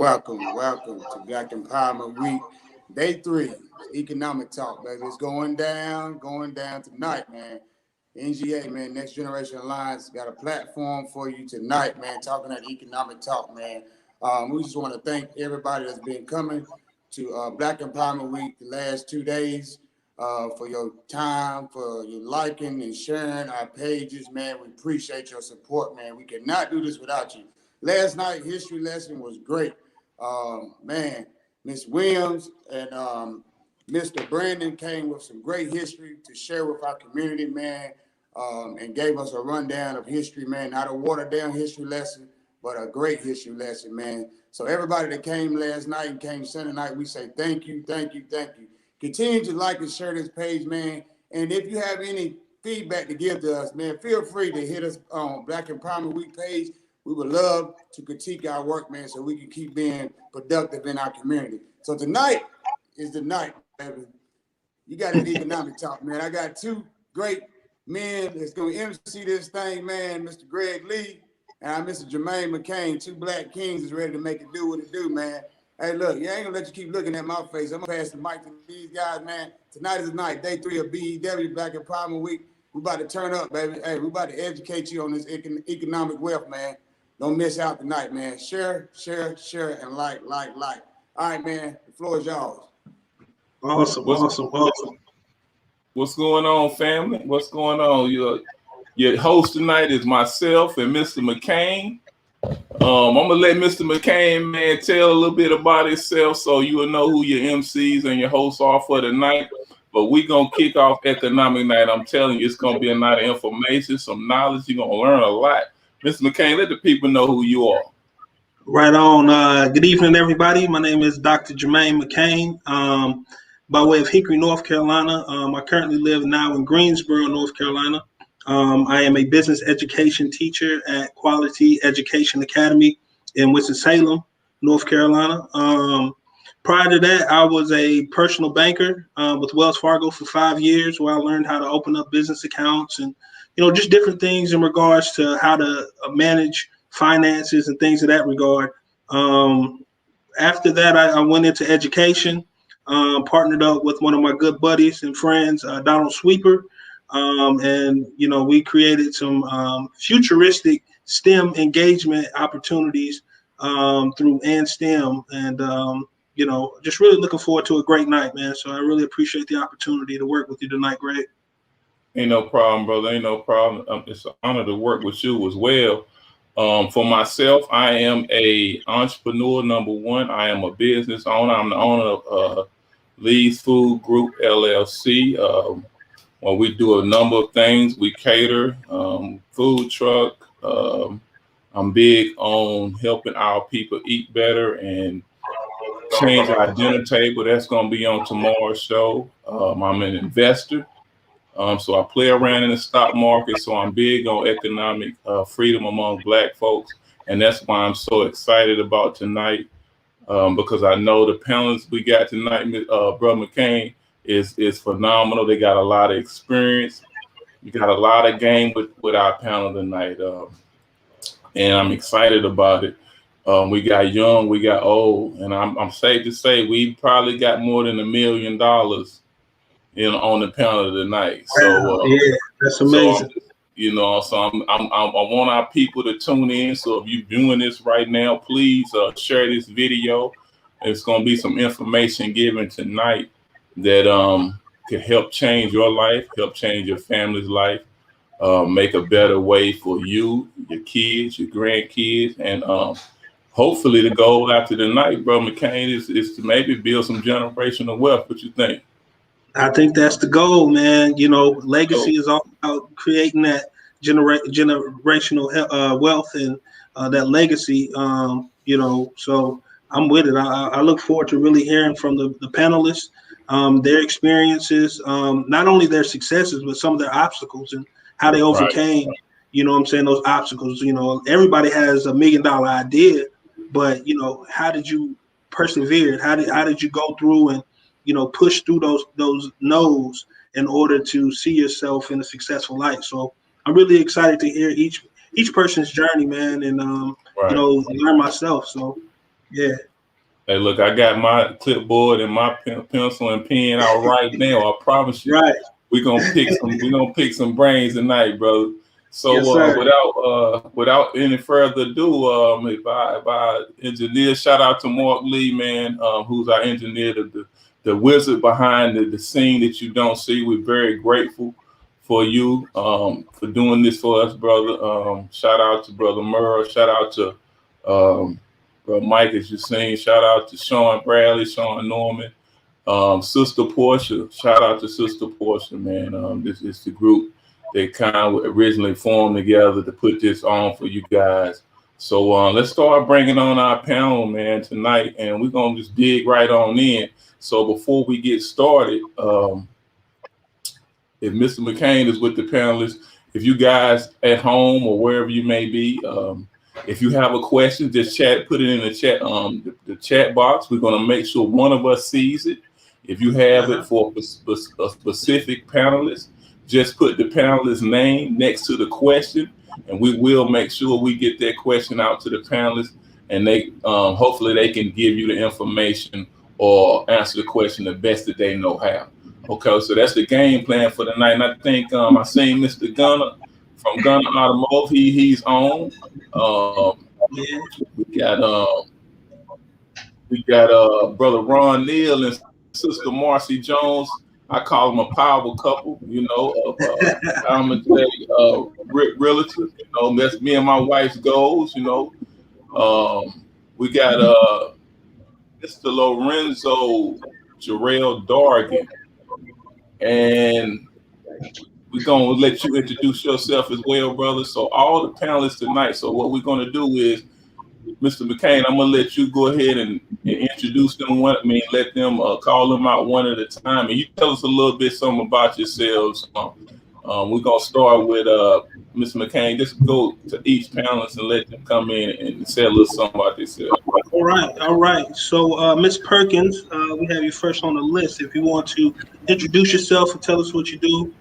welcome to Black Empowerment Week, Day 3, Economic Talk, baby. It's going down tonight, man. NGA, man, Next Generation Alliance, got a platform for you tonight, man, talking that economic talk, man. We just want to thank everybody that's been coming to Black Empowerment Week the last 2 days for your time, for your liking and sharing our pages, man. We appreciate your support, man. We cannot do this without you. Last night, history lesson was great. Man, Miss Williams and Mr. Brandon came with some great history to share with our community, man, and gave us a rundown of history, man. Not a watered-down history lesson, but a great history lesson, man. So everybody that came last night and came Sunday night, we say thank you, thank you, thank you. Continue to like and share this page, man. And if you have any feedback to give to us, man, feel free to hit us on Black Empowerment Week page. We would love to critique our work, man, so we can keep being productive in our community. So tonight is the night, baby. You got an economic talk, man. I got two great men that's going to MC this thing, man. Mr. Greg Lee and Mr. Jermaine McCain, two black kings is ready to make it do what it do, man. Hey, look, you ain't going to let you keep looking at my face. I'm going to pass the mic to these guys, man. Tonight is the night, Day 3 of BEW, Black Empowerment Week. We about to turn up, baby. Hey, we about to educate you on this economic wealth, man. Don't miss out tonight, man. Share, and like. All right, man. The floor is yours. Awesome. What's going on, family? What's going on? Your host tonight is myself and Mr. McCain. I'm gonna let Mr. McCain, man, tell a little bit about himself so you will know who your MCs and your hosts are for tonight. But we gonna kick off economic night. I'm telling you, it's gonna be a night of information, some knowledge. You're gonna learn a lot. Mr. McCain, let the people know who you are. Right on. Good evening, everybody. My name is Dr. Jermaine McCain, by way of Hickory, North Carolina. I currently live now in Greensboro, North Carolina. I am a business education teacher at Quality Education Academy in Winston-Salem, North Carolina. Prior to that, I was a personal banker with Wells Fargo for 5 years, where I learned how to open up business accounts and just different things in regards to how to manage finances and things of that regard. After that, I went into education, partnered up with one of my good buddies and friends, Donald Sweeper. And we created some futuristic STEM engagement opportunities through STEM. And, just really looking forward to a great night, man. So I really appreciate the opportunity to work with you tonight, Greg. Ain't no problem, brother. Ain't no problem. It's an honor to work with you as well. For myself, I am a entrepreneur, number one. I am a business owner. I'm the owner of Lee's Food Group, LLC. Well, we do a number of things. We cater, food truck. I'm big on helping our people eat better and change our dinner table. That's going to be on tomorrow's show. I'm an investor. So I play around in the stock market. So I'm big on economic freedom among Black folks. And that's why I'm so excited about tonight, because I know the panelists we got tonight, Brother McCain, is phenomenal. They got a lot of experience. We got a lot of game with our panel tonight. And I'm excited about it. We got young, we got old. And I'm safe to say we probably got more than $1 million on the panel tonight. So yeah, that's amazing. So I want our people to tune in. So if you're viewing this right now, please share this video. It's going to be some information given tonight that can help change your life, help change your family's life, make a better way for you, your kids, your grandkids, and hopefully the goal after the night, bro, McCain, is to maybe build some generational wealth. What you think? I think that's the goal, man. Legacy is all about creating that generational wealth and that legacy. So I'm with it. I look forward to really hearing from the panelists, their experiences, not only their successes, but some of their obstacles and how they overcame, right. Those obstacles. Everybody has $1 million idea, but, how did you persevere? How did you go through and, push through those no's in order to see yourself in a successful light? So I'm really excited to hear each person's journey, man, and, right. Learn myself. So, yeah. Hey, look, I got my clipboard and my pencil and pen out right now. I promise you, Right. we're gonna pick some brains tonight, brother. So Yes, sir. without any further ado, if I engineer, shout out to Mark Lee, man, who's our engineer, the wizard behind the scene that you don't see. We're very grateful for you for doing this for us, brother. Shout out to Brother Merle. Shout out to Brother Mike, as you seen. Shout out to Sean Bradley, Sean Norman, Sister Portia. Shout out to Sister Portia, man. This is the group that kind of originally formed together to put this on for you guys. So let's start bringing on our panel, man, tonight, and we're gonna just dig right on in. So before we get started, if Mr. McCain is with the panelists, if you guys at home or wherever you may be, if you have a question, just put it in the chat, the chat box. We're gonna make sure one of us sees it. If you have it for a specific panelist, just put the panelist's name next to the question, and we will make sure we get that question out to the panelists, and they hopefully they can give you the information or answer the question the best that they know how. Okay, so that's the game plan for the night. And I think I seen Mr. Gunner from Gunner Automotive. He's on. We got Brother Ron Neal and Sister Marcy Jones. I call them a power couple, you know, I'm a realtor, you know, that's me and my wife's goals, you know. We got Mr. Lorenzo Jarrell Dargan, and we're gonna let you introduce yourself as well, brother. So all the panelists tonight, so what we're gonna do is, Mr. McCain, I'm gonna let you go ahead and introduce them. Let them call them out one at a time, and you tell us a little bit something about yourselves. We're gonna start with Mr. McCain. Just go to each panelist and let them come in and say a little something about themselves. All right. So, Ms. Perkins, we have you first on the list. If you want to introduce yourself and tell us what you do.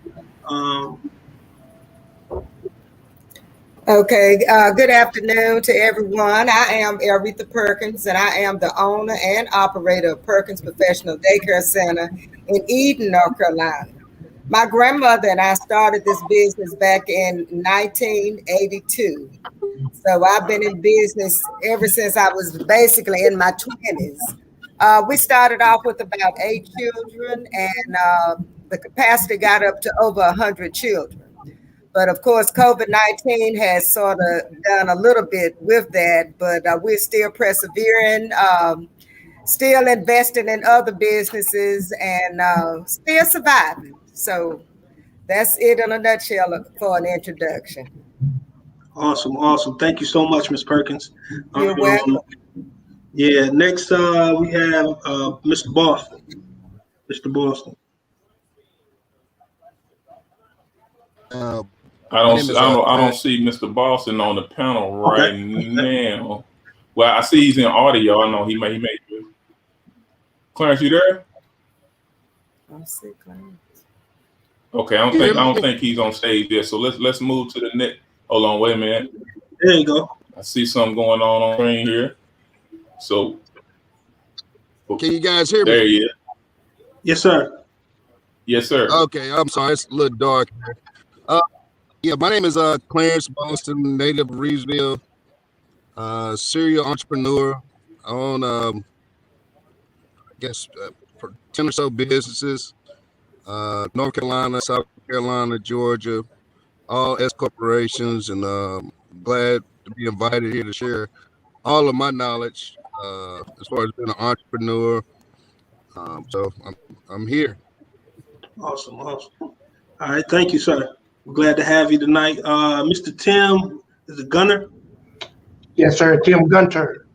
Okay, good afternoon to everyone. I am Aretha Perkins, and I am the owner and operator of Perkins Professional Daycare Center in Eden, North Carolina. My grandmother and I started this business back in 1982. So I've been in business ever since I was basically in my 20s. We started off with about 8 children, and the capacity got up to over 100 children. But of course, COVID-19 has sort of done a little bit with that, but we're still persevering, still investing in other businesses, and still surviving. So that's it in a nutshell for an introduction. Awesome. Thank you so much, Ms. Perkins. You're welcome. Yeah, next we have Mr. Boston. Mr. Boston. I don't see Mr. Boston on the panel right now. Well, I see he's in audio. I know he may be. Clarence, you there? I see Clarence. Okay, I don't think he's on stage yet. So let's move to the next. Hold on, wait a minute. There you go. I see something going on screen here. So can you guys hear me? There he is. Yes, sir. Yes, sir. Okay, I'm sorry, it's a little dark. Yeah, my name is Clarence Boston, native of Reedsville, serial entrepreneur. I own, I guess, 10 or so businesses, North Carolina, South Carolina, Georgia, all S corporations, and glad to be invited here to share all of my knowledge as far as being an entrepreneur. So I'm here. Awesome. All right, thank you, sir. We're glad to have you tonight. Mr. Tim is a Gunner. Yes, sir. Tim Gunter.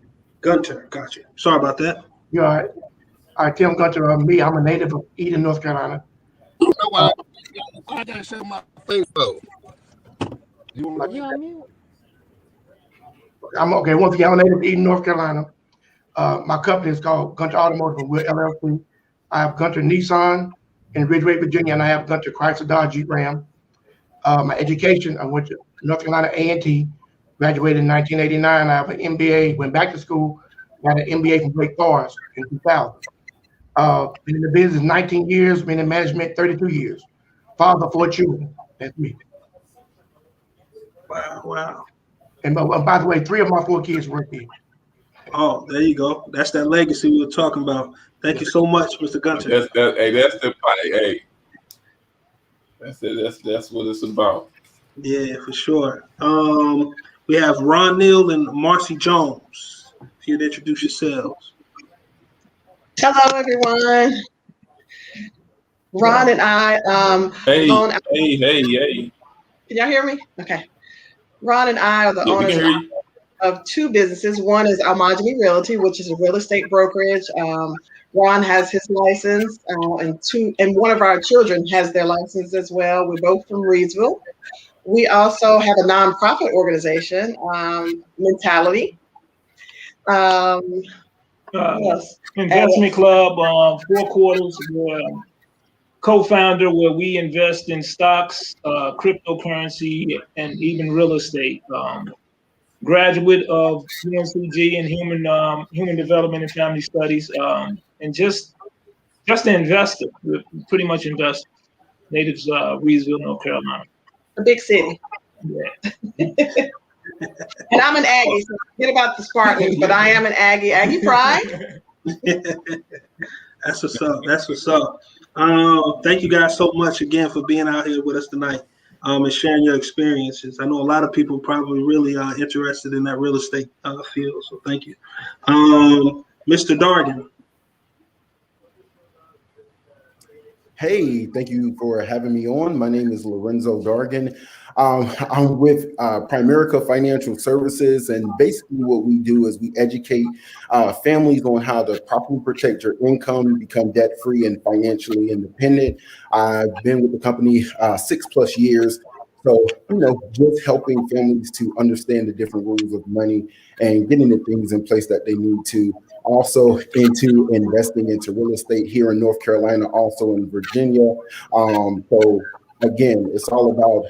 Gunter, gotcha. Sorry about that. You're all right. All right, Tim Gunter. I'm a native of Eden, North Carolina. You know why I gotta say my face though. You on mute? I'm okay. Once again, I'm a native of Eden, North Carolina. My company is called Gunter Automotive, and we're LLC. I have Gunter Nissan in Ridgeway, Virginia, and I have Gunter Chrysler Dodge Jeep Ram. My education, I went to North Carolina A&T, graduated in 1989. I have an MBA, went back to school, got an MBA from Wake Forest in 2000. Been in the business 19 years, been in management 32 years. Father of 4 children. That's me. Wow. And by the way, 3 of my 4 kids work here. Oh, there you go. That's that legacy we were talking about. Thank you so much, Mr. Gunter. That's the hey. That's what it's about. Yeah, for sure. We have Ron Neal and Marcy Jones. If you'd introduce yourselves. Hello, everyone. Ron and I Hey. Can y'all hear me? Okay. Ron and I are the owners of 2 businesses. One is Almogeny Realty, which is a real estate brokerage. Ron has his license, and one of our children has their license as well. We're both from Reedsville. We also have a nonprofit organization, Mentality. Investment Club, 4 Quarters, co-founder where we invest in stocks, cryptocurrency, and even real estate. Graduate of UNCG in human development and family studies, and just an investor. We're pretty much investors. Natives, Reedsville, North Carolina. A big city. Yeah. And I'm an Aggie, so forget about the Spartans, but I am an Aggie. Aggie pride. That's what's up. That's what's up. Thank you guys so much again for being out here with us tonight and sharing your experiences. I know a lot of people probably really are interested in that real estate field, so thank you. Mr. Dargan. Hey, thank you for having me on. My name is Lorenzo Dargan. I'm with Primerica Financial Services, and basically what we do is we educate families on how to properly protect your income, become debt-free and financially independent. I've been with the company 6+ years. So, just helping families to understand the different rules of money and getting the things in place that they need to. Also into investing into real estate here in North Carolina, also in Virginia. So again, it's all about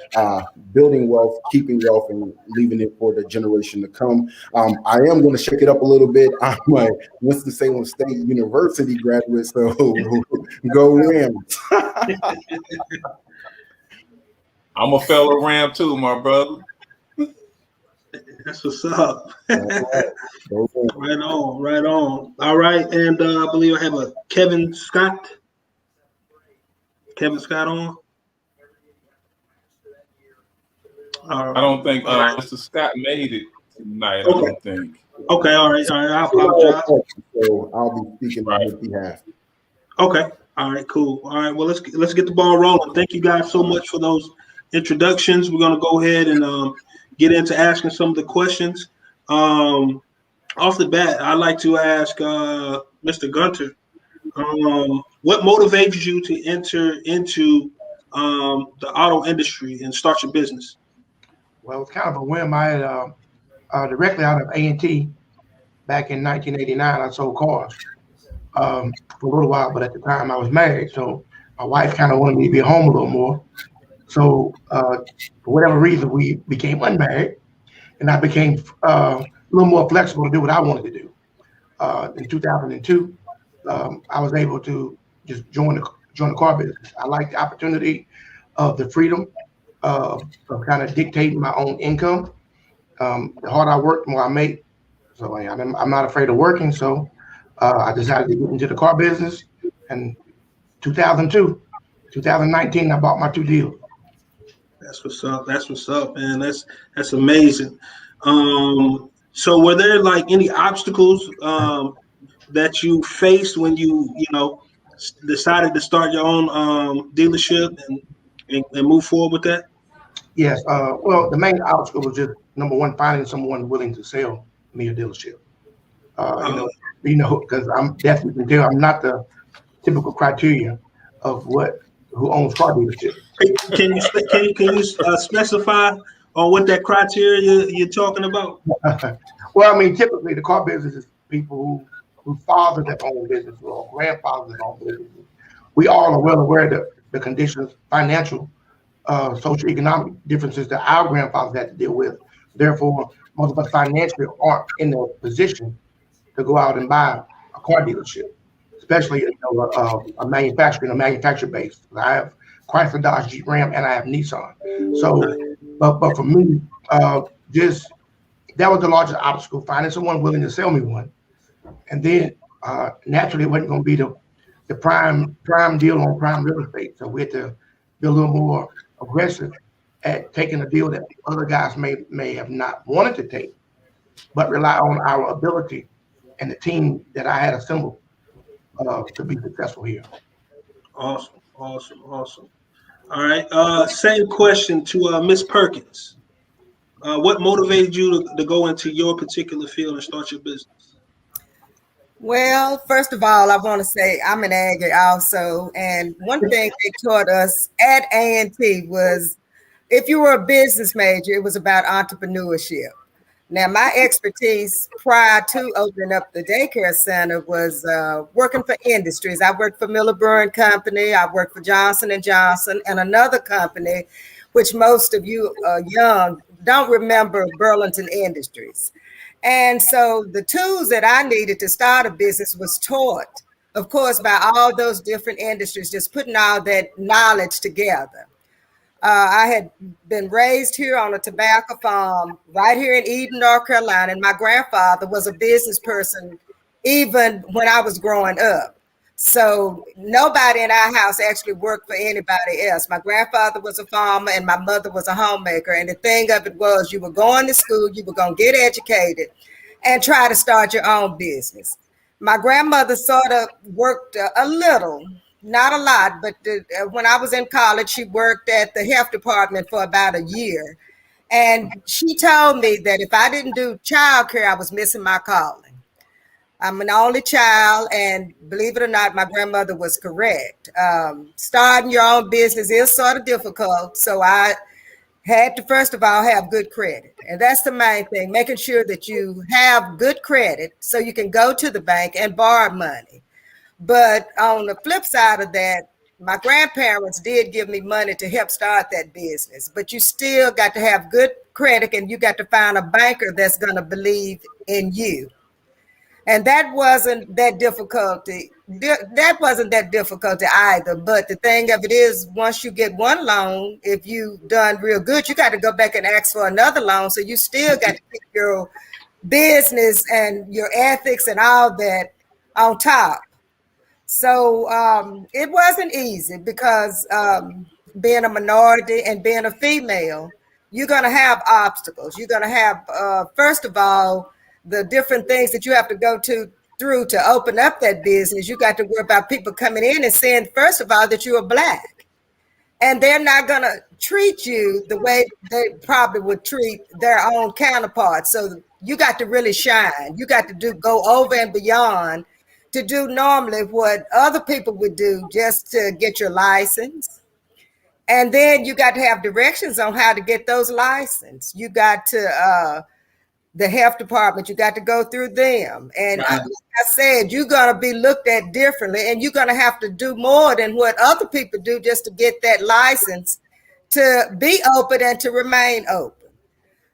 building wealth, keeping wealth, and leaving it for the generation to come. I am going to shake it up a little bit. I'm a Winston-Salem State University graduate, so go Rams. I'm a fellow Ram too, my brother. That's what's up. Right on. All right, and I believe I have a Kevin Scott. Kevin Scott on. I don't think Mr. Scott made it tonight. Okay. I don't think. Okay, all right. I apologize. So I'll be speaking on his behalf. Okay. All right, cool. All right, well, let's get the ball rolling. Thank you guys so much for those introductions. We're gonna go ahead and get into asking some of the questions. Off the bat, I'd like to ask Mr. Gunter, what motivated you to enter into the auto industry and start your business? Well, it's kind of a whim. I directly out of A&T back in 1989, I sold cars for a little while, but at the time I was married, so my wife kind of wanted me to be home a little more. So for whatever reason, we became unmarried, and I became a little more flexible to do what I wanted to do. In 2002, I was able to just join the car business. I liked the opportunity of the freedom of kind of dictating my own income. The harder I work, the more I make. So I'm not afraid of working. So I decided to get into the car business. And 2019, I bought my 2 deals. That's what's up. That's what's up, man. That's amazing. So were there like any obstacles that you faced when you decided to start your own dealership and move forward with that? Yes. Well, the main obstacle was just number one, finding someone willing to sell me a dealership. Because I'm definitely can tell I'm not the typical criteria of who owns car dealerships. Can you specify on what that criteria you're talking about? Well, I mean, typically the car business is people whose fathers have owned businesses or grandfathers have owned businesses. We all are well aware of the conditions, financial, socioeconomic differences that our grandfathers had to deal with. Therefore, most of us financially aren't in the position to go out and buy a car dealership, especially a manufacturer base. I have Chrysler, Dodge, Jeep, Ram, and I have Nissan. So, but for me, just that was the largest obstacle, finding someone willing to sell me one. And then naturally it wasn't going to be the prime deal on prime real estate. So we had to be a little more aggressive at taking a deal that other guys may have not wanted to take, but rely on our ability and the team that I had assembled to be successful here. Awesome. All right. Same question to Miss Perkins. What motivated you to go into your particular field and start your business? Well, first of all, I want to say I'm an Aggie also. And one thing they taught us at A&T was if you were a business major, it was about entrepreneurship. Now, my expertise prior to opening up the daycare center was working for industries. I worked for Miller Brewing Company. I worked for Johnson & Johnson and another company, which most of you young don't remember, Burlington Industries. And so the tools that I needed to start a business was taught, of course, by all those different industries, just putting all that knowledge together. I had been raised here on a tobacco farm right here in Eden, North Carolina, and my grandfather was a business person even when I was growing up. So nobody in our house actually worked for anybody else. My grandfather was a farmer and my mother was a homemaker. And the thing of it was you were going to school, you were going to get educated and try to start your own business. My grandmother sort of worked a little, not a lot, but when I was in college, she worked at the health department for about a year. And she told me that if I didn't do childcare, I was missing my calling. I'm an only child, and believe it or not, my grandmother was correct. Starting your own business is sort of difficult, so I had to, first of all, have good credit. And that's the main thing, making sure that you have good credit so you can go to the bank and borrow money. But on the flip side of that, my grandparents did give me money to help start that business, but you still got to have good credit and you got to find a banker that's going to believe in you. And that wasn't that difficulty. That wasn't that difficulty either. But the thing of it is, once you get one loan, if you've done real good, you got to go back and ask for another loan. So you still got to keep your business and your ethics and all that on top. So it wasn't easy because being a minority and being a female, you're going to have obstacles. You're going to have, first of all, the different things that you have to go through to open up that business. You got to worry about people coming in and saying, first of all, that you are Black. And they're not going to treat you the way they probably would treat their own counterparts. So you got to really shine. You got to go over and beyond to do normally what other people would do just to get your license. And then you got to have directions on how to get those licenses. You got to, the health department, you got to go through them. And like I said, you're going to be looked at differently and you're going to have to do more than what other people do just to get that license to be open and to remain open.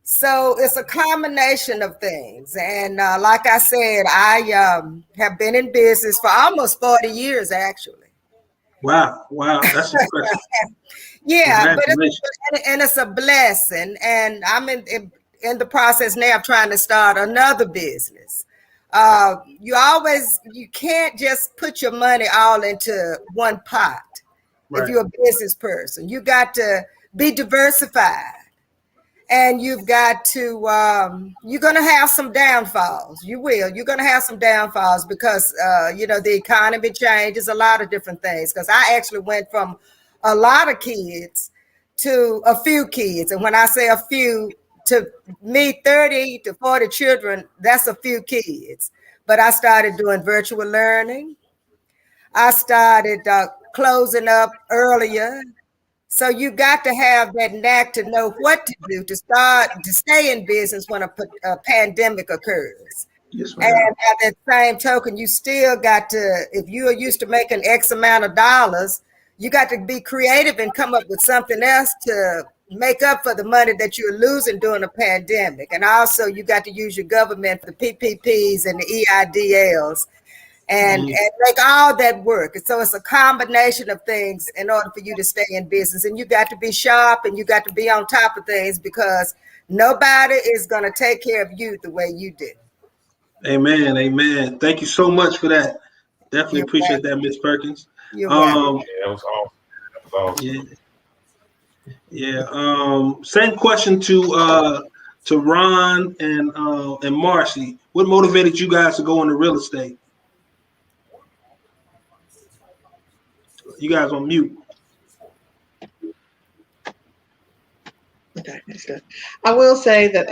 So it's a combination of things. And like I said, I have been in business for almost 40 years, actually. Wow. That's impressive. Yeah, but it's a blessing. And I'm in the process now of trying to start another business. You can't just put your money all into one pot. Right. If you're a business person, you got to be diversified. And you've got to, you're going to have some downfalls. You're going to have some downfalls because, the economy changes, a lot of different things. Because I actually went from a lot of kids to a few kids. And when I say a few, to me, 30 to 40 children, that's a few kids. But I started doing virtual learning. I started closing up earlier. So you got to have that knack to know what to do to stay in business when a pandemic occurs. Yes, and at that same token, you still got to, if you are used to making X amount of dollars, you got to be creative and come up with something else to make up for the money that you're losing during the pandemic. And also you got to use your government for the PPPs and the EIDLs and make all that work. And so it's a combination of things in order for you to stay in business. And you got to be sharp and you got to be on top of things because nobody is going to take care of you the way you did. Amen. Amen. Thank you so much for that. Definitely You're appreciate welcome. that, Miss Perkins. You're welcome. Yeah, that was awesome. That was awesome. Yeah. Same question to Ron and Marcy. What motivated you guys to go into real estate? You guys on mute. Okay, that's good. I will say that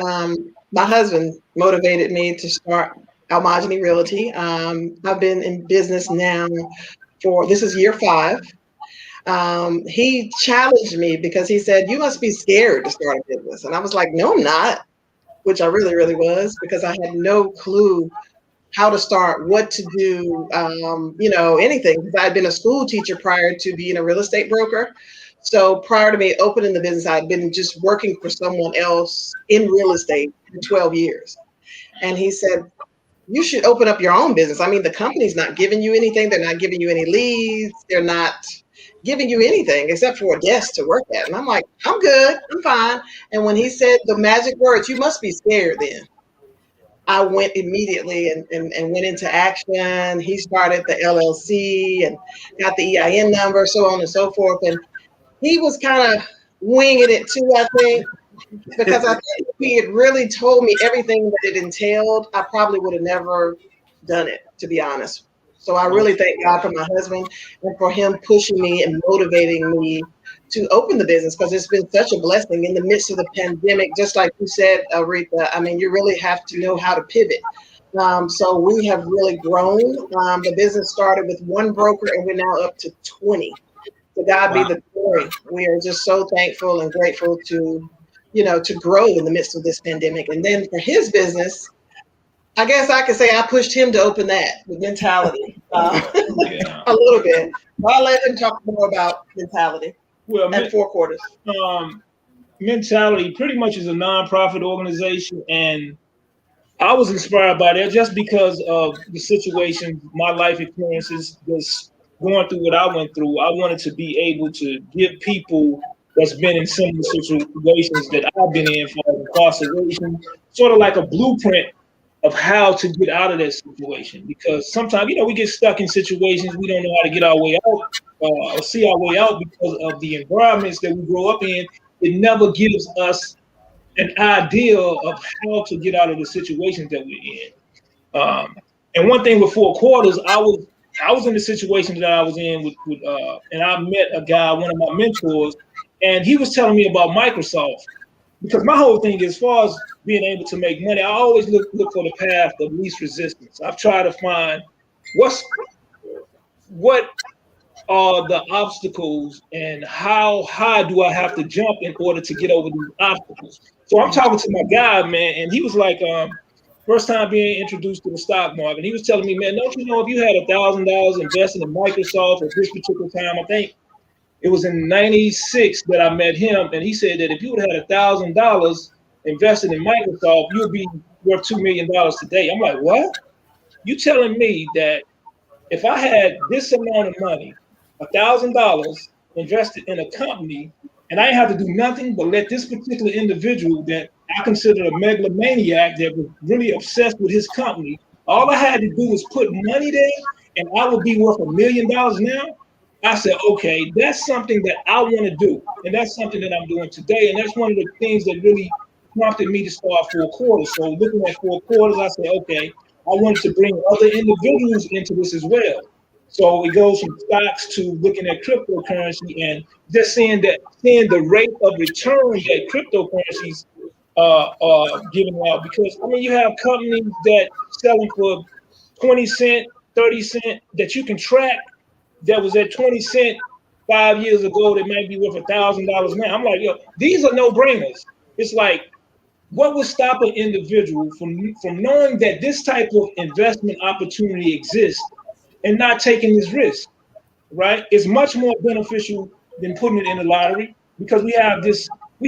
my husband motivated me to start Almogeny Realty. I've been in business now this is year 5. He challenged me because he said, you must be scared to start a business. And I was like, no, I'm not, which I really, really was, because I had no clue how to start, what to do, anything. Because I'd been a school teacher prior to being a real estate broker. So prior to me opening the business, I'd been just working for someone else in real estate for 12 years. And he said, you should open up your own business. I mean, the company's not giving you anything. They're not giving you any leads. They're not giving you anything except for a desk to work at. And I'm like, I'm good. I'm fine. And when he said the magic words, you must be scared then, I went immediately and went into action. He started the LLC and got the EIN number, so on and so forth. And he was kind of winging it too, I think, because I think if he had really told me everything that it entailed, I probably would have never done it, to be honest. So I really thank God for my husband and for him pushing me and motivating me to open the business, because it's been such a blessing in the midst of the pandemic. Just like you said, Aretha, I mean, you really have to know how to pivot. So we have really grown. The business started with 1 broker and we're now up to 20. To God be the glory. We are just so thankful and grateful to grow in the midst of this pandemic. And then for his business, I guess I could say I pushed him to open that with mentality a little bit. But I'll let him talk more about mentality. Well, at 4 quarters. Mentality pretty much is a nonprofit organization, and I was inspired by that just because of the situation, my life experiences, just going through what I went through. I wanted to be able to give people that's been in similar situations that I've been in for incarceration, sort of like a blueprint of how to get out of that situation. Because sometimes, we get stuck in situations we don't know how to get our way out or see our way out because of the environments that we grow up in. It never gives us an idea of how to get out of the situations that we're in. And one thing with 4 quarters, I was in the situation that I was in and I met a guy, one of my mentors, and he was telling me about Microsoft. Because my whole thing, as far as being able to make money, I always look for the path of least resistance. I've tried to find what are the obstacles and how high do I have to jump in order to get over these obstacles. So I'm talking to my guy, man, and he was like, first time being introduced to the stock market. He was telling me, man, don't you know if you had $1,000 invested in Microsoft at this particular time, I think it was in '96 that I met him, and he said that if you would have had $1,000 invested in Microsoft, you'd be worth $2 million today. I'm like, what? You telling me that if I had this amount of money, $1,000 invested in a company, and I didn't have to do nothing but let this particular individual that I considered a megalomaniac that was really obsessed with his company, all I had to do was put money there, and I would be worth $1 million now? I said, okay, that's something that I want to do. And that's something that I'm doing today. And that's one of the things that really prompted me to start 4 quarters. So looking at 4 quarters, I said, okay, I wanted to bring other individuals into this as well. So it goes from stocks to looking at cryptocurrency and just seeing the rate of return that cryptocurrencies are giving out. Because, you have companies that selling for 20 cents, 30 cents that you can track that was at 20 cents 5 years ago that might be worth $1,000 now. I'm like, these are no-brainers. It's like, what would stop an individual from knowing that this type of investment opportunity exists and not taking this risk? right, is much more beneficial than putting it in the lottery, because we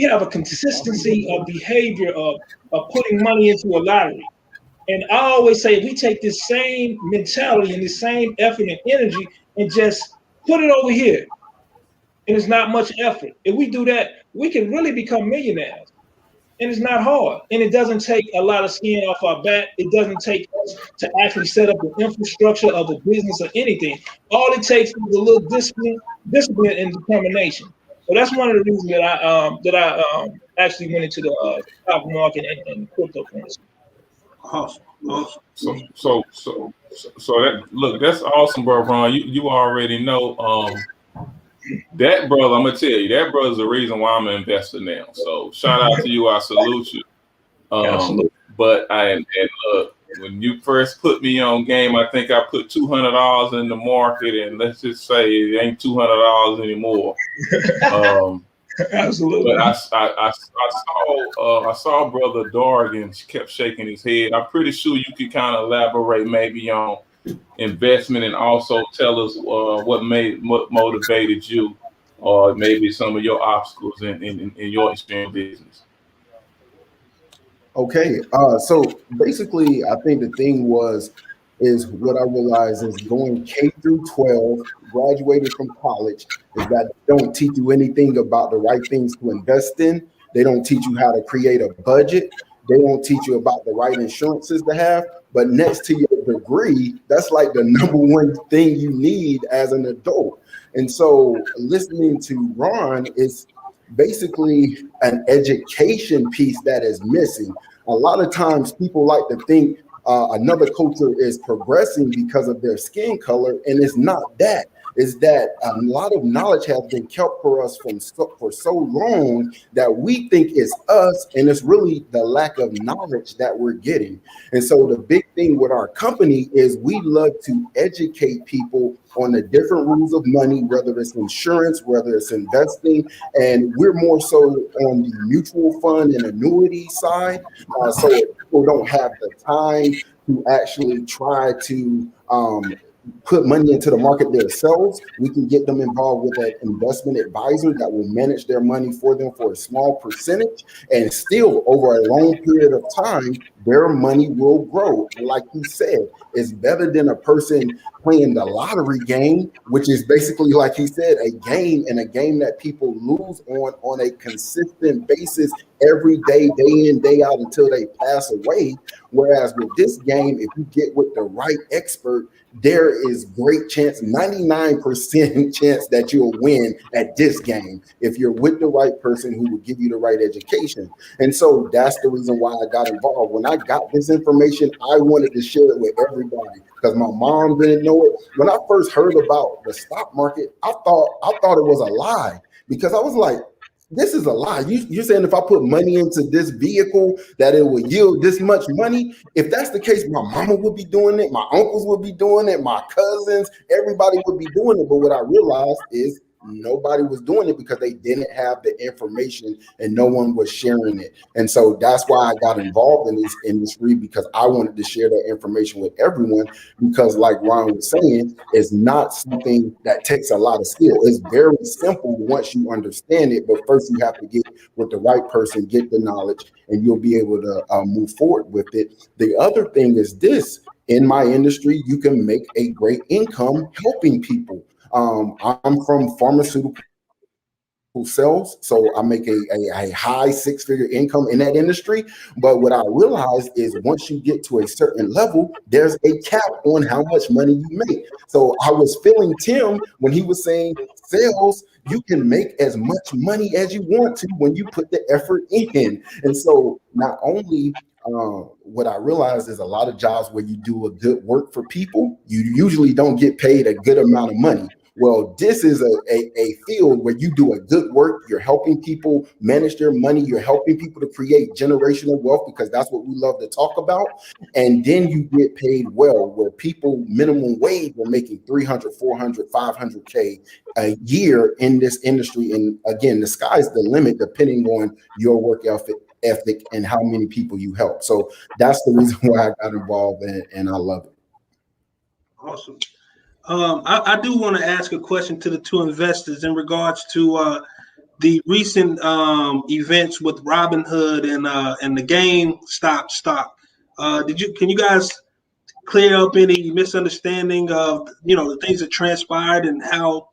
have a consistency of behavior of putting money into a lottery. And I always say, if we take this same mentality and this same effort and energy and just put it over here, and it's not much effort. If we do that, we can really become millionaires. And it's not hard. And it doesn't take a lot of skin off our back. It doesn't take us to actually set up the infrastructure of a business or anything. All it takes is a little discipline and determination. So that's one of the reasons that I actually went into the stock market and cryptocurrency. Awesome. So that, look, that's awesome, bro, Ron. You already know. That brother, I'm gonna tell you, that brother's the reason why I'm an investor now. So shout out to you. I salute you. Absolutely. But and look, when you first put me on game, I think I put $200 in the market, and let's just say it ain't $200 anymore. Absolutely. But I saw Brother Dorgan kept shaking his head. I'm pretty sure you could kind of elaborate maybe on investment and also tell us what motivated you, or maybe some of your obstacles in your experience business. Okay, so basically, I think the thing is what I realized is going K through 12, graduated from college, is that they don't teach you anything about the right things to invest in. They don't teach you how to create a budget. They won't teach you about the right insurances to have. But next to your degree, that's like the number one thing you need as an adult. And so listening to Ron is basically an education piece that is missing. A lot of times people like to think another culture is progressing because of their skin color, and it's not that. Is that a lot of knowledge has been kept for us for so long that we think it's us, and it's really the lack of knowledge that we're getting. And so the big thing with our company is we love to educate people on the different rules of money, whether it's insurance, whether it's investing, and we're more so on the mutual fund and annuity side. So if people don't have the time to actually try to put money into the market themselves, we can get them involved with an investment advisor that will manage their money for them for a small percentage, and still over a long period of time, their money will grow. And like he said, it's better than a person playing the lottery game, which is basically, like he said, a game, and a game that people lose on a consistent basis every day, day in, day out until they pass away. Whereas with this game, if you get with the right expert, there is great chance, 99% chance that you'll win at this game if you're with the right person who will give you the right education. And so that's the reason why I got involved. When I got this information, I wanted to share it with everybody because my mom didn't know it. When I first heard about the stock market, I thought it was a lie, because I was like, this is a lie. You're saying if I put money into this vehicle that it will yield this much money? If that's the case, my mama would be doing it, my uncles would be doing it, my cousins, everybody would be doing it. But what I realized is nobody was doing it because they didn't have the information and no one was sharing it. And so that's why I got involved in this industry, because I wanted to share that information with everyone, because like Ron was saying, it's not something that takes a lot of skill. It's very simple once you understand it, but first you have to get with the right person, get the knowledge, and you'll be able to move forward with it. The other thing is this: in my industry, you can make a great income helping people. I'm from pharmaceutical sales, so I make a high six-figure income in that industry. But what I realized is once you get to a certain level, there's a cap on how much money you make. So I was feeling Tim when he was saying sales, you can make as much money as you want to when you put the effort in. And so not only what I realized is a lot of jobs where you do a good work for people, you usually don't get paid a good amount of money. Well, this is a field where you do a good work. You're helping people manage their money. You're helping people to create generational wealth, because that's what we love to talk about. And then you get paid well, where people minimum wage are making 300, 400, 500K a year in this industry. And again, the sky's the limit depending on your work ethic and how many people you help. So that's the reason why I got involved, and I love it. Awesome. I do want to ask a question to the two investors in regards to the recent events with Robinhood and the GameStop stock. Can you guys clear up any misunderstanding of the things that transpired and how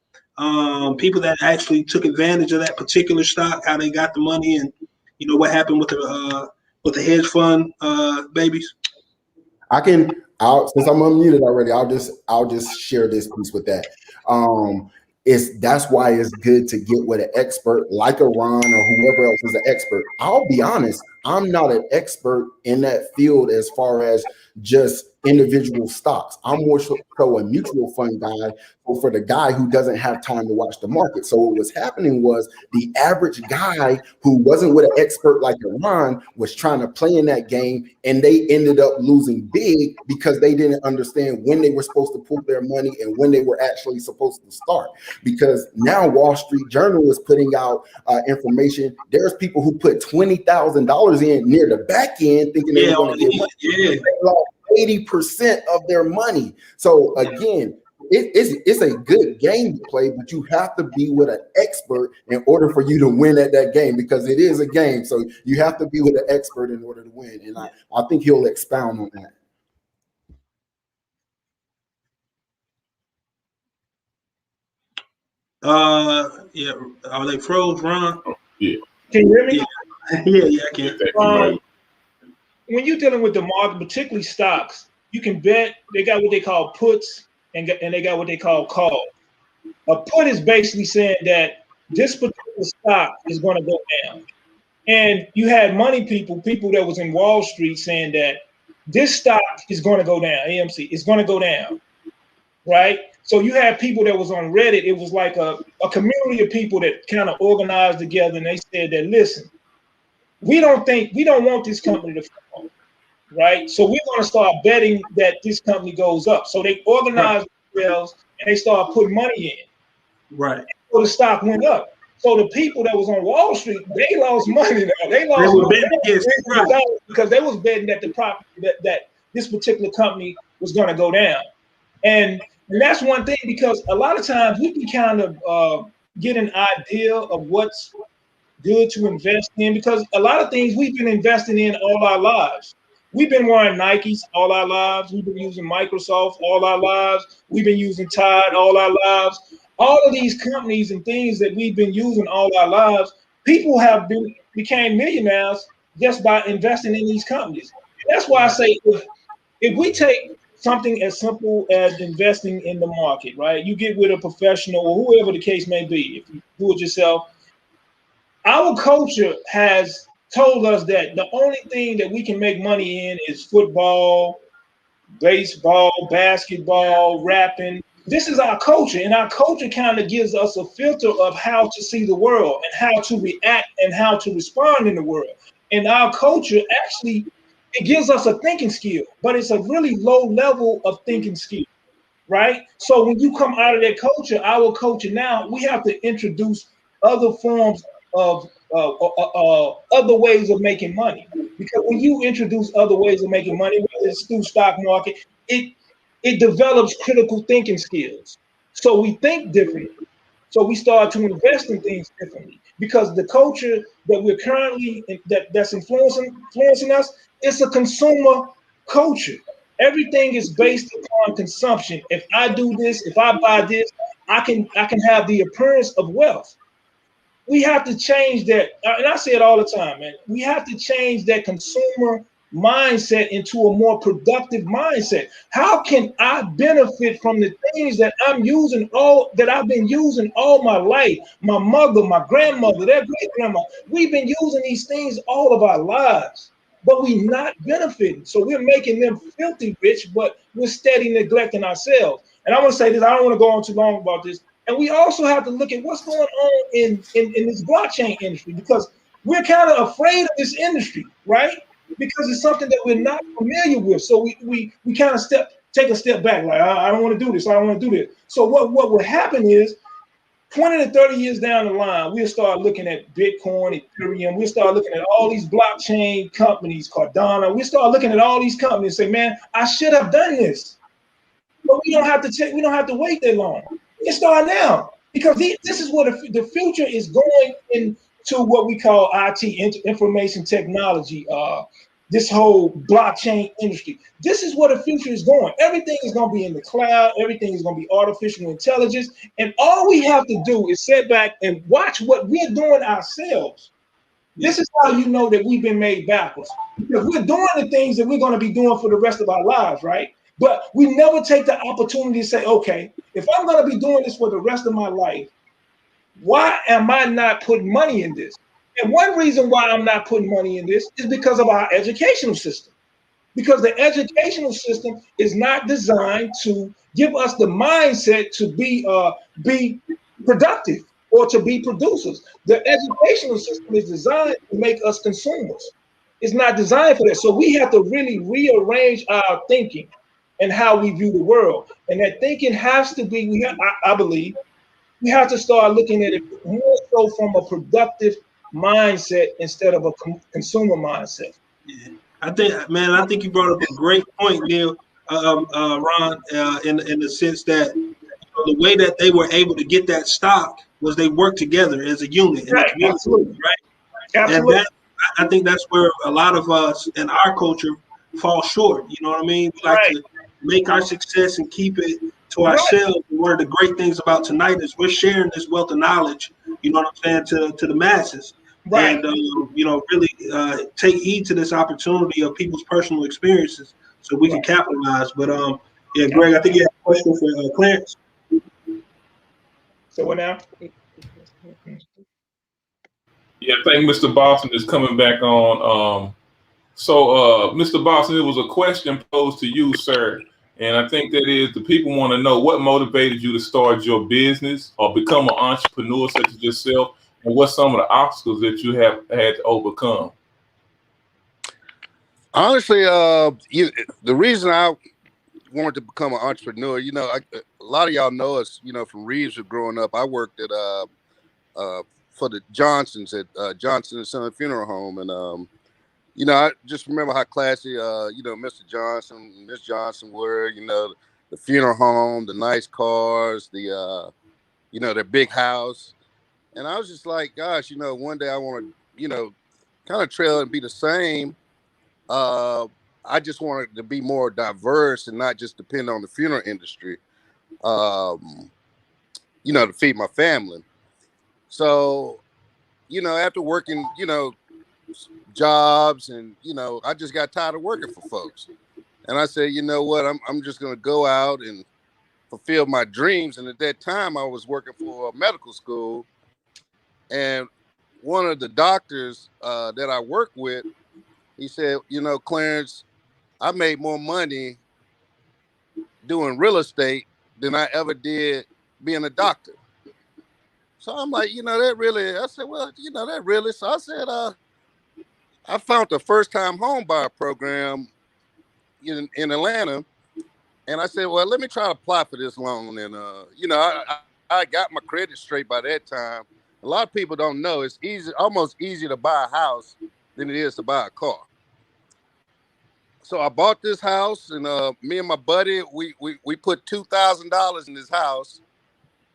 people that actually took advantage of that particular stock, how they got the money, and what happened with the hedge fund babies? Since I'm unmuted already, I'll just share this piece with that. That's why it's good to get with an expert like a Ron or whoever else is an expert. I'll be honest, I'm not an expert in that field as far as just individual stocks. I'm more so a mutual fund guy, or for the guy who doesn't have time to watch the market. So what was happening was the average guy who wasn't with an expert like Ron was trying to play in that game, and they ended up losing big because they didn't understand when they were supposed to pull their money and when they were actually supposed to start. Because now Wall Street Journal is putting out information. There's people who put $20,000 in near the back end thinking they were going to get money. Yeah. They lost 80% of their money. So again, it's a good game to play, but you have to be with an expert in order for you to win at that game, because it is a game. So you have to be with an expert in order to win. And I think he'll expound on that. Yeah, are they froze, Ron? Yeah. Can you hear me? Yeah, I can. When you're dealing with the market, particularly stocks, you can bet. They got what they call puts and they got what they call calls. A put is basically saying that this particular stock is going to go down. And you had money people that was in Wall Street saying that this stock is going to go down, AMC is going to go down, right? So you had people that was on Reddit. It was like a community of people that kind of organized together, and they said that, listen, we don't want this company to fall, right? So we're going to start betting that this company goes up. So they organized themselves and they started putting money in. Right. So the stock went up. So the people that was on Wall Street, they lost money now. They lost money because they was betting that that this particular company was going to go down. And that's one thing, because a lot of times we can kind of get an idea of what's good to invest in, because a lot of things we've been investing in all our lives. We've been wearing Nikes all our lives. We've been using Microsoft all our lives. We've been using Tide all our lives. All of these companies and things that we've been using all our lives, people have became millionaires just by investing in these companies. And that's why I say if we take something as simple as investing in the market, right? You get with a professional or whoever the case may be. If you do it yourself, our culture has told us that the only thing that we can make money in is football, baseball, basketball, rapping. This is our culture, and our culture kind of gives us a filter of how to see the world and how to react and how to respond in the world. And our culture actually, it gives us a thinking skill, but it's a really low level of thinking skill, right? So when you come out of that culture, our culture now, we have to introduce other forms of other ways of making money. Because when you introduce other ways of making money, whether it's through stock market, it develops critical thinking skills. So we think differently. So we start to invest in things differently, because the culture that we're currently that's influencing us, it's a consumer culture. Everything is based upon consumption. If I do this, if I buy this, I can have the appearance of wealth. We have to change that, and I say it all the time, man. We have to change that consumer mindset into a more productive mindset. How can I benefit from the things that I've been using all my life? My mother, my grandmother, their great grandma, we've been using these things all of our lives, but we're not benefiting. So we're making them filthy rich, but we're steady neglecting ourselves. And I want to say this, I don't want to go on too long about this. And we also have to look at what's going on in this blockchain industry, because we're kind of afraid of this industry, right? Because it's something that we're not familiar with. So we kind of take a step back, like, I don't want to do this, I don't want to do this. So what will happen is 20 to 30 years down the line, we'll start looking at Bitcoin, Ethereum, we'll start looking at all these blockchain companies, Cardano, we'll start looking at all these companies and say, man, I should have done this. but we don't have to wait that long. We can start now, because this is what the future is going into, what we call IT, information technology, this whole blockchain industry. This is where the future is going. Everything is going to be in the cloud. Everything is going to be artificial intelligence. And all we have to do is sit back and watch what we're doing ourselves. This is how you know that we've been made backwards. Because we're doing the things that we're going to be doing for the rest of our lives, right? But we never take the opportunity to say, okay, if I'm going to be doing this for the rest of my life, why am I not putting money in this? And one reason why I'm not putting money in this is because of our educational system. Because the educational system is not designed to give us the mindset to be productive or to be producers. The educational system is designed to make us consumers. It's not designed for that. So we have to really rearrange our thinking and how we view the world. And that thinking has to be, I believe, we have to start looking at it more so from a productive mindset instead of a consumer mindset. Yeah. I think you brought up a great point, Neal, Ron, in the sense that the way that they were able to get that stock was they worked together as a unit in the community, absolutely. right? Absolutely. And I think that's where a lot of us in our culture fall short. You know what I mean? We like to make our success and keep it to ourselves. One of the great things about tonight is we're sharing this wealth of knowledge, you know what I'm saying, to the masses. Right. And, really take heed to this opportunity of people's personal experiences so we can capitalize. But, Greg, I think you have a question for Clarence. So what now? Yeah, I think Mr. Boston is coming back on. Mr. Boston, it was a question posed to you, sir. And I think that is, the people want to know what motivated you to start your business or become an entrepreneur such as yourself, and what some of the obstacles that you have had to overcome. Honestly, the reason I wanted to become an entrepreneur, a lot of y'all know us, from Reeves growing up. I worked at for the Johnsons at Johnson & Son Funeral Home, and I just remember how classy, Mr. Johnson and Miss Johnson were, the funeral home, the nice cars, the, their big house. And I was just like, gosh, one day I want to, kind of trail and be the same. I just wanted to be more diverse and not just depend on the funeral industry, to feed my family. So, after working, jobs and, I just got tired of working for folks. And I said, you know what, I'm just going to go out and fulfill my dreams. And at that time I was working for a medical school, and one of the doctors that I worked with, he said, Clarence, I made more money doing real estate than I ever did being a doctor. So I'm like, that really, I said, well, that really. So I said, I found the first time home buyer program in Atlanta. And I said, well, let me try to apply for this loan. And, I got my credit straight by that time. A lot of people don't know it's almost easier to buy a house than it is to buy a car. So I bought this house, and me and my buddy, we put $2,000 in this house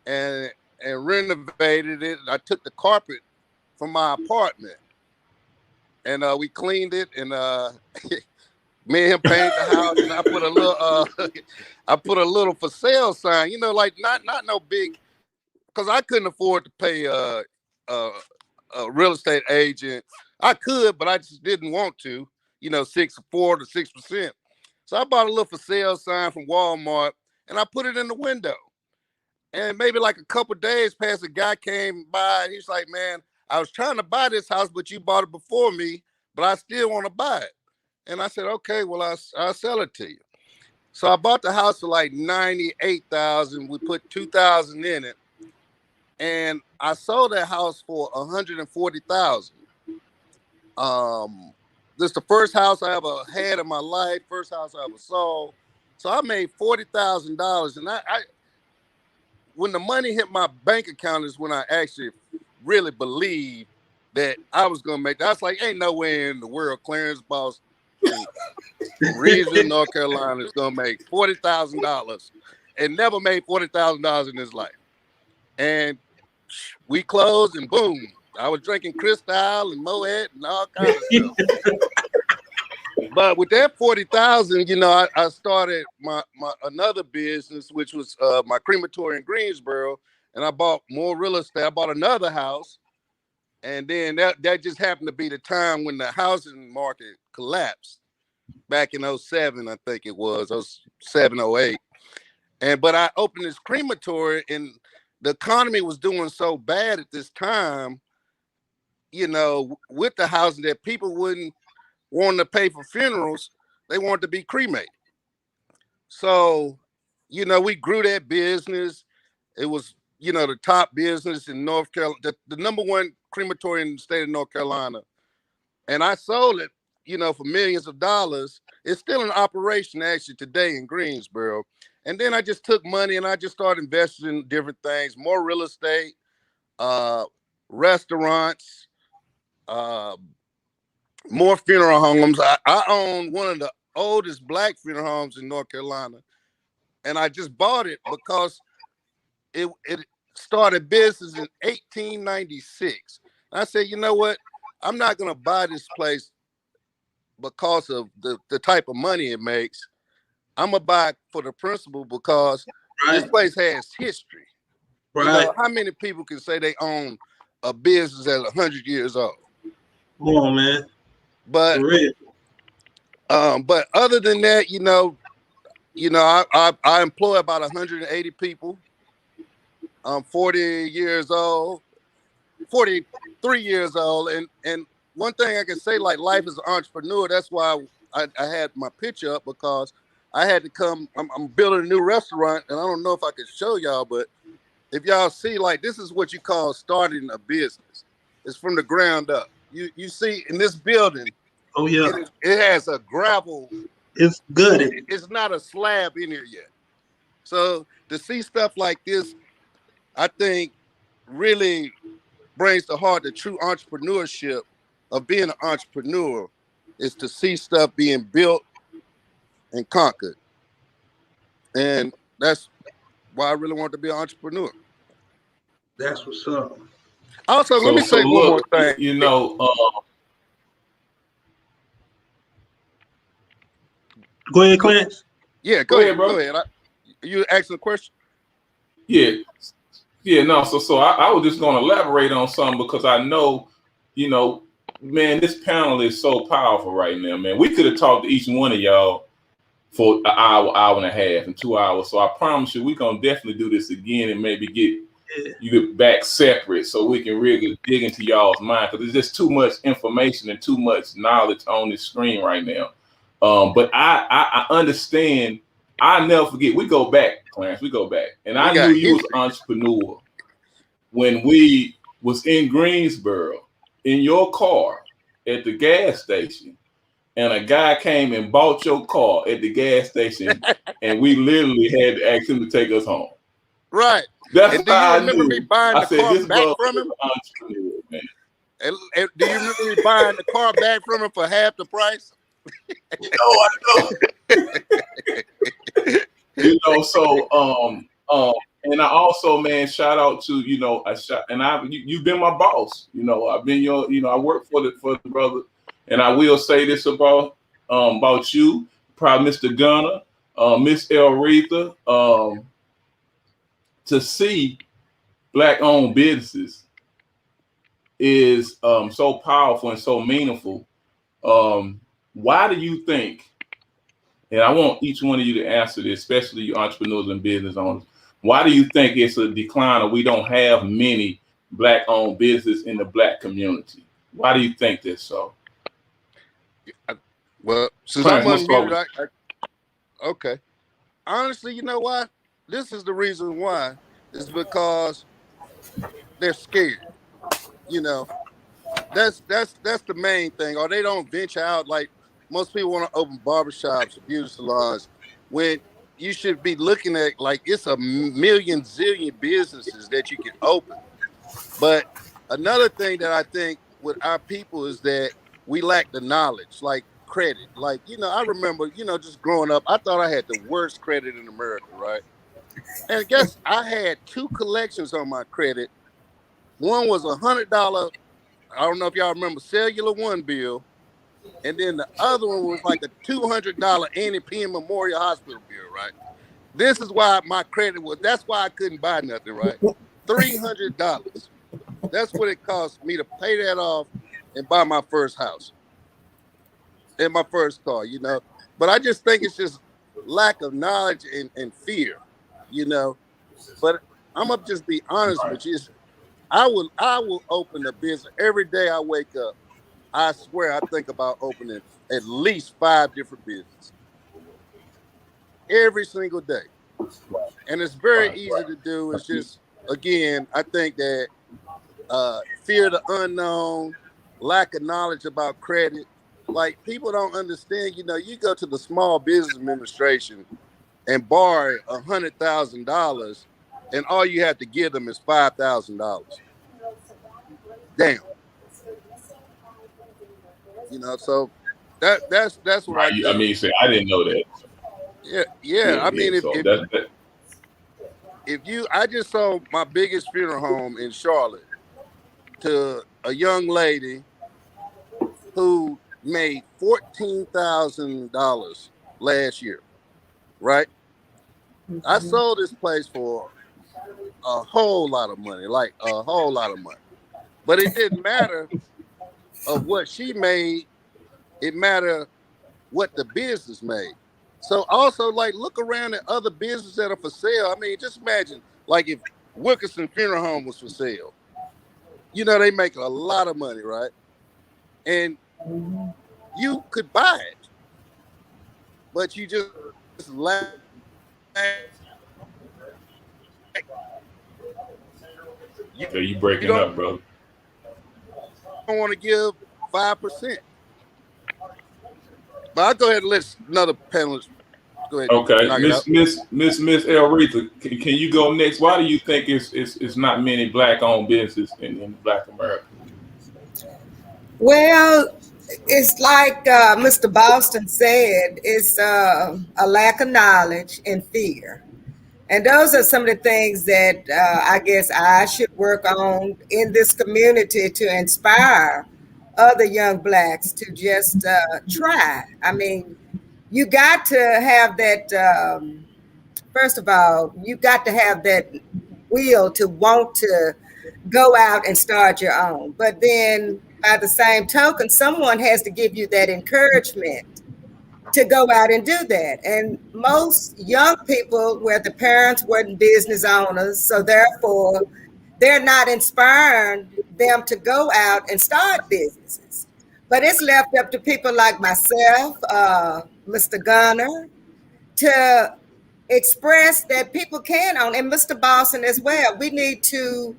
and renovated it. I took the carpet from my apartment, and we cleaned it, and me and him painted the house, and I put a little for sale sign, like not no big, because I couldn't afford to pay a real estate agent. I could, but I just didn't want to, 4 to 6%. So I bought a little for sale sign from Walmart, and I put it in the window. And maybe like a couple of days passed, a guy came by, and he's like, man, I was trying to buy this house, but you bought it before me, but I still want to buy it. And I said, okay, well, I'll sell it to you. So I bought the house for like $98,000. We put $2,000 in it, and I sold that house for $140,000. This is the first house I ever had in my life, first house I ever sold. So I made $40,000, and I when the money hit my bank account is when I actually really believed that I was gonna make that. I was like, ain't no way in the world Clarence Boss Reedsville, North Carolina is gonna make $40,000 and never made $40,000 in his life. And we closed and boom, I was drinking Cristal and Moet and all kinds of stuff. But with that 40,000, you know, I started my another business, which was my crematory in Greensboro, and I bought more real estate. I bought another house, and then that just happened to be the time when the housing market collapsed back in 07, I think it was 07, 08. But I opened this crematory, and the economy was doing so bad at this time, you know, with the housing, that people wouldn't want to pay for funerals. They wanted to be cremated. So, you know, we grew that business. It was, you know, the top business in North Carolina, the number one crematory in the state of North Carolina. And I sold it, you know, for millions of dollars. It's still in operation actually today in Greensboro. And then I just took money and I just started investing in different things, more real estate, restaurants, more funeral homes. I own one of the oldest Black funeral homes in North Carolina. And I just bought it because it started business in 1896. I said, you know what? I'm not going to buy this place because of the type of money it makes. I'm going to buy it for the principle because this place has history. Right. You know, how many people can say they own a business that's 100 years old? Come on, man. But other than that, you know, I employ about 180 people. I'm 40 years old, 43 years old. And one thing I can say, like, life as an entrepreneur, that's why I had my picture up, because I had to come, I'm building a new restaurant, and I don't know if I can show y'all, but if y'all see, like, this is what you call starting a business. It's from the ground up. You see in this building, oh yeah, it has a gravel. It's good. It's not a slab in here yet. So to see stuff like this, I think really brings to heart the true entrepreneurship of being an entrepreneur, is to see stuff being built and conquered. And that's why I really want to be an entrepreneur. That's what's up. Also, let me say one more thing. You know, go ahead, Clarence. Yeah, go ahead, bro. Go ahead. You asking a question? Yeah. No. So I was just going to elaborate on something, because I know, you know, man, this panel is so powerful right now, man. We could have talked to each one of y'all for an hour and a half, and 2 hours. So I promise you, we're gonna definitely do this again and maybe get you back separate so we can really dig into y'all's mind, because there's just too much information and too much knowledge on this screen right now. But I understand. I never forget. We go back, Clarence. We go back, and I knew you was an entrepreneur when we was in Greensboro in your car at the gas station, and a guy came and bought your car at the gas station, and we literally had to ask him to take us home. Right. That's and do you remember me buying the car back from him? Man. And do you remember me buying the car back from him for half the price? No, I know. You know, so and I also, man, shout out to, you know, you've been my boss. You know, I've been your, you know, I work for the brother, and I will say this about you, probably Mr. Gunner, Miss Aretha, to see Black-owned businesses is so powerful and so meaningful. Why do you think, and I want each one of you to answer this, especially you entrepreneurs and business owners, why do you think it's a decline, or we don't have many Black-owned businesses in the Black community? Why do you think that's so? Well, since I'm unmuted, okay. Honestly, you know why? This is the reason why. It's because they're scared. You know, that's the main thing. Or they don't venture out. Like, most people want to open barbershops, beauty salons, when you should be looking at, like, it's a million zillion businesses that you can open. But another thing that I think with our people is that we lack the knowledge. Like, credit. Like, I remember, just growing up, I thought I had the worst credit in America, right? And I guess I had two collections on my credit. One was $100, I don't know if y'all remember, Cellular One bill. And then the other one was like a $200 Annie Penn Memorial Hospital bill, right? This is why my credit that's why I couldn't buy nothing, right? $300. That's what it cost me to pay that off and buy my first house and my first car, But I just think it's just lack of knowledge and fear, But I'm gonna just be honest with you. I will open a business every day I wake up. I swear I think about opening at least 5 different businesses every single day. And it's very easy to do. It's just, again, I think that fear of the unknown, lack of knowledge about credit. Like, people don't understand, you go to the Small Business Administration and borrow $100,000 and all you have to give them is $5,000. Damn. So that's what I think. I mean, say I didn't know that. Yeah. I mean, I just saw my biggest funeral home in Charlotte to a young lady who made $14,000 last year, right? Mm-hmm. I sold this place for a whole lot of money, but it didn't matter of what she made. It mattered what the business made. So also, like, look around at other businesses that are for sale. I mean, just imagine, like, if Wilkerson Funeral Home was for sale. They make a lot of money, right? And you could buy it, but you just lack. You breaking up, bro. I don't want to give 5%. But I'll go ahead and let another panelist go ahead. Okay, Miss Aretha, can you go next? Why do you think it's not many Black-owned businesses in Black America? Well, it's like Mr. Boston said, it's a lack of knowledge and fear. And those are some of the things that I guess I should work on in this community to inspire other young Blacks to just try. I mean, you got to have that, first of all, you got to have that will to want to go out and start your own. But then by the same token, someone has to give you that encouragement to go out and do that. And most young people, where the parents weren't business owners, so therefore they're not inspiring them to go out and start businesses. But it's left up to people like myself, Mr. Gunner, to express that people can own, and Mr. Boston as well. We need to,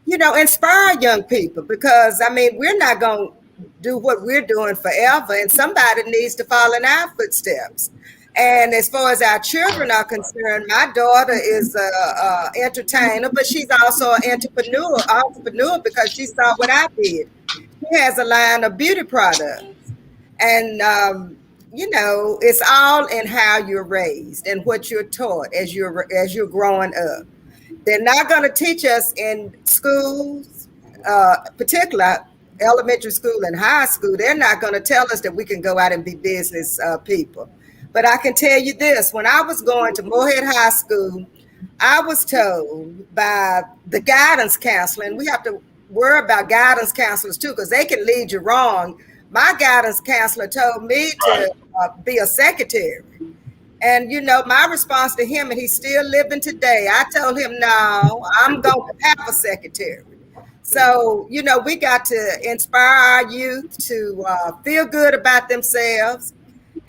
inspire young people, because, I mean, we're not going to do what we're doing forever, and somebody needs to follow in our footsteps. And as far as our children are concerned, my daughter is a entertainer, but she's also an entrepreneur because she saw what I did. She has a line of beauty products. And, it's all in how you're raised and what you're taught as you're growing up. They're not going to teach us in schools, particularly elementary school and high school. They're not going to tell us that we can go out and be business people. But I can tell you this, when I was going to Morehead High School, I was told by the guidance counselor, and we have to worry about guidance counselors too, because they can lead you wrong. My guidance counselor told me to be a secretary. And, my response to him, and he's still living today, I told him, no, I'm going to have a secretary. So, we got to inspire our youth to feel good about themselves.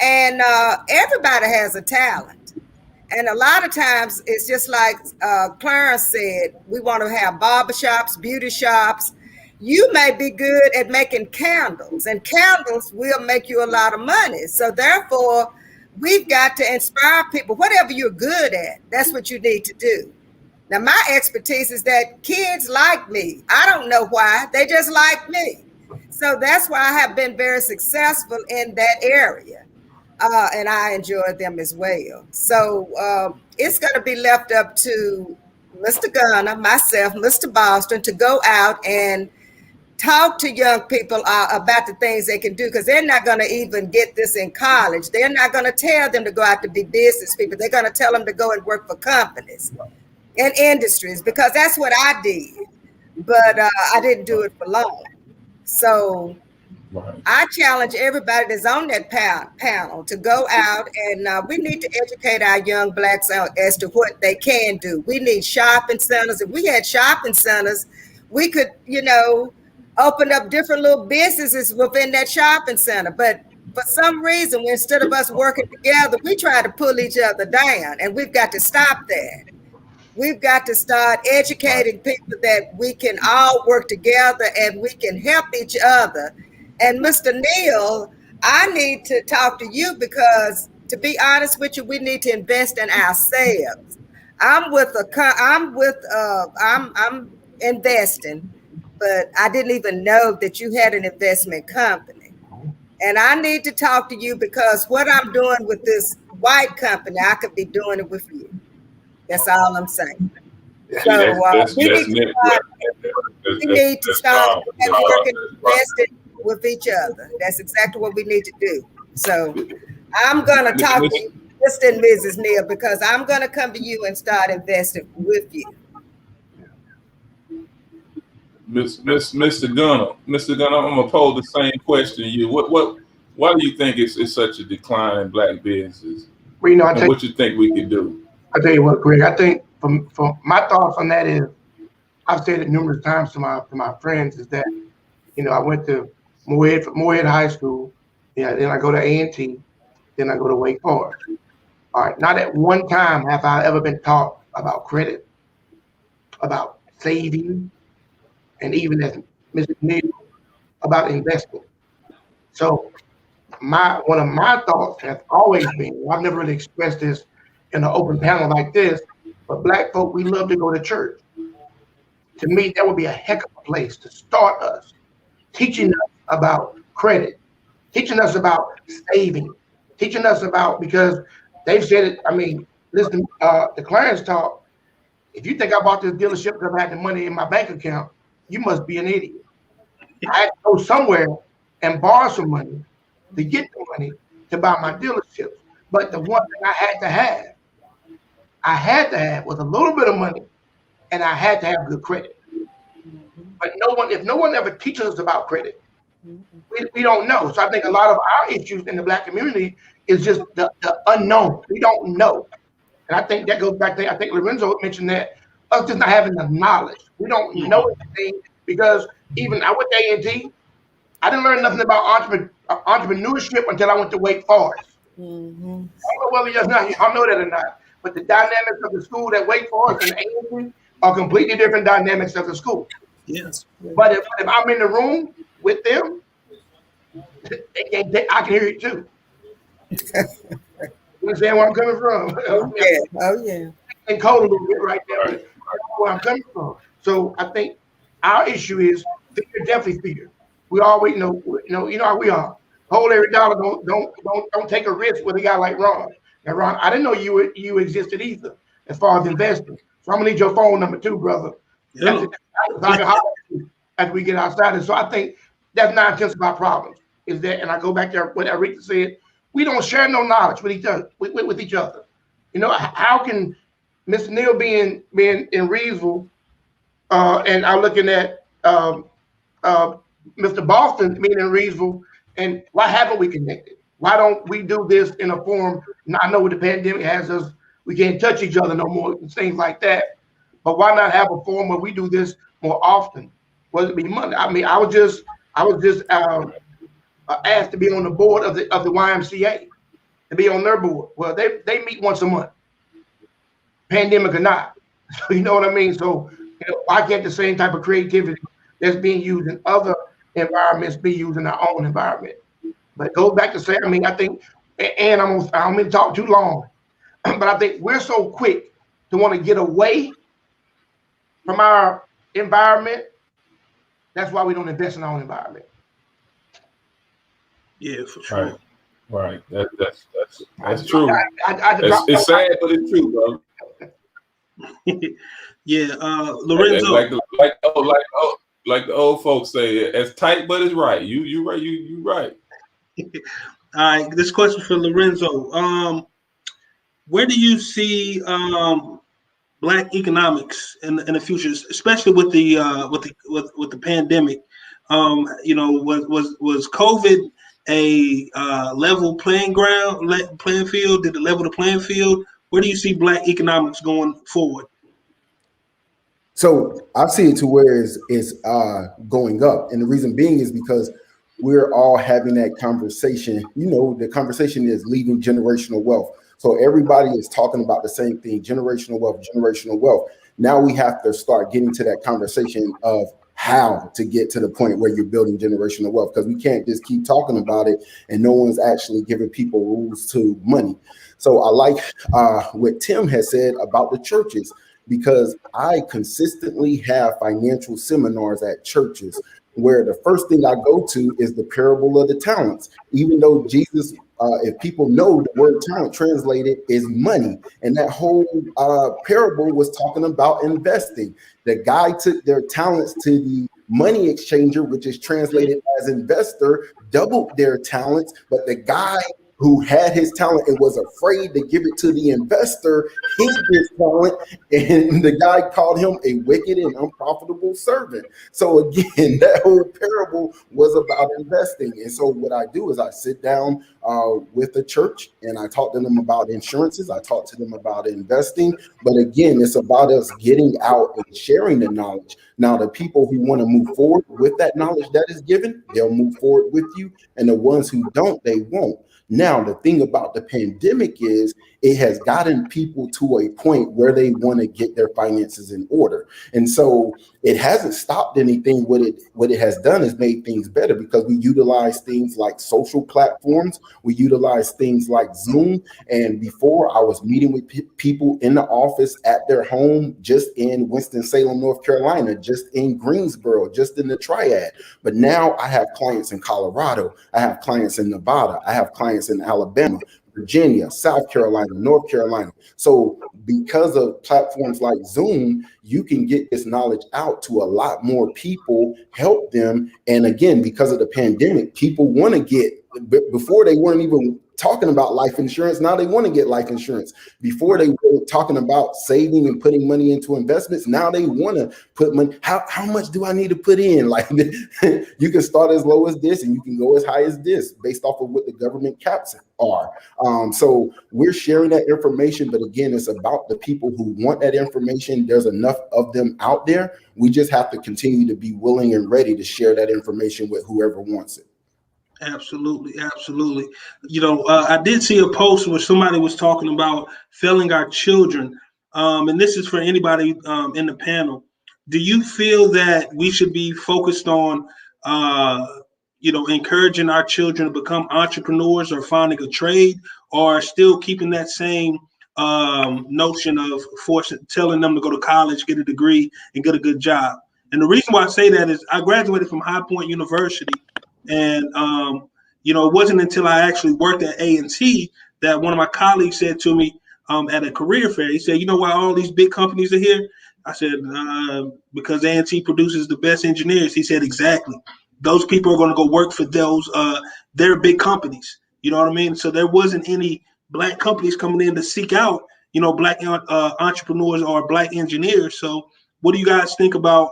And everybody has a talent. And a lot of times it's just like Clarence said, we want to have barbershops, beauty shops. You may be good at making candles, and candles will make you a lot of money. So therefore, we've got to inspire people. Whatever you're good at, that's what you need to do. Now, my expertise is that kids like me. I don't know why. They just like me. So that's why I have been very successful in that area. And I enjoy them as well. So it's going to be left up to Mr. Gunner, myself, Mr. Boston to go out and talk to young people about the things they can do, because they're not going to even get this in college. They're not going to tell them to go out to be business people. They're going to tell them to go and work for companies and industries, because that's what I did. But I didn't do it for long. So I challenge everybody that's on that panel to go out and we need to educate our young blacks out as to what they can do. We need shopping centers. If we had shopping centers, we could, open up different little businesses within that shopping center. But for some reason, instead of us working together, we try to pull each other down, and we've got to stop that. We've got to start educating people that we can all work together and we can help each other. And Mr. Neal, I need to talk to you because, to be honest with you, we need to invest in ourselves. I'm investing, but I didn't even know that you had an investment company. And I need to talk to you because what I'm doing with this white company, I could be doing it with you. That's all I'm saying. So we need to start working, investing with each other. That's exactly what we need to do. So I'm going to talk to you, Mr. and Mrs. Neal, because I'm going to come to you and start investing with you. Mr. Gunner, I'm gonna pose the same question to you. Why do you think it's such a decline in black businesses? Well, what you think we could do? I tell you what, Greg. I think from my thoughts on that is, I've said it numerous times to my friends, is that I went to Moorhead High School, then I go to A&T, then I go to Wake Forest. All right, not at one time have I ever been taught about credit, about saving, and even as Mr. Neal, about investing. So one of my thoughts has always been, I've never really expressed this in an open panel like this, but black folk, we love to go to church. To me, that would be a heck of a place to start us, teaching us about credit, teaching us about saving, teaching us about, because they've said it, listen, the Clarence talk, if you think I bought this dealership because I had the money in my bank account, you must be an idiot. I had to go somewhere and borrow some money to get the money to buy my dealerships. But the one thing I had to have was a little bit of money, and I had to have good credit. But if no one ever teaches us about credit, we don't know. So I think a lot of our issues in the black community is just the unknown. We don't know. And I think that goes back to, I think Lorenzo mentioned that, us just not having the knowledge. We don't know anything, because even I went to A&T, I didn't learn nothing about entrepreneurship until I went to Wake Forest. I don't know whether y'all know that or not, but the dynamics of the school at Wake Forest and A&T are completely different dynamics of the school. Yes. But if I'm in the room with them, I can hear it too. You understand where I'm coming from? Oh yeah. And cold a little bit right there, but where I'm coming from. So I think our issue is fear, definitely fear. We always know how we are. Hold every dollar. Don't take a risk with a guy like Ron. Now, Ron, I didn't know you existed either as far as investing. So I'm gonna need your phone number too, brother. Yeah. After we get outside. And so I think that's 9/10 of our problems. Is that, and I go back to what Aretha said, we don't share no knowledge with each other. With each other. How can Mr. Neal being in Reedsville, and I'm looking at Mr. Boston being in Reedsville, and why haven't we connected? Why don't we do this in a forum? I know what the pandemic has us, we can't touch each other no more, and things like that. But why not have a forum where we do this more often? Whether it be Monday. I was just asked to be on the board of the YMCA, to be on their board. Well, they meet once a month, pandemic or not. So you know what I mean? So why can't the same type of creativity that's being used in other environments be used in our own environment? But it goes back to say, I think, and I don't mean to talk too long, but I think we're so quick to want to get away from our environment. That's why we don't invest in our own environment. Yeah, for sure. Right. That's true. It's sad, but it's true, bro. Yeah, Lorenzo. Like the old folks say, it's tight, but it's right. You right. You right. All right, this question for Lorenzo. Where do you see Black economics in the future, especially with the pandemic? Was COVID a level playing field? Did it level the playing field? Where do you see Black economics going forward? So I see it to where it's going up, and the reason being is because we're all having that conversation. The conversation is leaving generational wealth. So everybody is talking about the same thing: generational wealth, generational wealth. Now we have to start getting to that conversation of how to get to the point where you're building generational wealth, because we can't just keep talking about it and no one's actually giving people rules to money. So I like what Tim has said about the churches, because I consistently have financial seminars at churches where the first thing I go to is the parable of the talents. Even though Jesus, if people know, the word talent translated is money. And that whole parable was talking about investing. The guy took their talents to the money exchanger, which is translated as investor, doubled their talents, but the guy who had his talent and was afraid to give it to the investor hid his talent, and the guy called him a wicked and unprofitable servant. So again, that whole parable was about investing. And so what I do is I sit down with the church and I talk to them about insurances. I talk to them about investing. But again, it's about us getting out and sharing the knowledge. Now, the people who want to move forward with that knowledge that is given, they'll move forward with you. And the ones who don't, they won't. Now, the thing about the pandemic is it has gotten people to a point where they want to get their finances in order. And so it hasn't stopped anything. What it has done is made things better, because we utilize things like social platforms. We utilize things like Zoom. And before, I was meeting with people in the office at their home, just in Winston-Salem, North Carolina, just in Greensboro, just in the Triad. But now I have clients in Colorado. I have clients in Nevada. I have clients in Alabama, Virginia, South Carolina, North Carolina. So because of platforms like Zoom, you can get this knowledge out to a lot more people, help them. And again, because of the pandemic, people want to get, before they weren't even talking about life insurance, now they want to get life insurance. Before they were talking about saving and putting money into investments, now they want to put money. How much do I need to put in? Like, you can start as low as this and you can go as high as this based off of what the government caps are. So we're sharing that information, but again, it's about the people who want that information. There's enough of them out there. We just have to continue to be willing and ready to share that information with whoever wants it. Absolutely. I did see a post where somebody was talking about failing our children. And this is for anybody in the panel. Do you feel that we should be focused on, encouraging our children to become entrepreneurs or finding a trade, or still keeping that same notion of telling them to go to college, get a degree, and get a good job? And the reason why I say that is I graduated from High Point University. And, it wasn't until I actually worked at A&T that one of my colleagues said to me at a career fair, he said, "You know why all these big companies are here?" I said, "Because A&T produces the best engineers." He said, "Exactly. Those people are going to go work for their big companies." You know what I mean? So there wasn't any Black companies coming in to seek out, Black entrepreneurs or Black engineers. So what do you guys think about,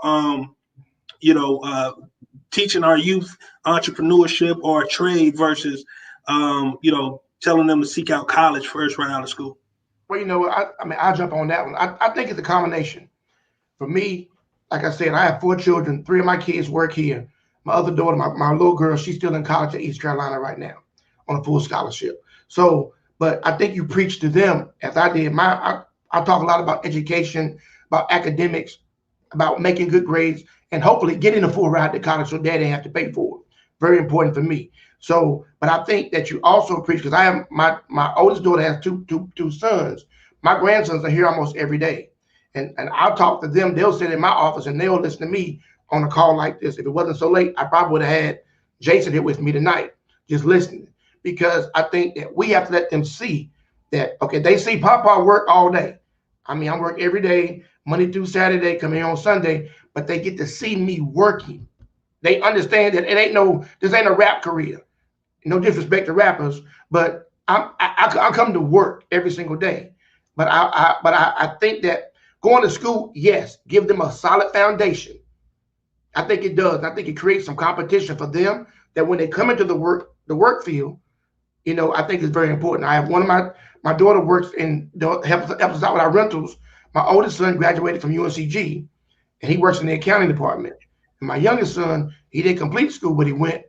teaching our youth entrepreneurship or trade versus, telling them to seek out college first right out of school? Well, I'll jump on that one. I think it's a combination. For me, like I said, I have 4 children. 3 of my kids work here. My other daughter, my little girl, she's still in college at East Carolina right now on a full scholarship. So, but I think you preach to them, as I did. I talk a lot about education, about academics, about making good grades, and hopefully getting a full ride to college so dad didn't have to pay for it. Very important for me. So, but I think that you also preach, because I have my oldest daughter has two sons. My grandsons are here almost every day. And I'll talk to them. They'll sit in my office and they'll listen to me on a call like this. If it wasn't so late, I probably would have had Jason here with me tonight, just listening, because I think that we have to let them see that, okay, they see Papa work all day. I mean, I work every day, Monday through Saturday, come here on Sunday, but they get to see me working. They understand that this ain't a rap career. No disrespect to rappers, but I come to work every single day. But I think that going to school, yes, give them a solid foundation. I think it does. I think it creates some competition for them that when they come into the work field, I think it's very important. I have one of my daughter works in helps us out with our rentals. My oldest son graduated from UNCG, and he works in the accounting department. And my youngest son, he didn't complete school, but he went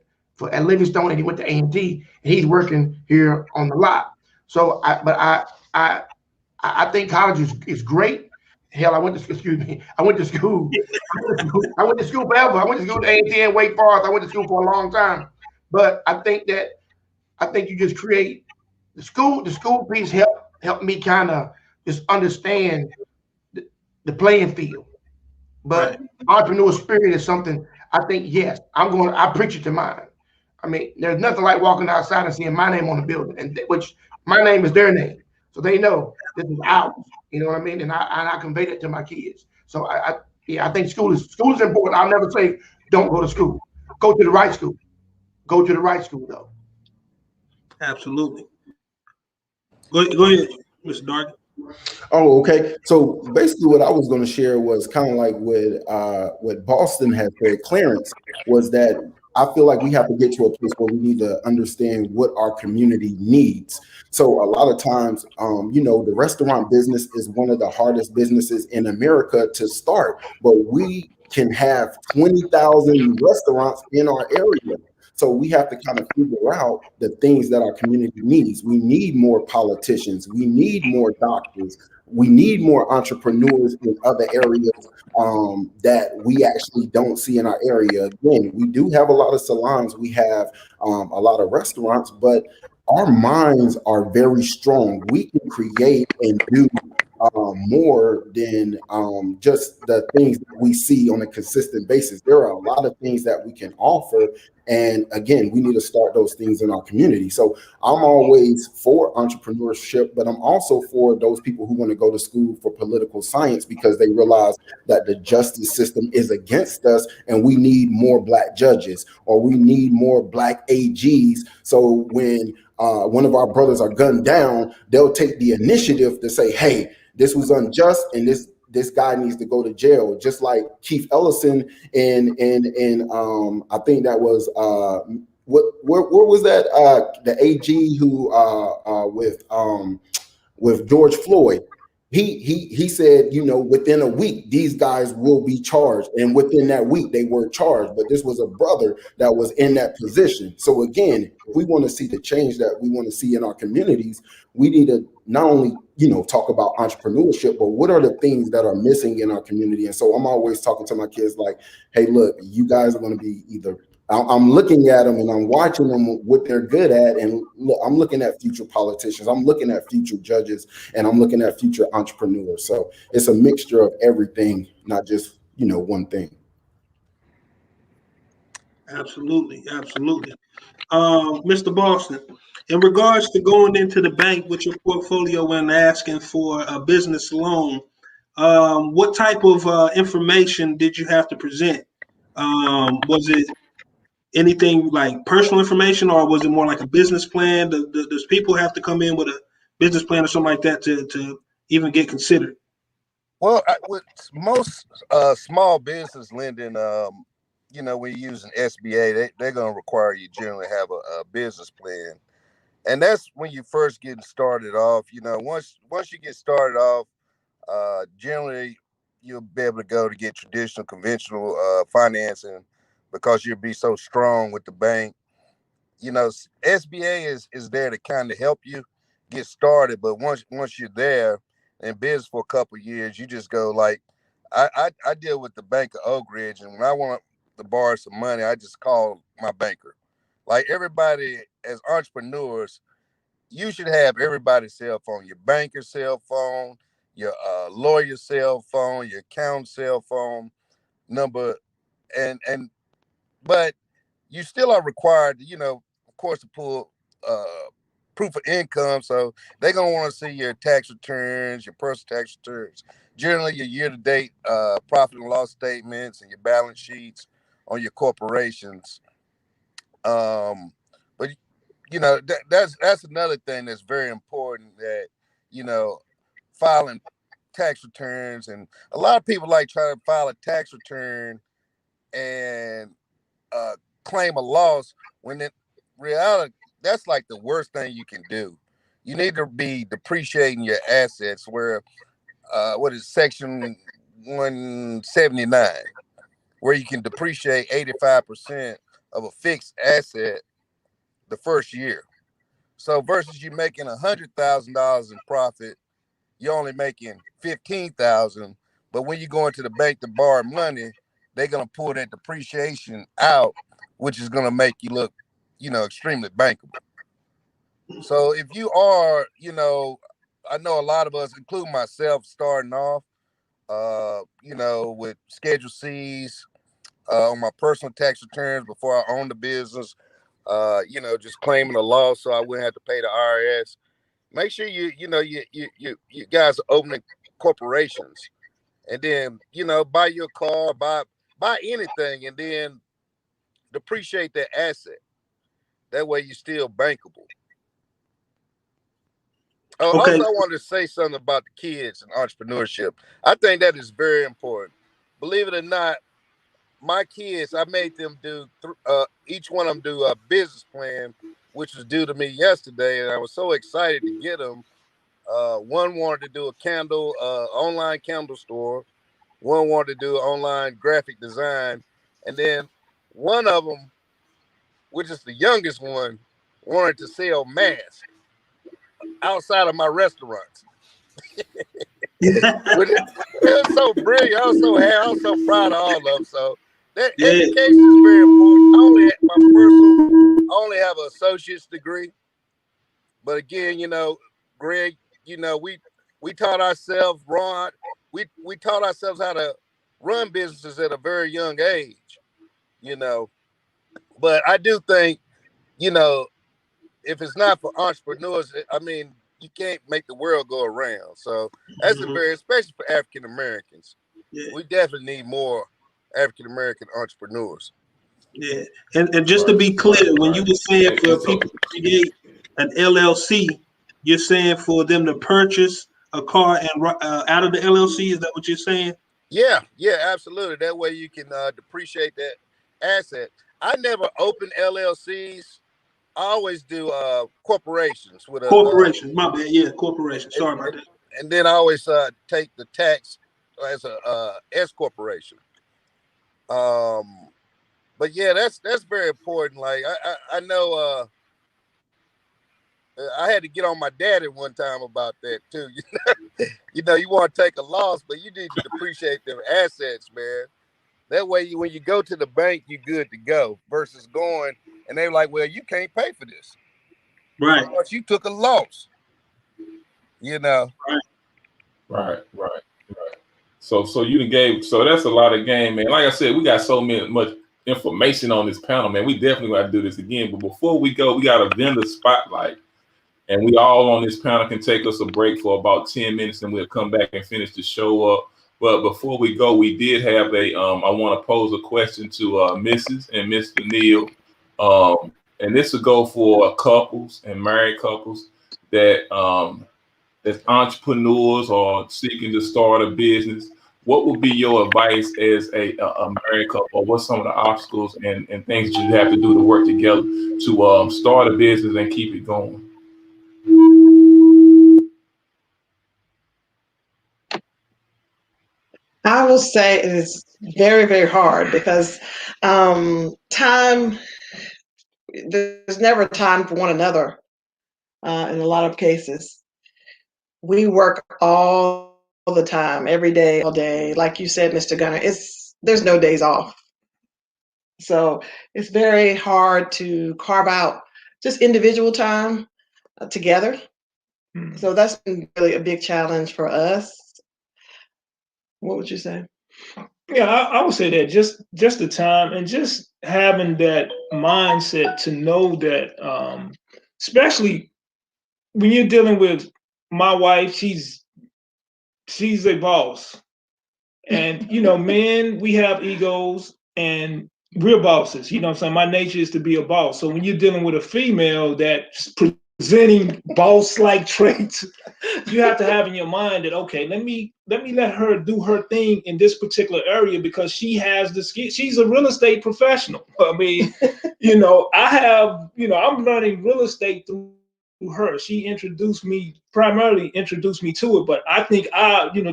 at Livingstone and he went to A&T, and he's working here on the lot. So, I think college is great. Hell, I went to school. I went to school forever. I went to school to A&T and Wake Forest. I went to school for a long time. But I think you just create the school piece help me kind of just understand the playing field. But entrepreneur spirit is something I think, yes, I preach it to mine. I mean, there's nothing like walking outside and seeing my name on the building, and which my name is their name. So they know this is ours. You know what I mean? And I convey that to my kids. So I think school is important. I'll never say don't go to school. Go to the right school. Go to the right school though. Absolutely. Go ahead, Mr. Dargan. Oh, okay. So basically what I was going to share was kind of like what Boston had said, Clarence, was that I feel like we have to get to a place where we need to understand what our community needs. So a lot of times, the restaurant business is one of the hardest businesses in America to start, but we can have 20,000 restaurants in our area. So we have to kind of figure out the things that our community needs. We need more politicians. We need more doctors. We need more entrepreneurs in other areas that we actually don't see in our area. Again, we do have a lot of salons. We have a lot of restaurants, but our minds are very strong. We can create and do more than just the things that we see on a consistent basis. There are a lot of things that we can offer. And again, we need to start those things in our community. So I'm always for entrepreneurship, but I'm also for those people who want to go to school for political science because they realize that the justice system is against us and we need more Black judges or we need more Black AGs. So when one of our brothers are gunned down, they'll take the initiative to say, hey, this was unjust and this guy needs to go to jail, just like Keith Ellison and I think that was where was that the AG who with George Floyd. He said, within a week, these guys will be charged. And within that week, they were charged. But this was a brother that was in that position. So again, if we want to see the change that we want to see in our communities, we need to not only, talk about entrepreneurship, but what are the things that are missing in our community? And so I'm always talking to my kids like, hey, look, you guys are going to be either I'm looking at them and I'm watching them what they're good at. And look, I'm looking at future politicians. I'm looking at future judges and I'm looking at future entrepreneurs. So it's a mixture of everything, not just, one thing. Absolutely. Absolutely. Mr. Boston, in regards to going into the bank with your portfolio and asking for a business loan, what type of information did you have to present? Was it anything like personal information, or was it more like a business plan? Does people have to come in with a business plan or something like that to even get considered? Well, with most small business lending, when you're using SBA, they're going to require you generally have a business plan. And that's when you first getting started off. Once you get started off, generally you'll be able to go to get traditional, conventional financing because you'll be so strong with the bank. SBA is there to kind of help you get started. But once you're there in business for a couple of years, you just go like, I deal with the Bank of Oak Ridge, and when I want to borrow some money, I just call my banker. Like everybody, as entrepreneurs, you should have everybody's cell phone, your banker's cell phone, your lawyer's cell phone, your accountant's cell phone number, but you still are required to, of course, to pull proof of income. So they're gonna want to see your tax returns, your personal tax returns, generally your year-to-date profit and loss statements and your balance sheets on your corporations. But you know, that's another thing that's very important, that, you know, filing tax returns. And a lot of people like try to file a tax return and claim a loss, when in reality, that's like the worst thing you can do. You need to be depreciating your assets, where what is Section 179, where you can depreciate 85% of a fixed asset the first year. So versus you making $100,000 in profit, you're only making $15,000. But when you go into the bank to borrow money, they're gonna pull that depreciation out, which is gonna make you look, you know, extremely bankable. So if you are, you know, I know a lot of us, including myself, starting off, you know, with Schedule C's on my personal tax returns before I owned the business, you know, just claiming a loss so I wouldn't have to pay the IRS. Make sure you guys are opening corporations, and then, you know, buy your car, buy anything, and then depreciate that asset. That way you're still bankable. Okay. Also, I wanted to say something about the kids and entrepreneurship. I think that is very important. Believe it or not, my kids, I made them do each one of them do a business plan, which was due to me yesterday, and I was so excited to get them. One wanted to do a candle, online candle store. One wanted to do online graphic design, and then one of them, which is the youngest one, wanted to sell masks outside of my restaurants. It was so brilliant. I was so happy. I was so proud of all of them. So that education is very important. I only have an associate's degree, but again, you know, Greg, you know, we taught ourselves, Ron, we taught ourselves how to run businesses at a very young age, you know. But I do think, you know, if it's not for entrepreneurs, I mean, you can't make the world go around. So that's especially for African Americans. Yeah. We definitely need more African American entrepreneurs. Yeah, and just to be clear, when you were saying for people to create an LLC, you're saying for them to purchase a car and out of the LLC. Is that what you're saying? Yeah, absolutely. That way you can depreciate that asset. I never open LLCs. I always do corporations with corporations. My bad. Yeah, corporations. Sorry about that. And then I always take the tax as a S corporation. But yeah, that's very important. Like I know I had to get on my dad at one time about that too. You know, you want to take a loss, but you need to depreciate them assets, man. That way, when you go to the bank, you're good to go. Versus going and they're like, "Well, you can't pay for this, right? Because you took a loss." You know, right. So you gave. So that's a lot of game, man. Like I said, we got so much information on this panel, man. We definitely got to do this again. But before we go, we got a vendor spotlight. And we all on this panel can take us a break for about 10 minutes and we'll come back and finish the show up. But before we go, we did have I want to pose a question to Mrs. and Mr. Neal. And this will go for couples and married couples that as entrepreneurs or seeking to start a business. What would be your advice as a married couple? Or what's some of the obstacles and things that you have to do to work together to start a business and keep it going? I will say it is very, very hard because time, there's never time for one another in a lot of cases. We work all the time, every day, all day. Like you said, Mr. Gunner, there's no days off. So it's very hard to carve out just individual time together. So that's been really a big challenge for us. What would you say? Yeah, I would say that just the time and just having that mindset to know that, especially when you're dealing with my wife, she's a boss, and men, we have egos, and we're bosses. You know what I'm saying? My nature is to be a boss. So when you're dealing with a female that's presenting boss-like traits, you have to have in your mind that, okay, let me let her do her thing in this particular area because she has the skill. She's a real estate professional. I mean, I'm learning real estate through her. She primarily introduced me to it, but I think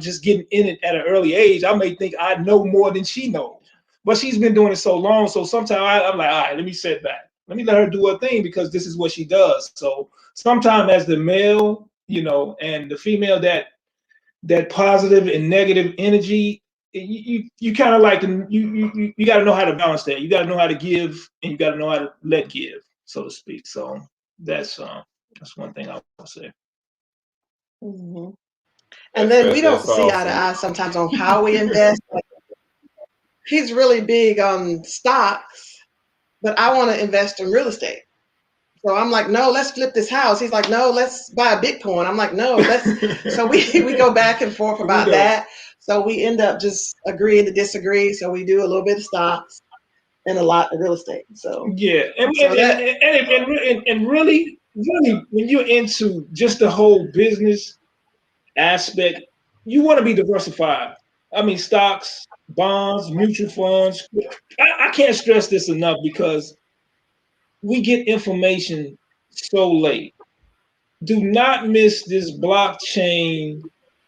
just getting in it at an early age, I may think I know more than she knows. But she's been doing it so long, so sometimes I'm like, all right, let me sit back. Let me let her do her thing because this is what she does. So sometimes as the male, and the female, that positive and negative energy, you kind of like you got to know how to balance that. You got to know how to give, and you got to know how to let give, so to speak. So that's one thing I would say. Mm-hmm. And then we don't see eye to eye sometimes on how we invest. He's really big on stocks, but I want to invest in real estate. So I'm like, no, let's flip this house. He's like, no, let's buy a Bitcoin. I'm like, no, let's. So we go back and forth about that. So we end up just agreeing to disagree. So we do a little bit of stocks and a lot of real estate. So yeah, and really, when you're into just the whole business aspect, you want to be diversified. I mean, stocks, bonds, mutual funds. I can't stress this enough because we get information so late. Do not miss this blockchain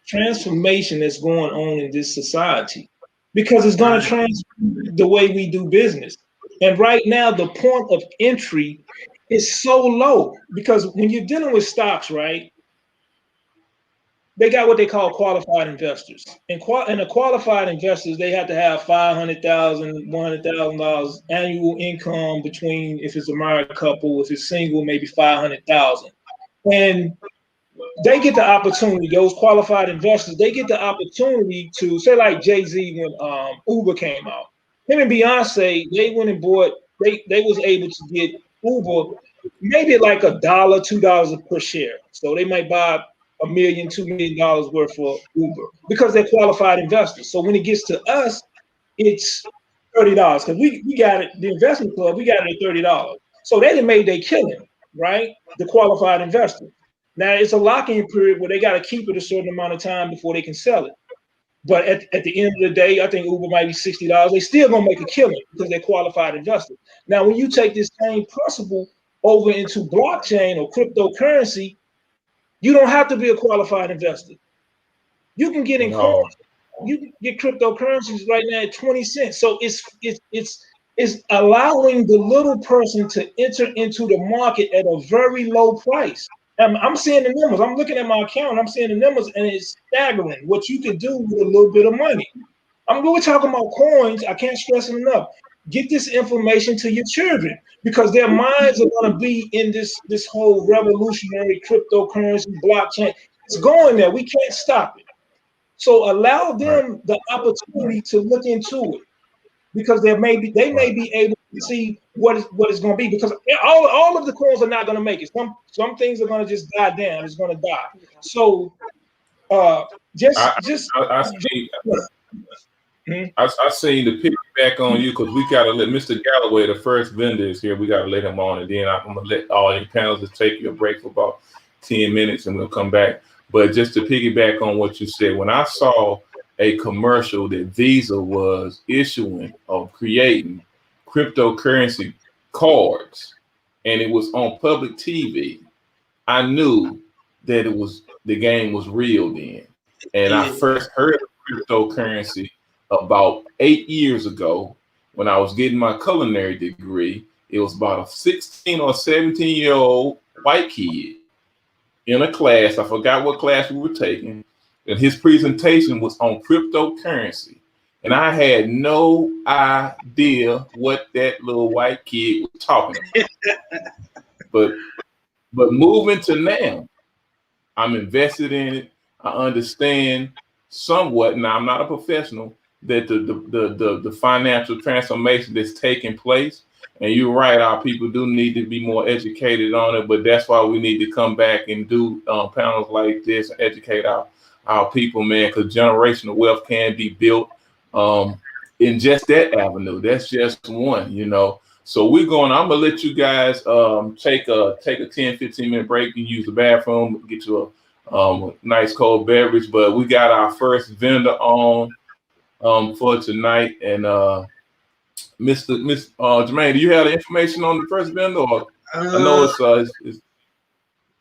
transformation that's going on in this society because it's going to transform the way we do business. And right now, the point of entry is so low because when you're dealing with stocks, right, they got what they call qualified investors. And the qualified investors, they have to have $500,000, $100,000 annual income between, if it's a married couple, if it's single, maybe $500,000. And they get the opportunity, those qualified investors, they get the opportunity to, say like Jay-Z when Uber came out. Him and Beyonce, they went and bought, they was able to get Uber maybe like $1, $2 per share. So they might buy $1 million, $2 million worth for Uber because they're qualified investors. So when it gets to us, it's $30 because we got it, the investment club, we got it at $30. So they done made their killing, right? The qualified investor. Now it's a lock-in period where they got to keep it a certain amount of time before they can sell it. But at the end of the day, I think Uber might be $60. They still gonna make a killing because they're qualified investors. Now, when you take this same principle over into blockchain or cryptocurrency, you don't have to be a qualified investor. You can get in coins. You can get cryptocurrencies right now at 20 cents. So it's allowing the little person to enter into the market at a very low price. I'm seeing the numbers. I'm looking at my account. I'm seeing the numbers, and it's staggering what you can do with a little bit of money. We're talking about coins. I can't stress it enough. Get this information to your children because their minds are going to be in this whole revolutionary cryptocurrency blockchain. It's going there. We can't stop it. So allow them the opportunity to look into it because they may be able to see what it's going to be because all of the coins are not going to make it. Some things are going to just die down. It's going to die. So I seen the piggyback on you because we got to let Mr. Galloway, the first vendor, is here. We got to let him on, and then I'm going to let all your panelists take you a break for about 10 minutes, and we'll come back. But just to piggyback on what you said, when I saw a commercial that Visa was issuing or creating cryptocurrency cards, and it was on public TV, I knew that the game was real then. And I first heard of cryptocurrency about 8 years ago when I was getting my culinary degree. It was about a 16 or 17-year-old white kid in a class. I forgot what class we were taking. And his presentation was on cryptocurrency. And I had no idea what that little white kid was talking about. But moving to now, I'm invested in it. I understand somewhat. Now, I'm not a professional, that the financial transformation that's taking place. And you're right, our people do need to be more educated on it, but that's why we need to come back and do panels like this and educate our people, man, because generational wealth can be built in just that avenue. That's just one, you know. So I'm gonna let you guys take a 10-15 minute break and use the bathroom, get you a nice cold beverage. But we got our first vendor on for tonight, and Mr. Jermaine, do you have the information on the first vendor? Or I know it's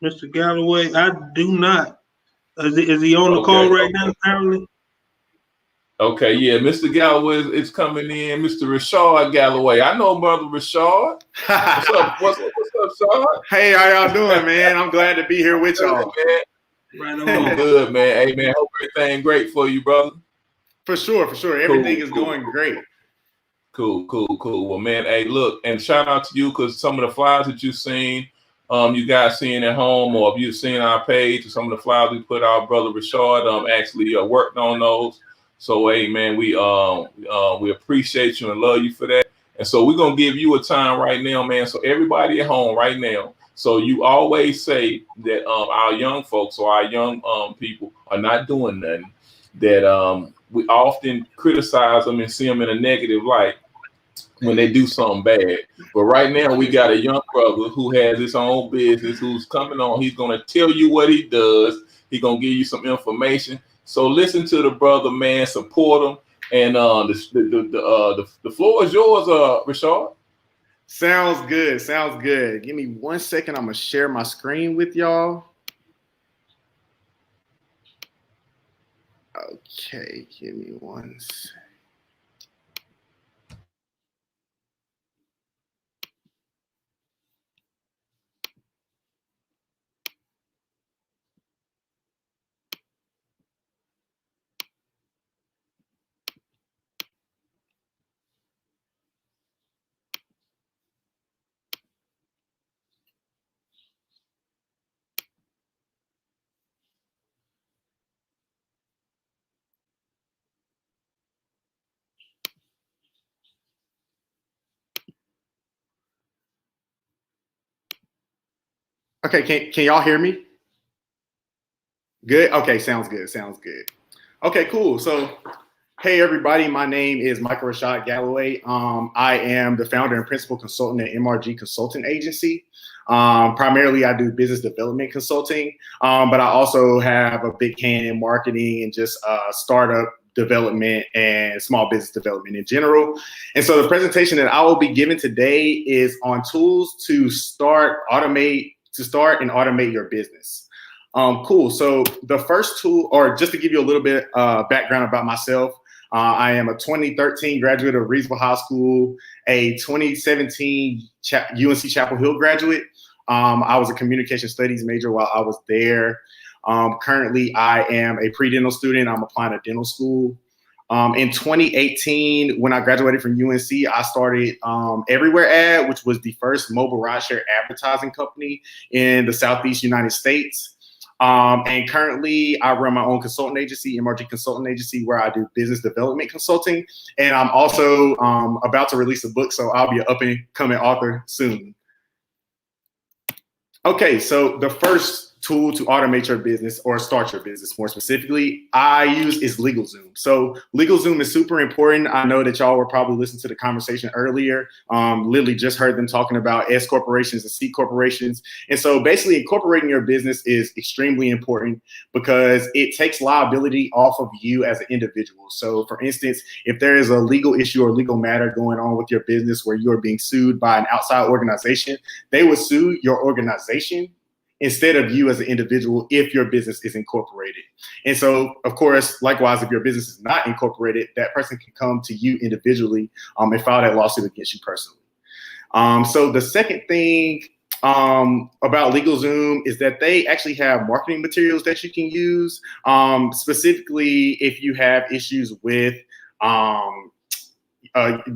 Mr. Galloway. I do not. Is he on the call right now? Apparently. Okay, yeah, Mr. Galloway is coming in. Mr. Rashad Galloway. I know Brother Rashad. What's up? What's up, Rashad? Hey, how y'all doing, man? I'm glad to be here with y'all. Man. Right on. Good, man. Hey, man, hope everything great for you, brother. For sure. Everything is going great. Cool. Well, man, hey, look, and shout out to you because some of the flyers that you've seen, you guys seeing at home, or if you've seen our page, or some of the flyers we put out, Brother Rashad actually worked on those. So, hey, man, we appreciate you and love you for that. And so we're going to give you a time right now, man. So everybody at home right now. So you always say that our young folks or our young people are not doing nothing, that we often criticize them and see them in a negative light when they do something bad. But right now we got a young brother who has his own business, who's coming on. He's going to tell you what he does. He's going to give you some information. So listen to the brother, man, support him. And the floor is yours, Rashad. Sounds good. Give me 1 second. I'm going to share my screen with y'all. Okay, give me 1 second. Okay, can y'all hear me? Good? Okay, sounds good. Okay, cool. So, hey everybody, my name is Michael Rashad Galloway. I am the founder and principal consultant at MRG Consulting Agency. Primarily, I do business development consulting, but I also have a big hand in marketing and just startup development and small business development in general. And so the presentation that I will be giving today is on tools to start and automate your business. Cool. So the first tool, or just to give you a little bit background about myself, I am a 2013 graduate of Reedsville High School, a 2017 UNC Chapel Hill graduate. I was a communication studies major while I was there. Currently, I am a pre-dental student. I'm applying to dental school. In 2018, when I graduated from UNC, I started Everywhere Ad, which was the first mobile rideshare advertising company in the Southeast United States. And currently, I run my own consulting agency, MRG Consulting Agency, where I do business development consulting. And I'm also about to release a book, so I'll be an up-and-coming author soon. Okay, so the first tool to automate your business, or start your business more specifically, I use is LegalZoom. So LegalZoom is super important. I know that y'all were probably listening to the conversation earlier. Literally just heard them talking about S corporations and C corporations. And so basically incorporating your business is extremely important because it takes liability off of you as an individual. So for instance, if there is a legal issue or legal matter going on with your business where you are being sued by an outside organization, they would sue your organization instead of you as an individual if your business is incorporated. And so, of course, likewise, if your business is not incorporated, that person can come to you individually and file that lawsuit against you personally. So the second thing about LegalZoom is that they actually have marketing materials that you can use, specifically if you have issues with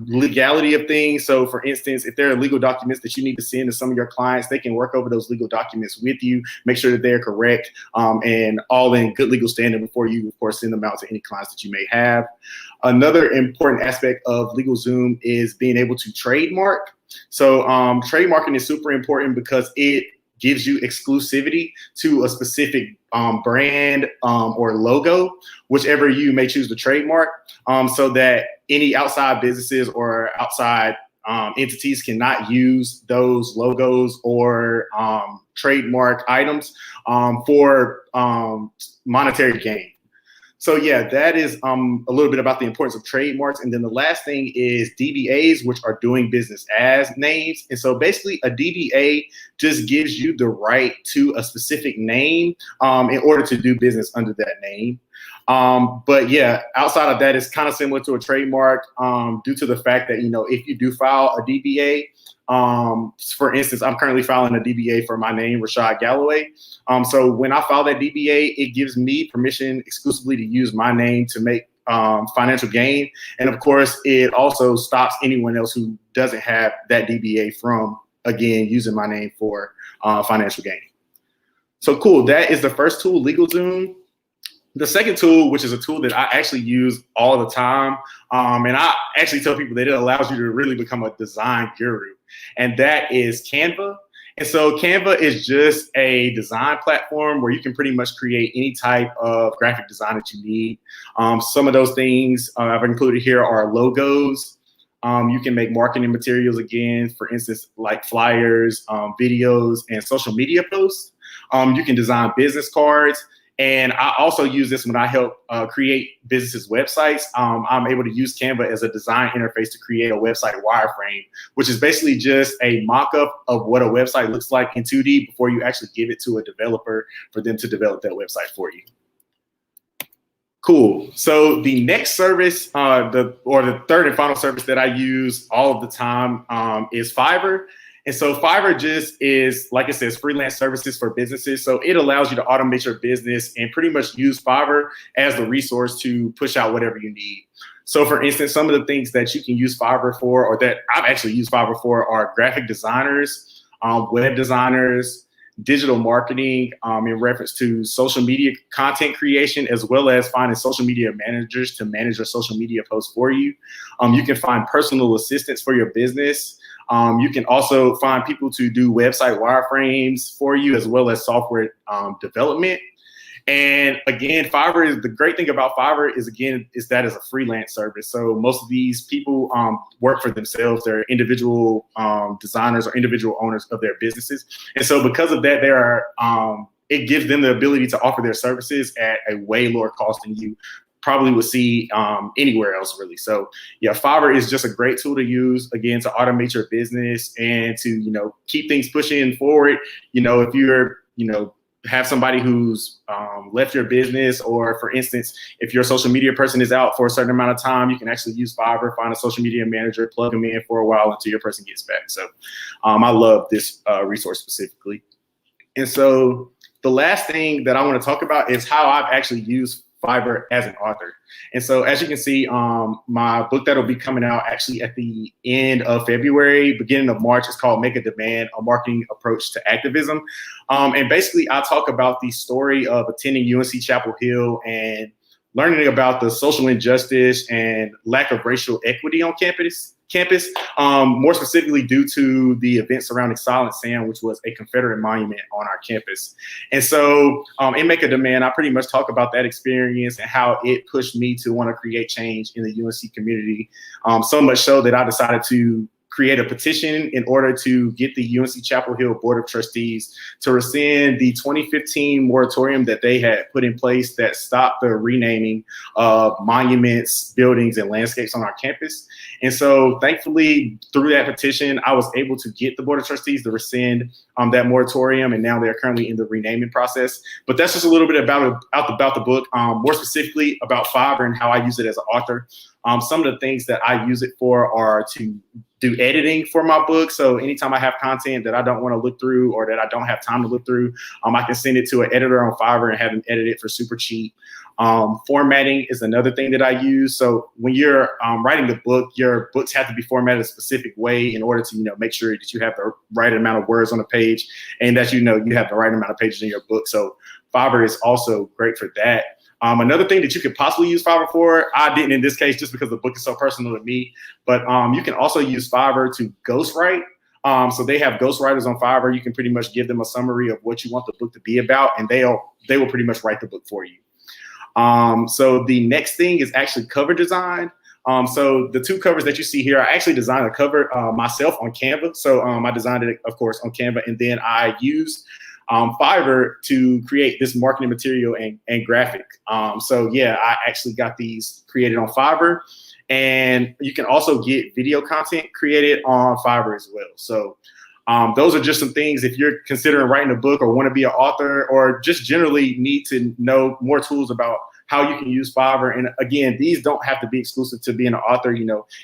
legality of things. So for instance, if there are legal documents that you need to send to some of your clients, they can work over those legal documents with you, make sure that they're correct and all in good legal standing before you, of course, send them out to any clients that you may have. Another important aspect of LegalZoom is being able to trademark. So trademarking is super important because it gives you exclusivity to a specific brand or logo, whichever you may choose to trademark, so that any outside businesses or outside entities cannot use those logos or trademark items for monetary gain. So yeah, that is a little bit about the importance of trademarks. And then the last thing is DBAs, which are doing business as names. And so basically a DBA just gives you the right to a specific name in order to do business under that name. But yeah, outside of that, it's kind of similar to a trademark due to the fact that, you know, if you do file a DBA, for instance, I'm currently filing a DBA for my name, Rashad Galloway. So when I file that DBA, it gives me permission exclusively to use my name to make financial gain. And of course, it also stops anyone else who doesn't have that DBA from, again, using my name for financial gain. So cool, that is the first tool, LegalZoom. The second tool, which is a tool that I actually use all the time, and I actually tell people that it allows you to really become a design guru, and that is Canva. And so Canva is just a design platform where you can pretty much create any type of graphic design that you need. Some of those things I've included here are logos. You can make marketing materials, again, for instance, like flyers, videos, and social media posts. You can design business cards. And I also use this when I help create businesses' websites. I'm able to use Canva as a design interface to create a website wireframe, which is basically just a mock-up of what a website looks like in 2D before you actually give it to a developer for them to develop that website for you. Cool. So the next service, the third and final service that I use all of the time is Fiverr. And so Fiverr just is, like it says, freelance services for businesses. So it allows you to automate your business and pretty much use Fiverr as the resource to push out whatever you need. So for instance, some of the things that you can use Fiverr for, or that I've actually used Fiverr for, are graphic designers, web designers, digital marketing in reference to social media content creation, as well as finding social media managers to manage your social media posts for you. You can find personal assistants for your business. You can also find people to do website wireframes for you, as well as software development. And again, Fiverr is, the great thing about Fiverr is, again, is that it's a freelance service. So most of these people work for themselves. They're individual designers or individual owners of their businesses. And so because of that, it gives them the ability to offer their services at a way lower cost than you probably would see anywhere else, really. So yeah, Fiverr is just a great tool to use, again, to automate your business and to, you know, keep things pushing forward. You know, if you're, you know, have somebody who's left your business, or for instance, if your social media person is out for a certain amount of time, you can actually use Fiverr, find a social media manager, plug them in for a while until your person gets back. So I love this resource specifically. And so the last thing that I want to talk about is how I've actually used Fiverr as an author. And so as you can see, my book that'll be coming out actually at the end of February, beginning of March, is called Make a Demand, A Marketing Approach to Activism. And basically I talk about the story of attending UNC Chapel Hill and learning about the social injustice and lack of racial equity on campus, more specifically due to the events surrounding Silent Sam, which was a Confederate monument on our campus. And so in Make a Demand, I pretty much talk about that experience and how it pushed me to want to create change in the UNC community, so much so that I decided to create a petition in order to get the UNC Chapel Hill Board of Trustees to rescind the 2015 moratorium that they had put in place that stopped the renaming of monuments, buildings, and landscapes on our campus. And so thankfully, through that petition, I was able to get the Board of Trustees to rescind that moratorium, and now they're currently in the renaming process. But that's just a little bit about the book, more specifically about Fiverr and how I use it as an author. Some of the things that I use it for are to do editing for my book. So anytime I have content that I don't want to look through or that I don't have time to look through, I can send it to an editor on Fiverr and have them edit it for super cheap. Formatting is another thing that I use. So when you're writing a book, your books have to be formatted a specific way in order to, make sure that you have the right amount of words on the page and that, you have the right amount of pages in your book. So Fiverr is also great for that. Another thing that you could possibly use Fiverr for, I didn't in this case just because the book is so personal to me, but you can also use Fiverr to ghostwrite. So they have ghostwriters on Fiverr. You can pretty much give them a summary of what you want the book to be about, and they will pretty much write the book for you. So the next thing is actually cover design. So the two covers that you see here, I actually designed a cover myself on Canva. So I designed it, of course, on Canva, and then I used Fiverr to create this marketing material and graphic. So yeah, I actually got these created on Fiverr, and you can also get video content created on Fiverr as well. So those are just some things if you're considering writing a book or want to be an author or just generally need to know more tools about how you can use Fiverr. And again, these don't have to be exclusive to being an author.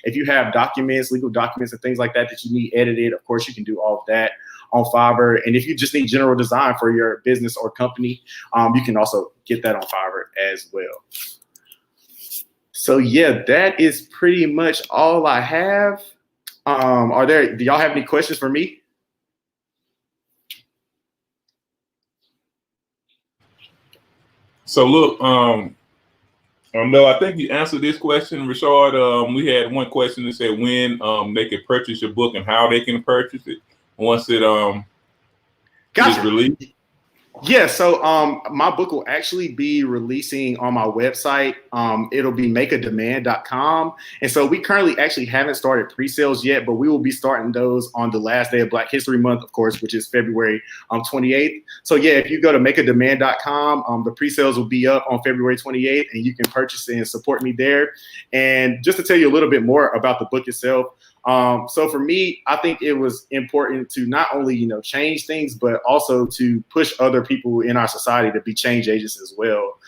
If you have documents, legal documents and things like that that you need edited, of course, you can do all of that on Fiverr. And if you just need general design for your business or company, you can also get that on Fiverr as well. So yeah, that is pretty much all I have. Do y'all have any questions for me? So look, no, I think you answered this question, Rashad. We had one question that said when they can purchase your book and how they can purchase it once it is released. Yeah, so my book will actually be releasing on my website. It'll be makeademand.com. And so we currently actually haven't started pre-sales yet, but we will be starting those on the last day of Black History Month, of course, which is February 28th. So yeah, if you go to makeademand.com, the pre-sales will be up on February 28th, and you can purchase it and support me there. And just to tell you a little bit more about the book itself, so for me, I think it was important to not only, change things, but also to push other people in our society to be change agents as well,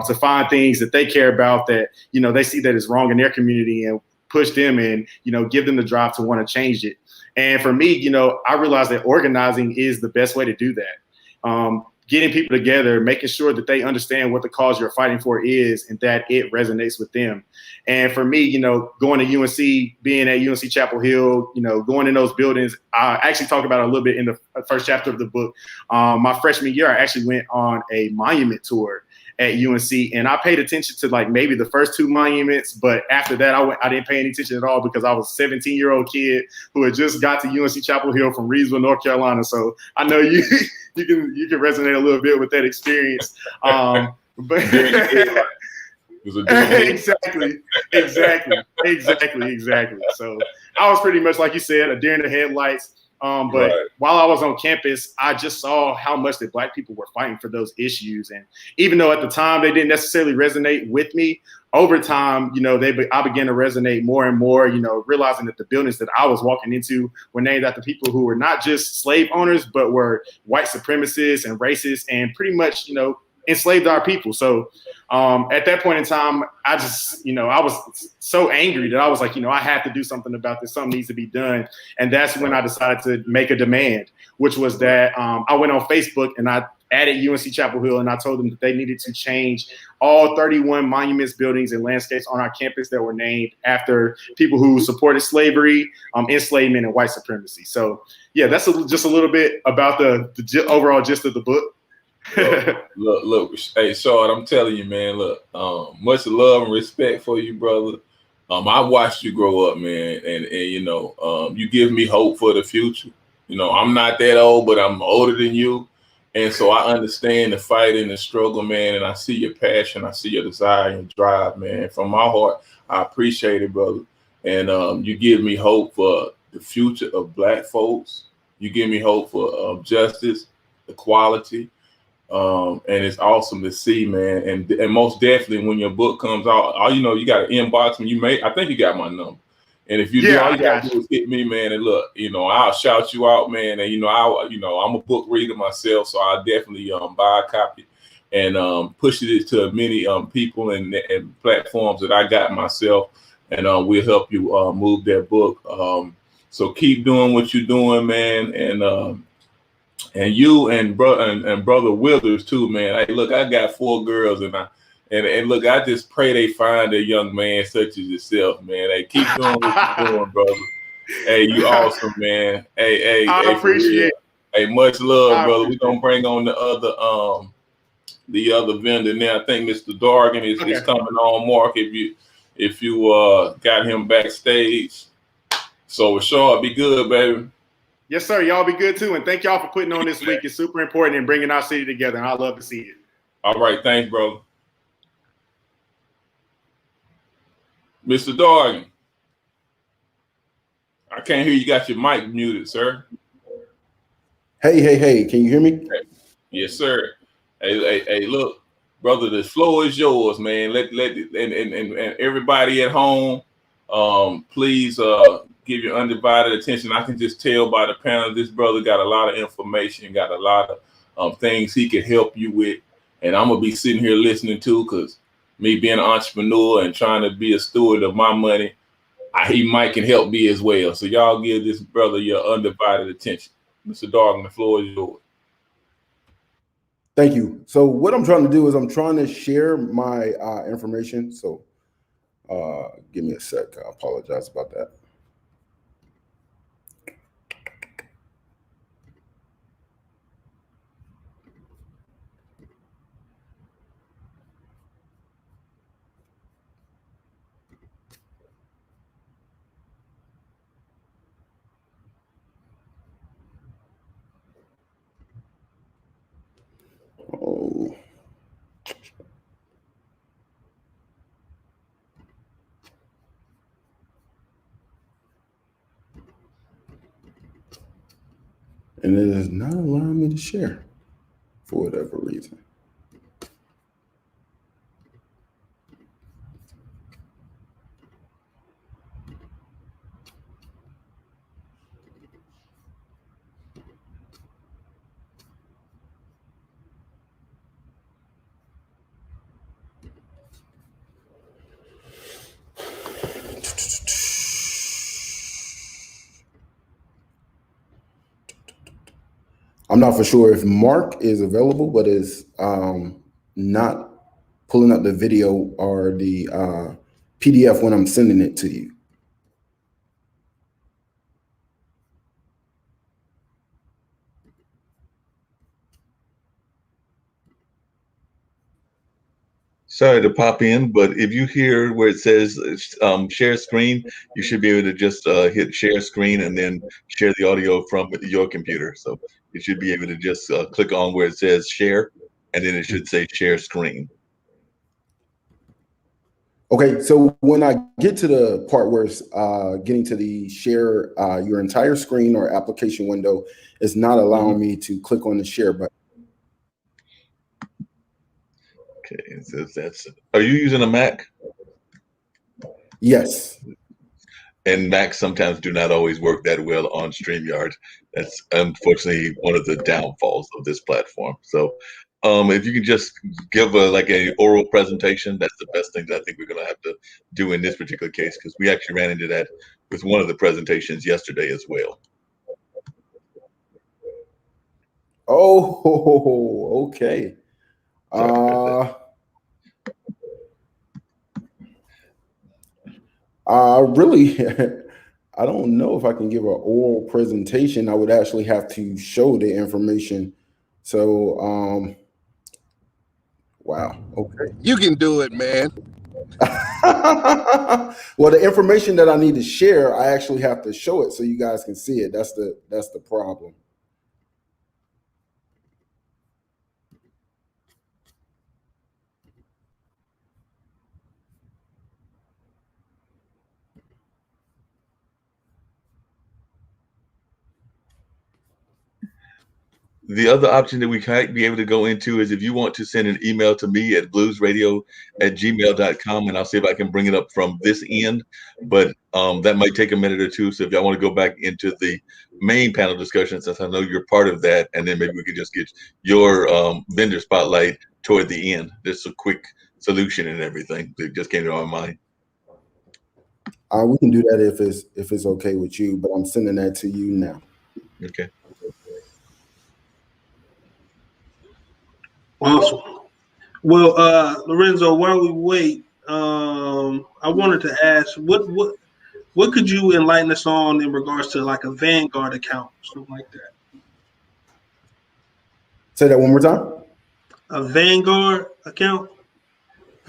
to find things that they care about that, they see that is wrong in their community and push them and, give them the drive to want to change it. And for me, I realized that organizing is the best way to do that. Getting people together, making sure that they understand what the cause you're fighting for is and that it resonates with them. And for me, going to UNC, being at UNC Chapel Hill, going in those buildings, I actually talked about it a little bit in the first chapter of the book. My freshman year, I actually went on a monument tour at UNC, and I paid attention to like maybe the first two monuments, but after that, I didn't pay any attention at all because I was a 17-year-old kid who had just got to UNC Chapel Hill from Reedsville, North Carolina. So I know you can resonate a little bit with that experience. But exactly. So I was pretty much, like you said, a deer in the headlights. But while I was on campus, I just saw how much that Black people were fighting for those issues. And even though at the time they didn't necessarily resonate with me, over time, I began to resonate more and more, realizing that the buildings that I was walking into were named after people who were not just slave owners, but were white supremacists and racists and pretty much, enslaved our people. So at that point in time, I just, I was so angry that I was like, I have to do something about this. Something needs to be done. And that's when I decided to make a demand, which was that I went on Facebook and I added UNC Chapel Hill, and I told them that they needed to change all 31 monuments, buildings, and landscapes on our campus that were named after people who supported slavery, enslavement, and white supremacy. So yeah, that's just a little bit about the overall gist of the book. look, hey, Rashad, I'm telling you, man, look, much love and respect for you, brother. I watched you grow up, man, and you give me hope for the future. I'm not that old, but I'm older than you. And so I understand the fight and the struggle, man, and I see your passion, I see your desire and drive, man. From my heart, I appreciate it, brother. And you give me hope for the future of Black folks. You give me hope for justice, equality, and it's awesome to see, man. And most definitely when your book comes out, you got an inbox when you I think you got my number. And if you do, all you gotta do is hit me, man. And look, I'll shout you out, man. And I'm a book reader myself, so I'll definitely buy a copy and push it to many people and platforms that I got myself. And we'll help you move that book. So keep doing what you're doing, man. And you and brother Withers too, man. Hey, look, I got 4 girls, and look, I just pray they find a young man such as yourself, man. Hey, keep doing what you're doing, brother. Hey, you awesome, man. Hey, I appreciate it. Hey, much love, brother. We're gonna bring on the other vendor now. I think Mr. Dargan is coming on, Mark. If you got him backstage. So Rashad, be good, baby. Yes, sir. Y'all be good too. And thank y'all for putting on this week. It's super important and bringing our city together. And I love to see it. All right. Thanks, bro. Mr. Dargan. I can't hear you. Got your mic muted, sir. Hey. Can you hear me? Yes, sir. Hey, look, brother, the floor is yours, man. Let and everybody at home, please give your undivided attention. I can just tell by the panel, this brother got a lot of information, got a lot of things he can help you with. And I'm going to be sitting here listening to, because me being an entrepreneur and trying to be a steward of my money, he might can help me as well. So y'all give this brother your undivided attention. Mr. Dargan, the floor is yours. Thank you. So what I'm trying to do is I'm trying to share my information. So give me a sec. I apologize about that. Oh. And it is not allowing me to share for whatever reason. I'm not for sure if Mark is available, but is not pulling up the video or the PDF when I'm sending it to you. Sorry to pop in, but if you hear where it says share screen, you should be able to just hit share screen and then share the audio from your computer. So you should be able to just click on where it says share, and then it should say share screen. Okay, so when I get to the part where it's getting to the share your entire screen or application window, it's not allowing me to click on the share button. Okay, so that's. Are you using a Mac? Yes. And Macs sometimes do not always work that well on StreamYard. That's unfortunately one of the downfalls of this platform. So if you can just give a oral presentation, that's the best thing that I think we're going to have to do in this particular case, because we actually ran into that with one of the presentations yesterday as well. Oh, okay. Really, I don't know if I can give an oral presentation. I would actually have to show the information. So, wow. Okay. You can do it, man. Well, the information that I need to share, I actually have to show it so you guys can see it. That's the problem. The other option that we might be able to go into is if you want to send an email to me at bluesradio@gmail.com, and I'll see if I can bring it up from this end. But that might take a minute or two. So if y'all want to go back into the main panel discussion, since I know you're part of that, and then maybe we could just get your vendor spotlight toward the end. Just a quick solution and everything that just came to my mind. We can do that if it's okay with you, but I'm sending that to you now. Okay. Awesome. Well, Lorenzo, while we wait, I wanted to ask what could you enlighten us on in regards to like a Vanguard account, something like that? Say that one more time. A Vanguard account.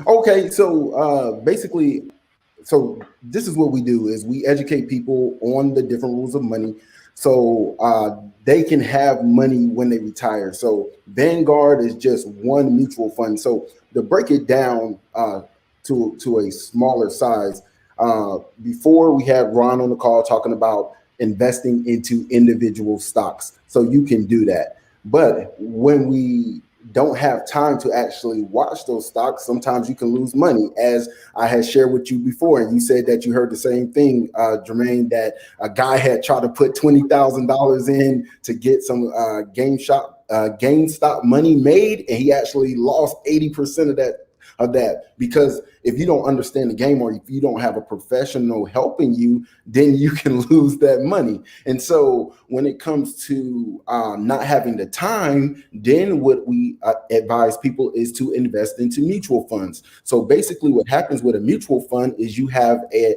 Okay, so basically, so this is what we do is we educate people on the different rules of money, so they can have money when they retire. So Vanguard is just one mutual fund. So to break it down to a smaller size, before we had Ron on the call talking about investing into individual stocks. So you can do that. But when we don't have time to actually watch those stocks, sometimes you can lose money, as I had shared with you before. And you said that you heard the same thing, Jermaine, that a guy had tried to put $20,000 in to get some GameStop money made, and he actually lost 80% of that, because if you don't understand the game, or if you don't have a professional helping you, then you can lose that money. And so when it comes to not having the time, then what we advise people is to invest into mutual funds. So basically what happens with a mutual fund is you have a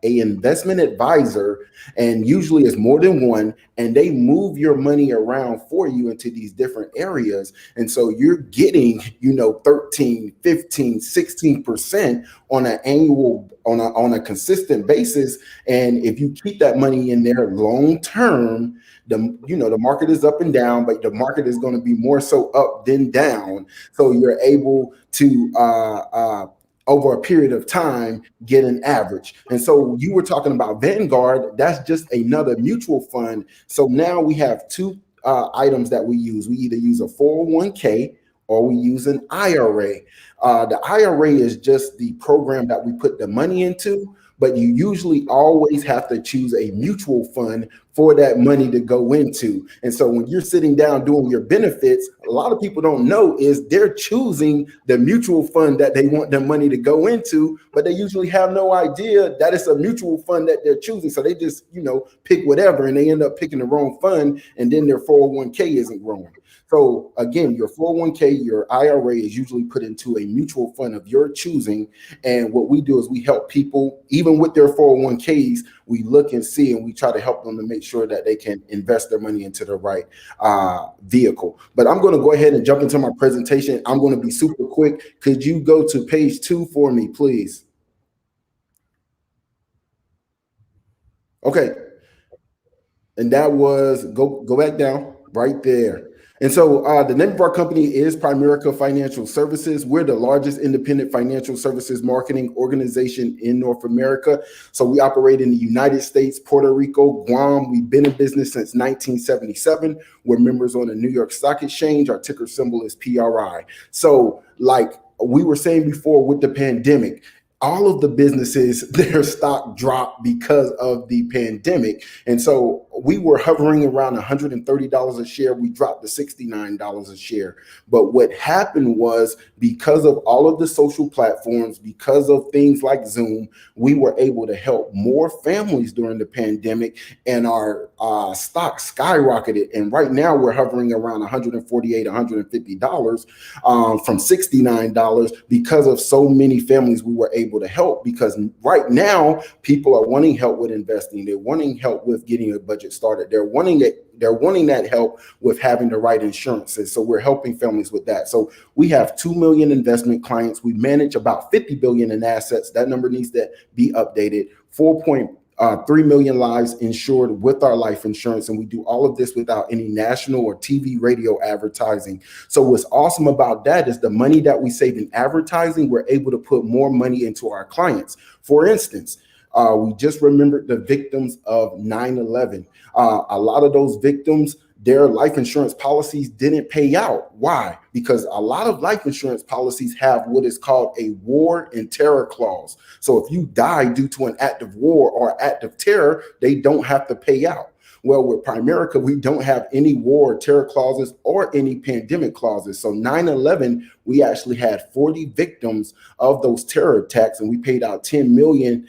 investment advisor, and usually it's more than one, and they move your money around for you into these different areas. And so you're getting, 13, 15, 16% on an annual, on a consistent basis. And if you keep that money in there long term, the market is up and down, but the market is going to be more so up than down. So you're able to over a period of time, get an average. And so you were talking about Vanguard, that's just another mutual fund. So now we have two items that we use. We either use a 401k or we use an IRA. The IRA is just the program that we put the money into, but you usually always have to choose a mutual fund for that money to go into. And so when you're sitting down doing your benefits, a lot of people don't know is they're choosing the mutual fund that they want their money to go into, but they usually have no idea that it's a mutual fund that they're choosing. So they just, pick whatever, and they end up picking the wrong fund, and then their 401k isn't growing. So again, your 401k, your IRA is usually put into a mutual fund of your choosing. And what we do is we help people, even with their 401ks, we look and see, and we try to help them to make sure that they can invest their money into the right vehicle. But I'm going to go ahead and jump into my presentation. I'm going to be super quick. Could you go to page 2 for me, please? Okay. And that was, go back down right there. And so the name of our company is Primerica Financial Services. We're the largest independent financial services marketing organization in North America. So we operate in the United States, Puerto Rico, Guam. We've been in business since 1977. We're members on the New York Stock Exchange. Our ticker symbol is PRI. So like we were saying before with the pandemic, all of the businesses, their stock dropped because of the pandemic. And so we were hovering around $130 a share. We dropped to $69 a share. But what happened was, because of all of the social platforms, because of things like Zoom, we were able to help more families during the pandemic, and our stock skyrocketed. And right now we're hovering around $148, $150 from $69, because of so many families we were able to help. Because right now people are wanting help with investing. They're wanting help with getting a budget started. They're wanting that help with having the right insurances. So we're helping families with that. So we have 2 million investment clients. We manage about 50 billion in assets. That number needs to be updated. 4.3 million lives insured with our life insurance. And we do all of this without any national or TV, radio advertising. So what's awesome about that is the money that we save in advertising, we're able to put more money into our clients. For instance, we just remembered the victims of 9/11. A lot of those victims, their life insurance policies didn't pay out. Why? Because a lot of life insurance policies have what is called a war and terror clause. So if you die due to an act of war or act of terror, they don't have to pay out. Well, with Primerica, we don't have any war or terror clauses or any pandemic clauses. So 9/11, we actually had 40 victims of those terror attacks, and we paid out $10 million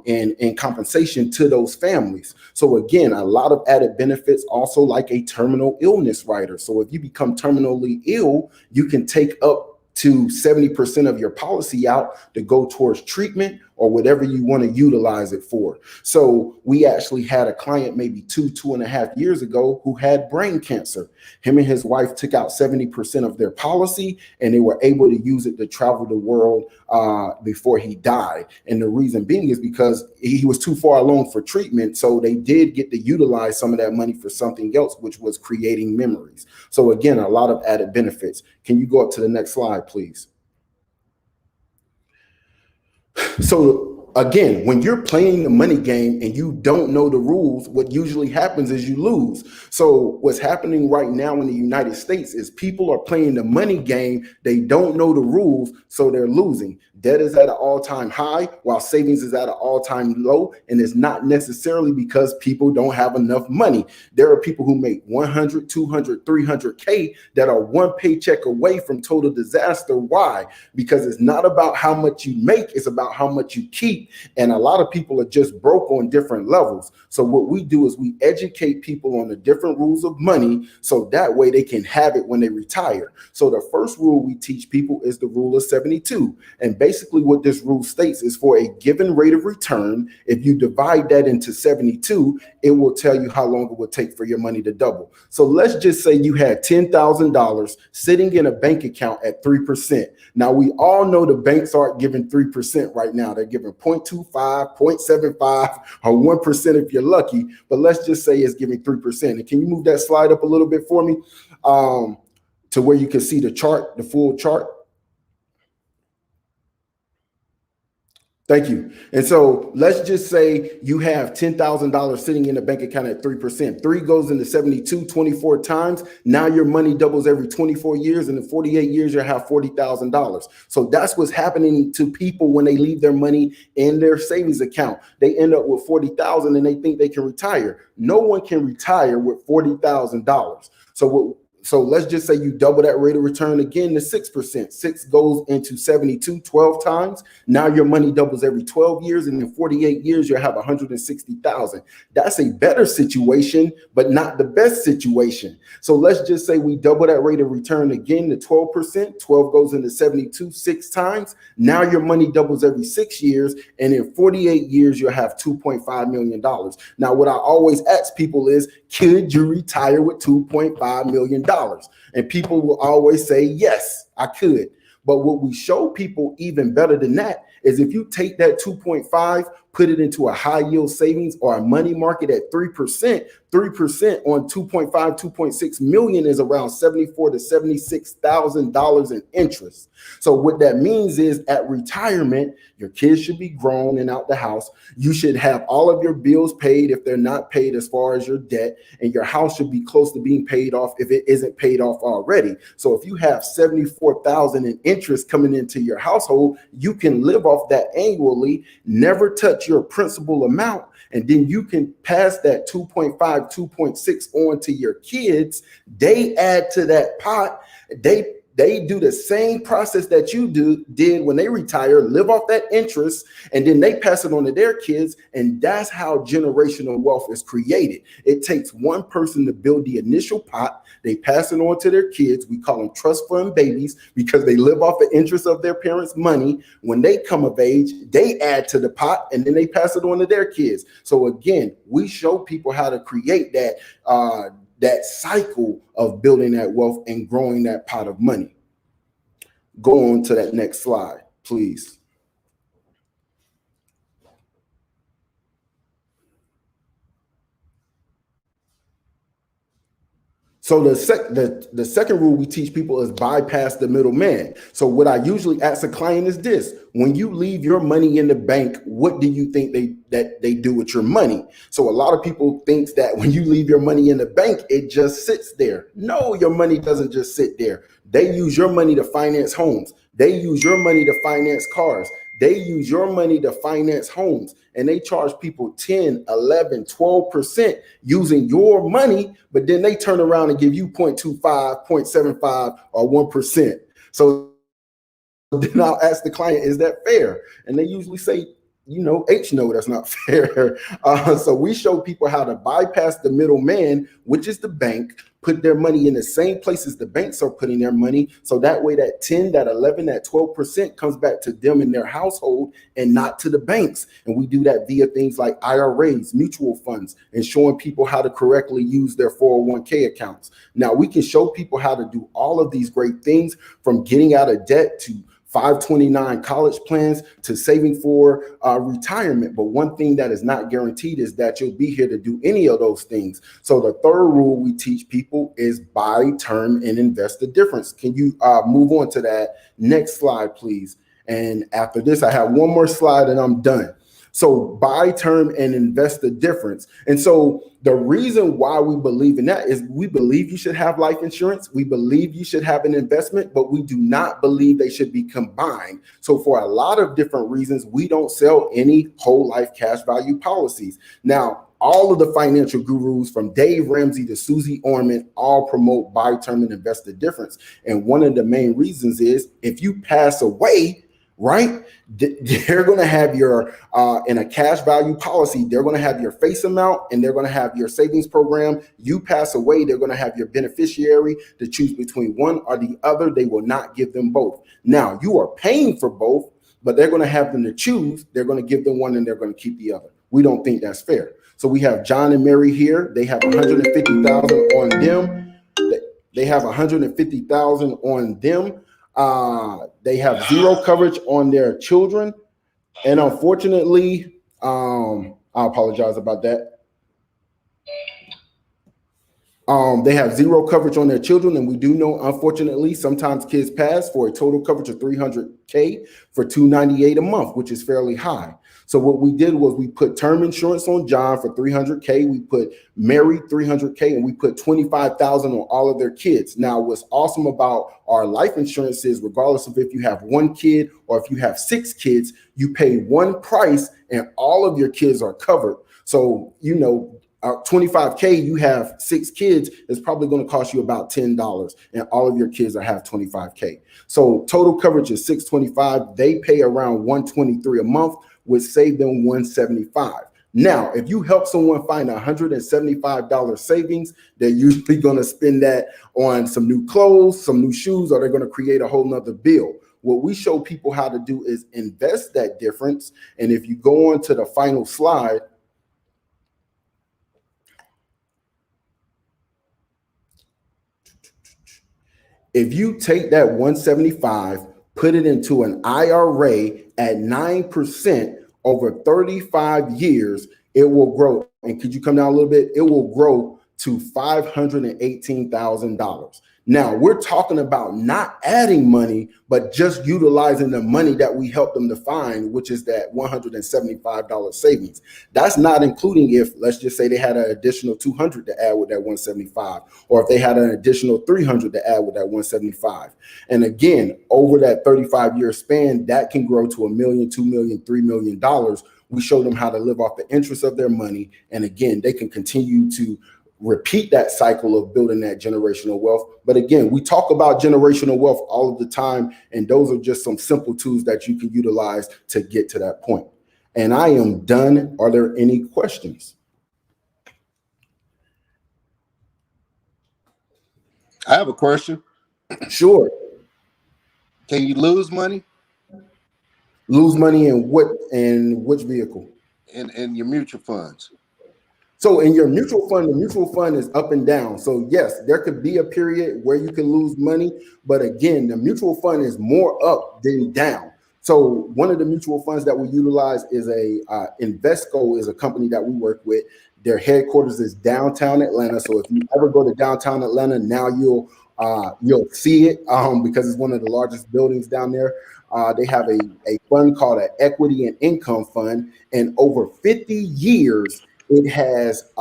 in compensation to those families. So again, a lot of added benefits, also like a terminal illness rider. So if you become terminally ill, you can take up to 70% of your policy out to go towards treatment or whatever you want to utilize it for. So we actually had a client maybe 2.5 years ago who had brain cancer. Him and his wife took out 70% of their policy, and they were able to use it to travel the world before he died. And the reason being is because he was too far along for treatment. So they did get to utilize some of that money for something else, which was creating memories. So again, a lot of added benefits. Can you go up to the next slide, please? So again, when you're playing the money game and you don't know the rules, what usually happens is you lose. So what's happening right now in the United States is people are playing the money game. They don't know the rules, so they're losing. Debt is at an all-time high while savings is at an all-time low. And it's not necessarily because people don't have enough money. There are people who make 100, 200, 300K that are one paycheck away from total disaster. Why? Because it's not about how much you make, it's about how much you keep. And a lot of people are just broke on different levels. So what we do is we educate people on the different rules of money so that way they can have it when they retire. So the first rule we teach people is the rule of 72. And basically what this rule states is for a given rate of return, if you divide that into 72, it will tell you how long it will take for your money to double. So let's just say you had $10,000 sitting in a bank account at 3%. Now we all know the banks aren't giving 3% right now. They're giving 0.25, 0.75, or 1% if you're lucky. But let's just say it's giving 3%. And can you move that slide up a little bit for me to where you can see the chart, the full chart? Thank you. And so let's just say you have $10,000 sitting in a bank account at 3%. 3 goes into 72, 24 times. Now your money doubles every 24 years. And in 48 years, you'll have $40,000. So that's what's happening to people when they leave their money in their savings account. They end up with $40,000 and they think they can retire. No one can retire with $40,000. So let's just say you double that rate of return again to 6%. 6 goes into 72, 12 times. Now your money doubles every 12 years, and in 48 years, you'll have 160,000. That's a better situation, but not the best situation. So let's just say we double that rate of return again to 12%. 12 goes into 72, 6 times. Now your money doubles every 6 years, and in 48 years, you'll have $2.5 million. Now, what I always ask people is, could you retire with $2.5 million? And people will always say, yes, I could. But what we show people even better than that is if you take that 2.5, put it into a high yield savings or a money market at 3%, 3% on 2.5, 2.6 million is around $74,000 to $76,000 in interest. So what that means is at retirement, your kids should be grown and out the house. You should have all of your bills paid if they're not paid as far as your debt, and your house should be close to being paid off if it isn't paid off already. So if you have $74,000 in interest coming into your household, you can live off that annually, never touch your principal amount, and then you can pass that 2.5, 2.6 on to your kids. They add to that pot. They do the same process that you did when they retire, live off that interest, and then they pass it on to their kids. And that's how generational wealth is created. It takes one person to build the initial pot. They pass it on to their kids. We call them trust fund babies because they live off the interest of their parents' money. When they come of age, they add to the pot and then they pass it on to their kids. So again, we show people how to create that cycle of building that wealth and growing that pot of money. Go on to that next slide, please. So the second rule we teach people is bypass the middleman. So what I usually ask a client is this: when you leave your money in the bank, what do you think they do with your money? So a lot of people think that when you leave your money in the bank, it just sits there. No, your money doesn't just sit there. They use your money to finance homes. They use your money to finance cars. They use your money to finance homes, and they charge people 10, 11, 12% using your money, but then they turn around and give you 0.25, 0.75, or 1%. So then I'll ask the client, is that fair? And they usually say, no, that's not fair. So we show people how to bypass the middleman, which is the bank, put their money in the same places the banks are putting their money. So that way that 10, that 11, that 12% comes back to them in their household and not to the banks. And we do that via things like IRAs, mutual funds, and showing people how to correctly use their 401k accounts. Now we can show people how to do all of these great things, from getting out of debt to 529 college plans to saving for retirement. But one thing that is not guaranteed is that you'll be here to do any of those things. So the third rule we teach people is buy, term, and invest the difference. Can you move on to that next slide, please? And after this, I have one more slide and I'm done. So buy, term, and invest the difference. And so the reason why we believe in that is we believe you should have life insurance. We believe you should have an investment, but we do not believe they should be combined. So for a lot of different reasons, we don't sell any whole life cash value policies. Now, all of the financial gurus from Dave Ramsey to Susie Orman all promote buy, term, and invest the difference. And one of the main reasons is if you pass away, right, they're going to have your in a cash value policy, they're going to have your face amount and they're going to have your savings program. You pass away, they're going to have your beneficiary to choose between one or the other. They will not give them both. Now you are paying for both, but they're going to have them to choose. They're going to give them one and they're going to keep the other. We don't think that's fair. So we have John and Mary here. They have 150,000 on them. They have 150,000 on them. They have zero coverage on their children. And unfortunately, I apologize about that. They have zero coverage on their children. And we do know, unfortunately, sometimes kids pass for a total coverage of $300K for $298 a month, which is fairly high. So what we did was we put term insurance on John for $300K. We put Mary $300K, and we put $25,000 on all of their kids. Now, what's awesome about our life insurance is regardless of if you have one kid or if you have 6 kids, you pay one price and all of your kids are covered. So, 25K, you have 6 kids, it's probably going to cost you about $10, and all of your kids have 25K. So total coverage is $625. They pay around $123 a month, which save them $175. Now, if you help someone find $175 savings, they're usually going to spend that on some new clothes, some new shoes, or they're going to create a whole nother bill. What we show people how to do is invest that difference. And if you go on to the final slide, if you take that 175, put it into an IRA at 9% over 35 years, it will grow. And could you come down a little bit? It will grow to $518,000. Now, we're talking about not adding money, but just utilizing the money that we help them to find, which is that $175 savings. That's not including if, let's just say they had an additional $200 to add with that 175, or if they had an additional $300 to add with that 175. And again, over that 35-year span, that can grow to $1 million, $2 million, $3 million. We show them how to live off the interest of their money. And again, they can continue to repeat that cycle of building that generational wealth. But again, we talk about generational wealth all of the time, and those are just some simple tools that you can utilize to get to that point. And I am done. Are there any questions? I have a question. Sure. Can you lose money? Lose money in what, and which vehicle? In your mutual funds. So in your mutual fund, the mutual fund is up and down. So yes, there could be a period where you can lose money, but again, the mutual fund is more up than down. So one of the mutual funds that we utilize is Invesco, is a company that we work with. Their headquarters is downtown Atlanta. So if you ever go to downtown Atlanta, now you'll see it because it's one of the largest buildings down there. They have a fund called an Equity and Income Fund, and over 50 years, it has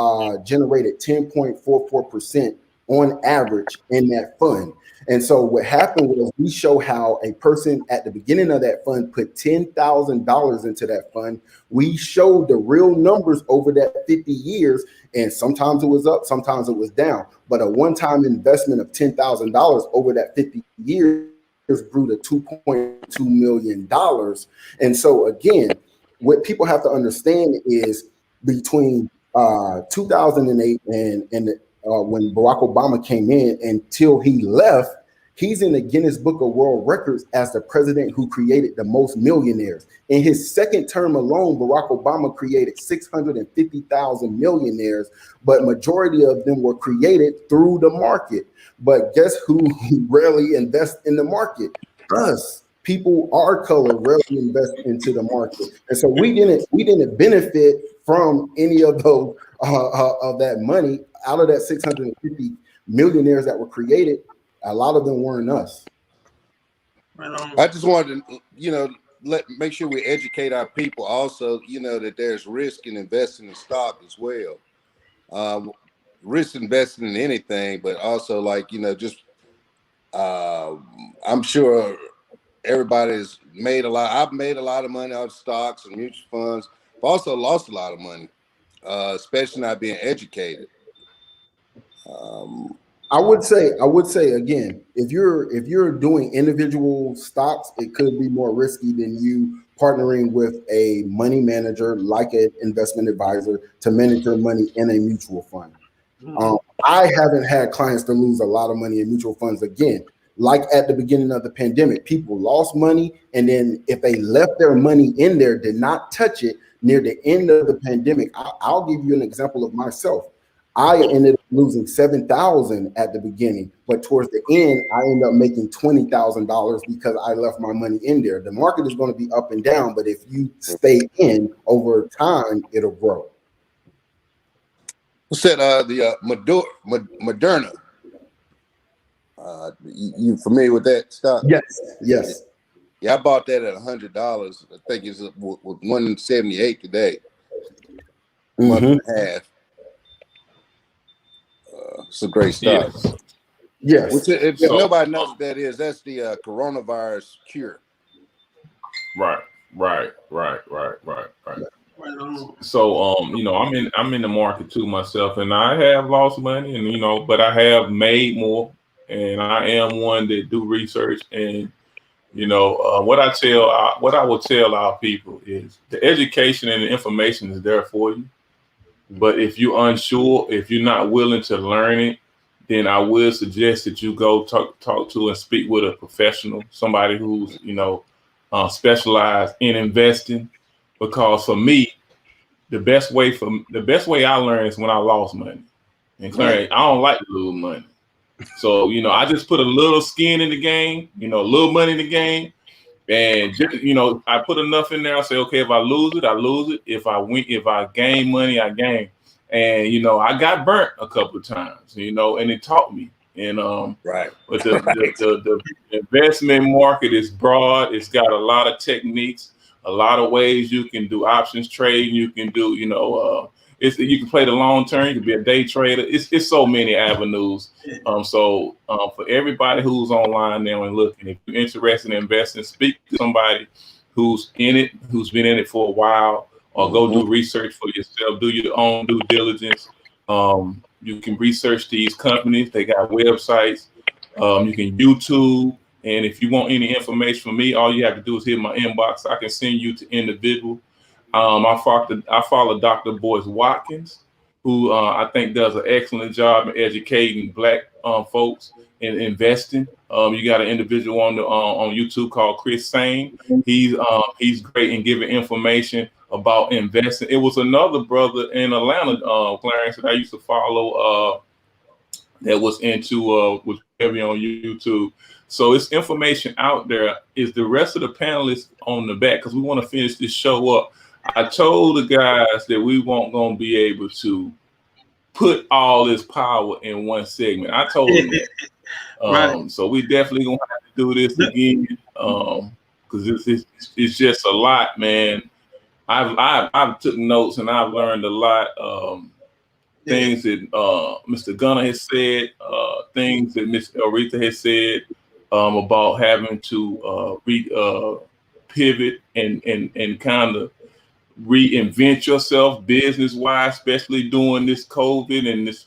generated 10.44% on average in that fund. And so what happened was we show how a person at the beginning of that fund put $10,000 into that fund. We showed the real numbers over that 50 years, and sometimes it was up, sometimes it was down. But a one-time investment of $10,000 over that 50 years grew to $2.2 million. And so again, what people have to understand is between 2008 and when Barack Obama came in until he left, he's in the Guinness Book of World Records as the president who created the most millionaires. In his second term alone, Barack Obama created 650,000 millionaires, but majority of them were created through the market. But guess who rarely invests in the market? Us. People our color rarely invest into the market. And so we didn't benefit from any of those of that money. Out of that 650 millionaires that were created, a lot of them weren't us. I just wanted to, make sure we educate our people also, that there's risk in investing in stock as well. Risk investing in anything, but also I'm sure everybody's made a lot. I've made a lot of money out of stocks and mutual funds. I've also lost a lot of money, especially not being educated. I would say again, if you're doing individual stocks, it could be more risky than you partnering with a money manager like an investment advisor to manage your money in a mutual fund. I haven't had clients to lose a lot of money in mutual funds. Again, like at the beginning of the pandemic, people lost money, and then if they left their money in there, did not touch it near the end of the pandemic. I'll give you an example of myself. I ended up losing $7,000 at the beginning, but towards the end, I ended up making $20,000 because I left my money in there. The market is going to be up and down, but if you stay in over time, it'll grow. Who said the Moderna? You familiar with that stock? Yes. Yeah, I bought that at $100. I think it's $178 today. Month and a half. It's a great stock. Yes. Which, if nobody knows what that is, that's the coronavirus cure. Right. So I'm in the market too myself, and I have lost money, and but I have made more, and I am one that do research, and what I will tell our people is the education and the information is there for you. But if you're unsure, if you're not willing to learn it, then I would suggest that you go talk to and speak with a professional, somebody who's specialized in investing. Because for me, the best way I learned is when I lost money. And Clarence, I don't like to lose money. So, I just put a little skin in the game, a little money in the game. And just, I put enough in there. I say, okay, if I lose it, I lose it. If I win, if I gain money, I gain. And I got burnt a couple of times, and it taught me. And but the investment market is broad. It's got a lot of techniques, a lot of ways you can do options trading. You can do, you can play the long term. You can be a day trader. It's so many avenues. So for everybody who's online now and looking, if you're interested in investing, speak to somebody who's in it, who's been in it for a while, or go do research for yourself. Do your own due diligence. You can research these companies. They got websites. You can YouTube. And if you want any information from me, all you have to do is hit my inbox. I can send you to individual. I follow Dr. Boyce Watkins, who I think does an excellent job in educating Black folks in investing. You got an individual on YouTube called Chris Sane. He's great in giving information about investing. It was another brother in Atlanta, Clarence, that I used to follow that was heavy on YouTube. So it's information out there. Is the rest of the panelists on the back? Because we want to finish this show up. I told the guys that we weren't going to be able to put all this power in one segment. I told them that. Right. So we definitely going to have to do this again because it's just a lot, man. I've took notes and I've learned a lot. things that Mr. Gunner has said, things that Miss Aretha has said about having to pivot and kind of reinvent yourself business-wise, especially during this COVID and this,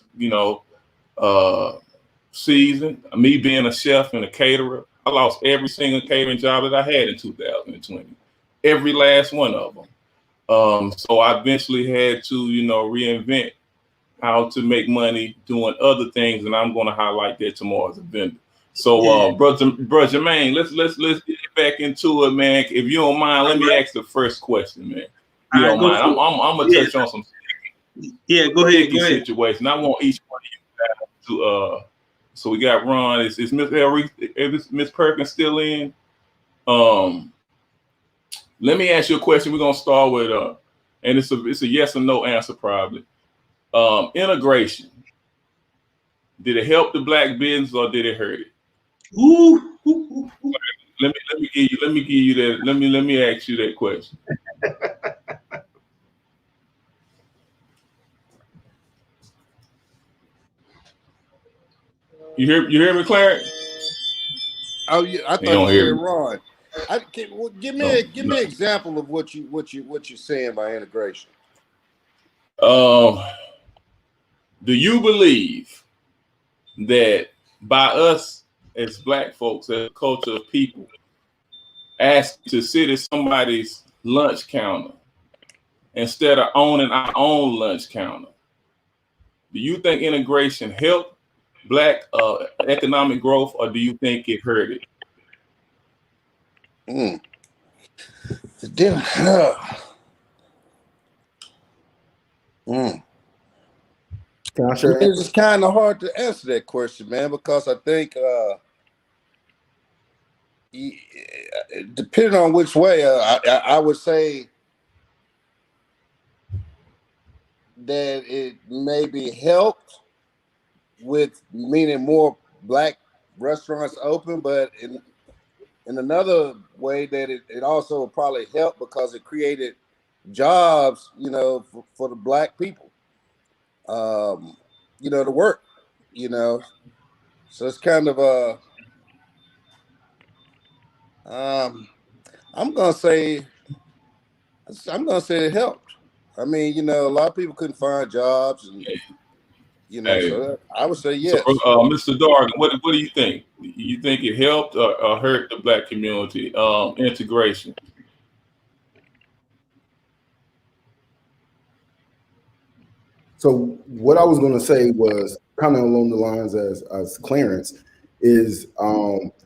season. Me being a chef and a caterer, I lost every single catering job that I had in 2020, every last one of them. So I eventually had to, reinvent how to make money doing other things, and I'm going to highlight that tomorrow as a vendor. So, brother Jermaine, let's get back into it, man. If you don't mind, let me ask the first question, man. If you don't mind, I'm gonna touch on some. Go ahead. Situation. I want each one of you to. So we got Ron. Is Miss Perkins still in? Let me ask you a question. We're gonna start with and it's a yes or no answer probably. Integration. Did it help the black business or did it hurt it? Let me give you that. Let me ask you that question. You hear me, Clarence? Oh yeah, I thought you said Ron. Give me an example of what you're saying by integration. Do you believe that by us as black folks, as a culture of people, asked to sit at somebody's lunch counter instead of owning our own lunch counter, do you think integration helped black economic growth, or do you think it hurt it? It's kind of hard to answer that question, man, because I think depending on which way, I would say that it maybe helped with meaning more black restaurants open, but in another way that it also probably helped because it created jobs, for the black people, to work, so it's kind of I'm gonna say it helped. I mean, a lot of people couldn't find jobs, and so I would say yes. So, Mr. Dargan, what do you think? You think it helped or hurt the black community integration? So what I was going to say was kind of along the lines as Clarence is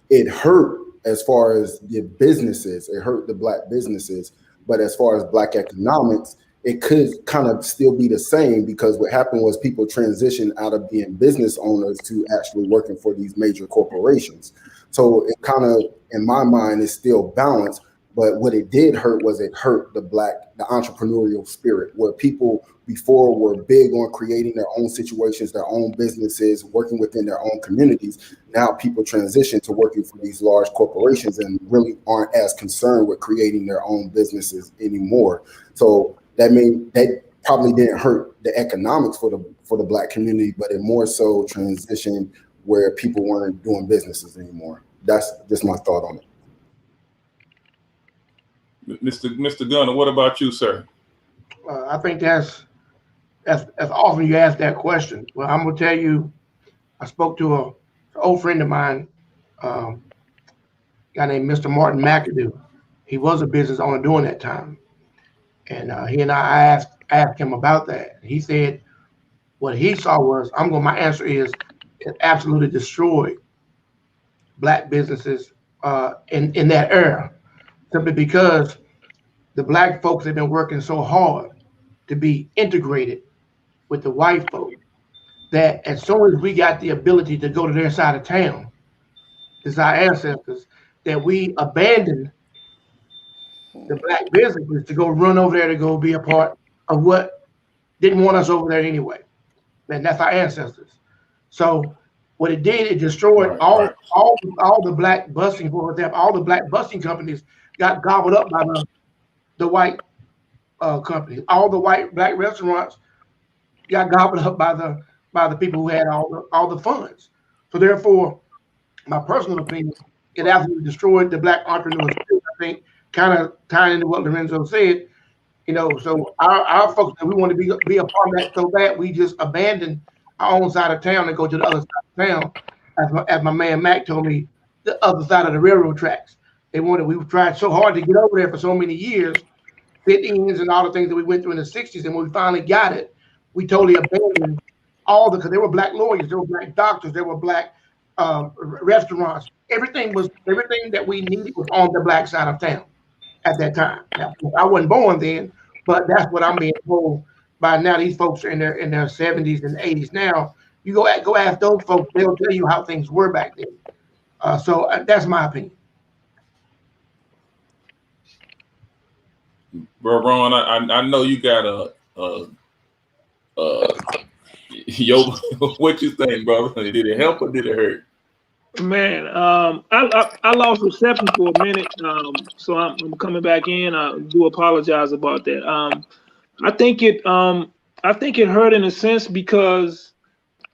it hurt as far as the businesses, it hurt the black businesses, but as far as black economics, it could kind of still be the same because what happened was people transitioned out of being business owners to actually working for these major corporations. So it kind of, in my mind, is still balanced. But what it did hurt was it hurt the entrepreneurial spirit, where people before were big on creating their own situations, their own businesses, working within their own communities. Now people transition to working for these large corporations and really aren't as concerned with creating their own businesses anymore. So that probably didn't hurt the economics for the black community, but it more so transitioned where people weren't doing businesses anymore. That's just my thought on it. Mr. Gunner, what about you, sir? I think that's awesome you asked that question. Well, I'm gonna tell you, I spoke to an old friend of mine, a guy named Mr. Martin McAdoo. He was a business owner during that time, and he and I asked him about that. He said what he saw was, my answer is, it absolutely destroyed black businesses in that era, simply because the black folks have been working so hard to be integrated with the white folk that as soon as we got the ability to go to their side of town, as our ancestors, that we abandoned the black businesses to go run over there to go be a part of what didn't want us over there anyway. And that's our ancestors. So what it did, it destroyed all the black busing, for example, all the black busing companies got gobbled up by the white companies. All the white black restaurants got gobbled up by the people who had all the funds. So therefore, my personal opinion, it absolutely destroyed the Black entrepreneurs. I think kind of tying into what Lorenzo said, so our folks that we want to be a part of that so bad, we just abandoned our own side of town and go to the other side of town. As my man Mac told me, the other side of the railroad tracks. We tried so hard to get over there for so many years, fit-ins and all the things that we went through in the 60s. And when we finally got it, we totally abandoned because there were Black lawyers, there were Black doctors, there were Black restaurants. Everything that we needed was on the Black side of town at that time. Now, I wasn't born then, but that's what I'm being told by now. These folks are in their 70s and 80s now. You go ask those folks, they'll tell you how things were back then. So that's my opinion. Bro, Ron, I know you got what you think, brother? Did it help or did it hurt? Man, I lost reception for a minute, so I'm coming back in. I do apologize about that. I think it hurt in a sense because,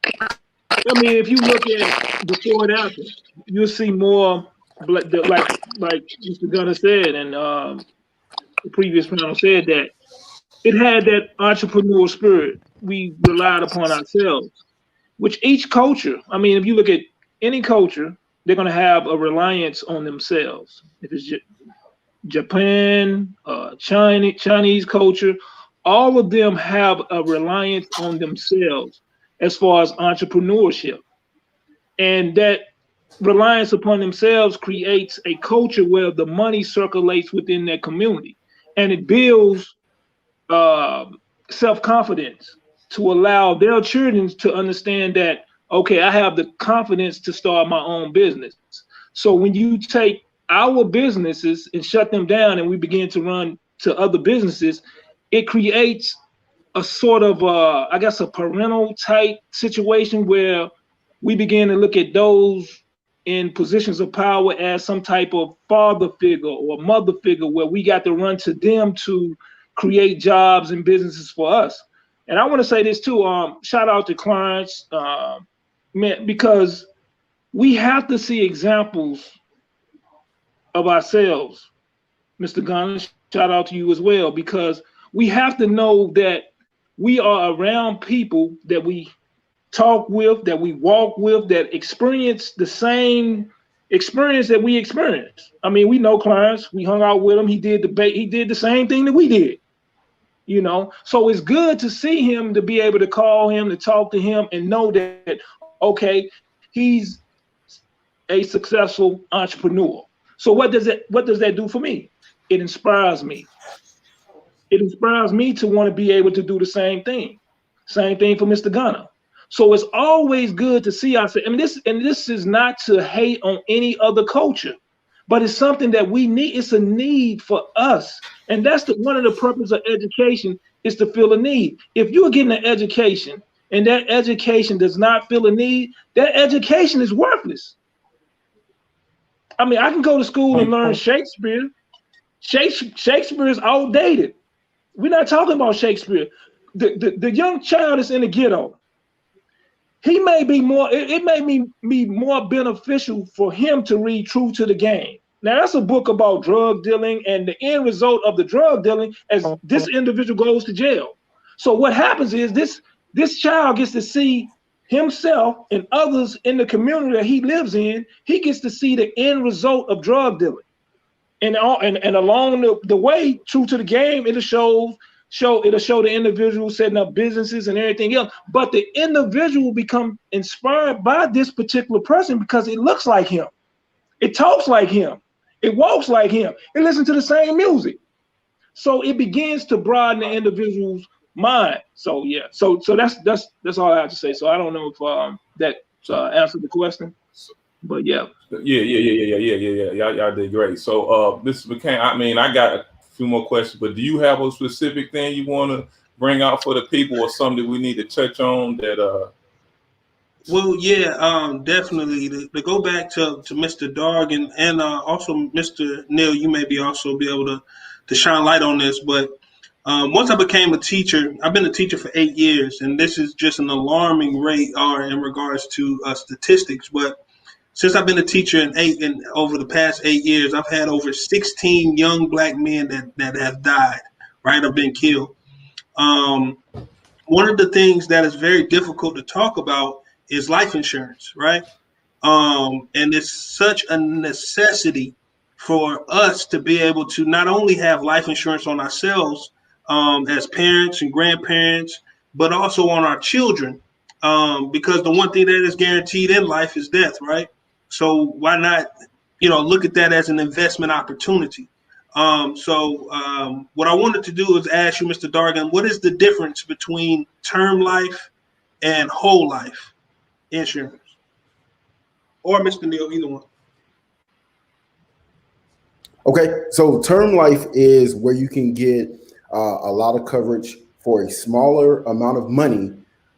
I mean, if you look at before and after, you'll see more like Mr. Gunner said, and the previous panel said that it had that entrepreneurial spirit. We relied upon ourselves, which each culture, I mean, if you look at any culture, they're going to have a reliance on themselves. If it's Japan, Chinese culture, all of them have a reliance on themselves as far as entrepreneurship. And that reliance upon themselves creates a culture where the money circulates within their community. And it builds self-confidence to allow their children to understand that, okay, I have the confidence to start my own business. So when you take our businesses and shut them down and we begin to run to other businesses, it creates a sort of, I guess, a parental type situation where we begin to look at those in positions of power as some type of father figure or mother figure where we got to run to them to create jobs and businesses for us. And I want to say this too, shout out to Clarence, because we have to see examples of ourselves. Mr. Gunn, shout out to you as well, because we have to know that we are around people that we talk with, that we walk with, that experience the same experience that we experience. I mean, we know Clarence, we hung out with him, he did the same thing that we did. So it's good to see him, to be able to call him, to talk to him, and know that, okay, he's a successful entrepreneur. So what does that do for me? It inspires me. It inspires me to want to be able to do the same thing. Same thing for Mr. Gunner. So it's always good to see ourselves. I mean, this is not to hate on any other culture, but it's something that we need. It's a need for us. And that's one of the purposes of education, is to fill a need. If you're getting an education and that education does not fill a need, that education is worthless. I mean, I can go to school and learn Shakespeare. Shakespeare is outdated. We're not talking about Shakespeare. The young child is in the ghetto. He may be more, it may be more beneficial for him to read True to the Game. Now, that's a book about drug dealing and the end result of the drug dealing as this individual goes to jail. So what happens is this child gets to see himself and others in the community that he lives in. He gets to see the end result of drug dealing. And along the way, True to the Game, it'll show the individual setting up businesses and everything else. But the individual will become inspired by this particular person because it looks like him. It talks like him. It walks like him. It listens to the same music. So it begins to broaden the individual's mind. So yeah. So that's all I have to say. So I don't know if that answered the question, but yeah. Yeah. Y'all did great. So this became. I mean, I got a few more questions, but do you have a specific thing you want to bring out for the people, or something we need to touch on that? Well, yeah, definitely. To go back to Mr. Darg and also Mr. Neal, you may be also be able to shine light on this, but Once I became a teacher, I've been a teacher for 8 years, and this is just an alarming rate in regards to statistics. But since I've been a teacher in over the past 8 years, I've had over 16 young black men that have died, right, or been killed. One of the things that is very difficult to talk about is life insurance, right? And it's such a necessity for us to be able to not only have life insurance on ourselves as parents and grandparents, but also on our children, because the one thing that is guaranteed in life is death, right? So why not, look at that as an investment opportunity? What I wanted to do is ask you, Mr. Dargan, what is the difference between term life and whole life insurance? Or Mr. Neal, either one. Okay, so term life is where you can get a lot of coverage for a smaller amount of money,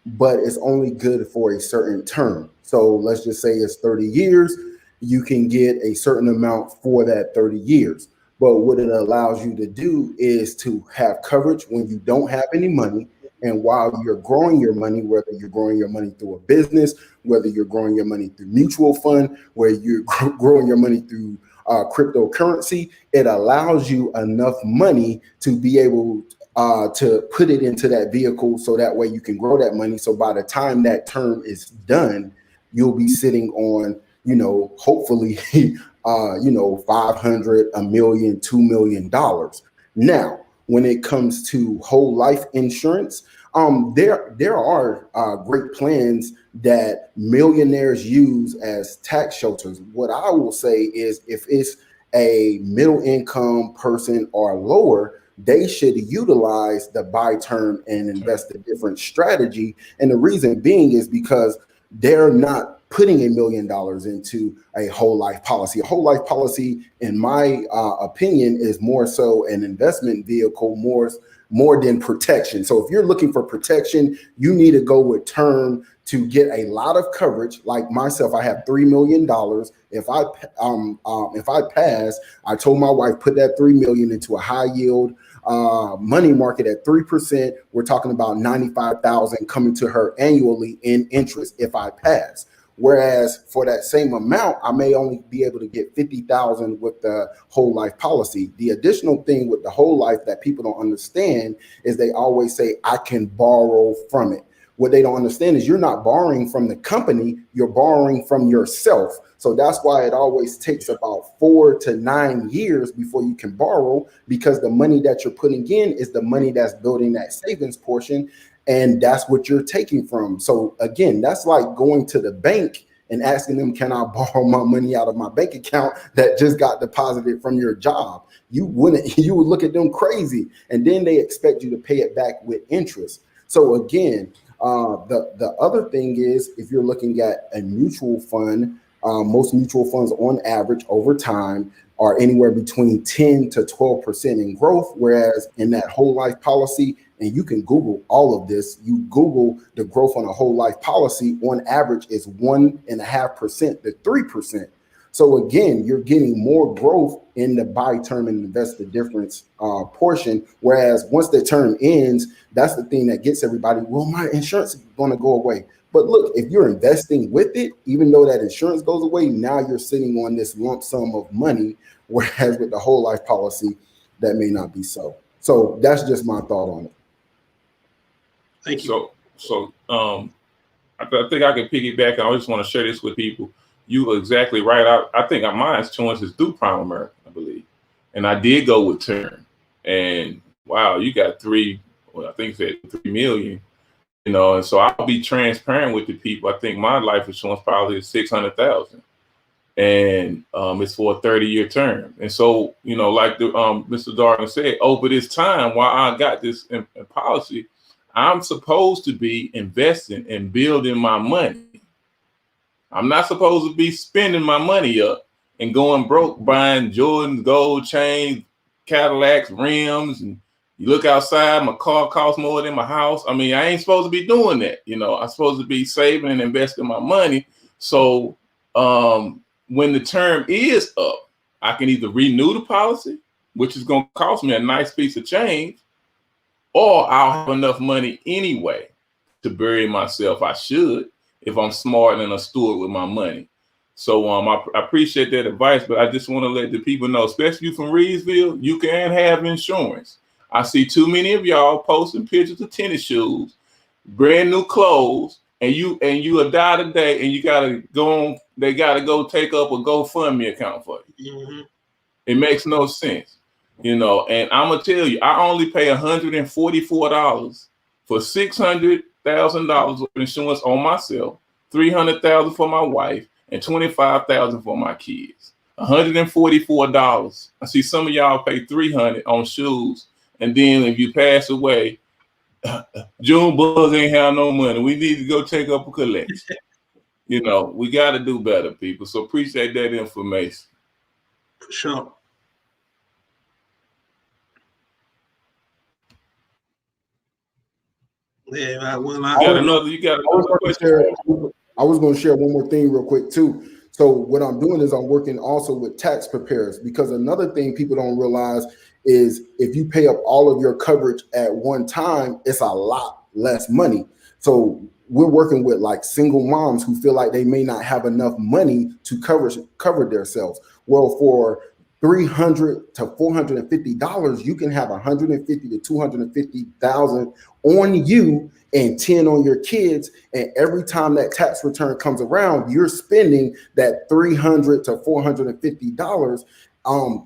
but it's only good for a certain term. So let's just say it's 30 years, you can get a certain amount for that 30 years. But what it allows you to do is to have coverage when you don't have any money. And while you're growing your money, whether you're growing your money through a business, whether you're growing your money through mutual fund, where you're growing your money through cryptocurrency, it allows you enough money to be able to put it into that vehicle so that way you can grow that money. So by the time that term is done, you'll be sitting on, hopefully, 500, $1 million, $2 million. Now, when it comes to whole life insurance, there are great plans that millionaires use as tax shelters. What I will say is if it's a middle income person or lower, they should utilize the buy term and invest a different strategy. And the reason being is because they're not putting $1 million into a whole life policy. A whole life policy, in my opinion, is more so an investment vehicle, more than protection. So if you're looking for protection, you need to go with term to get a lot of coverage. Like myself, I have $3 million. If I pass, I told my wife, put that $3 million into a high yield money market at 3%. We're talking about $95,000 coming to her annually in interest if I pass. Whereas for that same amount, I may only be able to get $50,000 with the whole life policy. The additional thing with the whole life that people don't understand is they always say, I can borrow from it. What they don't understand is you're not borrowing from the company, you're borrowing from yourself. So that's why it always takes about 4 to 9 years before you can borrow, because the money that you're putting in is the money that's building that savings portion. And that's what you're taking from. So again, that's like going to the bank and asking them, can I borrow my money out of my bank account that just got deposited from your job? You would look at them crazy. And then they expect you to pay it back with interest. So again, the other thing is, if you're looking at a mutual fund, most mutual funds on average over time are anywhere between 10 to 12% in growth. Whereas in that whole life policy, and you can Google all of this, you Google the growth on a whole life policy, on average is 1.5% to 3%. So again, you're getting more growth in the buy term and invest the difference portion. Whereas once the term ends, that's the thing that gets everybody, well, my insurance is going to go away. But look, if you're investing with it, even though that insurance goes away, now you're sitting on this lump sum of money. Whereas with the whole life policy, that may not be so. So that's just my thought on it. Thank you. So I think I can piggyback. I just want to share this with people. You are exactly right. I think my insurance is through Prime America, I believe. And I did go with term. And wow, you got I think it said 3 million, and so I'll be transparent with the people. I think my life insurance probably is 600,000. And it's for a 30-year term. And so, like Mr. Dargan said, over this time, while I got this in policy, I'm supposed to be investing and building my money. I'm not supposed to be spending my money up and going broke buying Jordans, gold chains, Cadillacs, rims. And you look outside, my car costs more than my house. I mean, I ain't supposed to be doing that. I'm supposed to be saving and investing my money. So when the term is up, I can either renew the policy, which is going to cost me a nice piece of change, or I'll have enough money anyway to bury myself. I should, if I'm smart and a steward with my money. So I appreciate that advice, but I just want to let the people know, especially you from Reedsville, you can have insurance. I see too many of y'all posting pictures of tennis shoes, brand new clothes, and you a die today, and you gotta go on. They gotta go take up a GoFundMe account for you. Mm-hmm. It makes no sense, you know. And I'm gonna tell you, I only pay $144 for $600,000 of insurance on myself, $300,000 for my wife, and $25,000 for my kids. $144. I see some of y'all pay $300 on shoes, and then if you pass away, June Buzz ain't have no money. We need to go take up a collection. You know, we got to do better, people. So appreciate that information. For sure. Yeah, well, I was going to share one more thing real quick too. So what I'm doing is I'm working also with tax preparers, because another thing people don't realize is if you pay up all of your coverage at one time, it's a lot less money. So we're working with like single moms who feel like they may not have enough money to cover themselves. Well, for $300 to $450, you can have $150,000 to $250,000 on you and 10 on your kids. And every time that tax return comes around, you're spending that $300 to $450.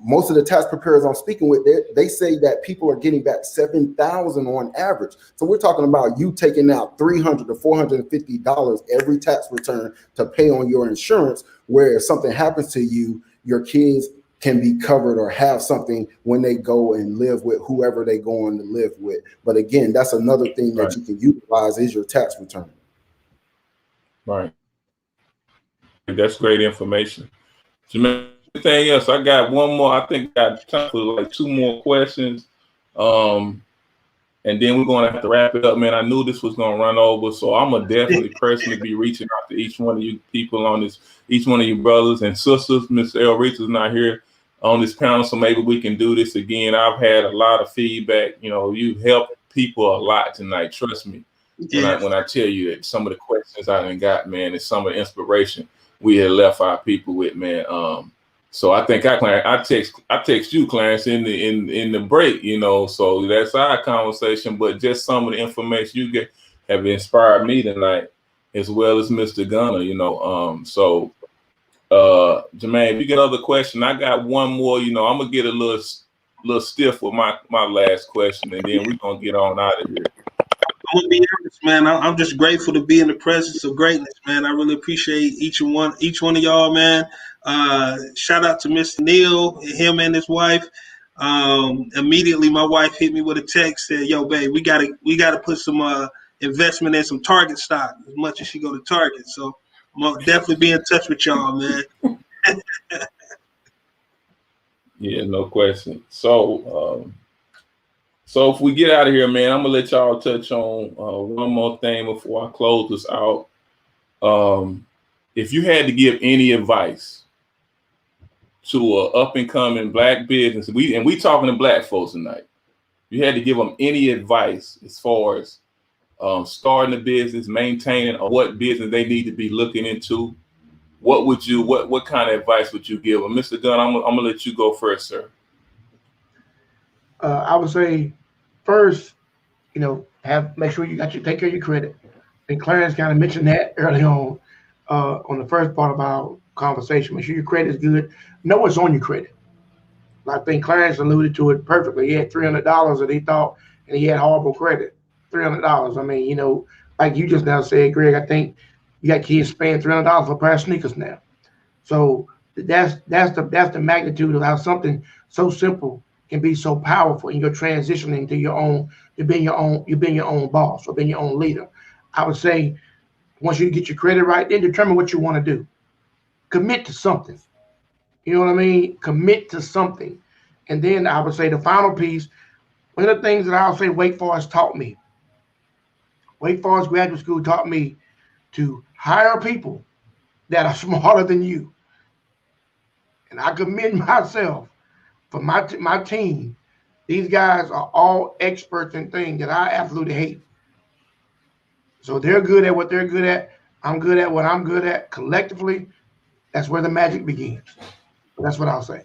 Most of the tax preparers I'm speaking with, they say that people are getting back $7,000 on average. So we're talking about you taking out $300 to $450 every tax return to pay on your insurance, where if something happens to you, your kids can be covered or have something when they go and live with whoever they go on to live with. But again, that's another thing that you can utilize is your tax return. Right. That's great information. Anything else? I got one more. I think I got time for like two more questions. And then we're going to have to wrap it up, man. I knew this was going to run over, so I'm going to definitely personally be reaching out to each one of you people on this, each one of you brothers and sisters. Miss Aretha's not here on this panel, so maybe we can do this again. I've had a lot of feedback. You know, you helped people a lot tonight. Trust me. Yeah. When I tell you that some of the questions I done got, man, and some of the inspiration we had left our people with, man. So I think I text you, Clarence, in the break, you know. So that's our conversation. But just some of the information you get have inspired me tonight, as well as Mr. Gunner, you know. Jermaine, if you get another question, I got one more. You know, I'm gonna get a little stiff with my last question, and then we're gonna get on out of here. I'm gonna be honest, man. I'm just grateful to be in the presence of greatness, man. I really appreciate each one of y'all, man. Shout out to Mr. Neal, him and his wife. Immediately, my wife hit me with a text, said, "Yo, babe, we gotta put some investment in some Target stock as much as she go to Target." So I'm gonna definitely be in touch with y'all, man. Yeah, no question. So if we get out of here, man, I'm gonna let y'all touch on one more thing before I close this out. If you had to give any advice to an up and coming Black business, we talking to Black folks tonight, you had to give them any advice as far as starting a business, maintaining, or what business they need to be looking into, what kind of advice would you give them? Mr. Gunn, I'm gonna let you go first, sir. I would say first, you know, make sure take care of your credit. And Clarence kind of mentioned that early on the first part of our conversation. Make sure your credit is good. Know what's on your credit. I think Clarence alluded to it perfectly. He had $300 that he thought, and he had horrible credit. $300. I mean, you know, like you just now said, Greg, I think you got kids paying $300 for a pair of sneakers now. So that's the magnitude of how something so simple can be so powerful in your transitioning to you've been your own boss or being your own leader. I would say once you get your credit right, then determine what you want to do. Commit to something. You know what I mean? Commit to something. And then I would say the final piece, one of the things that I'll say Wake Forest taught me. Wake Forest Graduate School taught me to hire people that are smarter than you. And I commend myself for my team These guys are all experts in things that I absolutely hate. So they're good at what they're good at. I'm good at what I'm good at. Collectively, that's where the magic begins. That's what I'll say.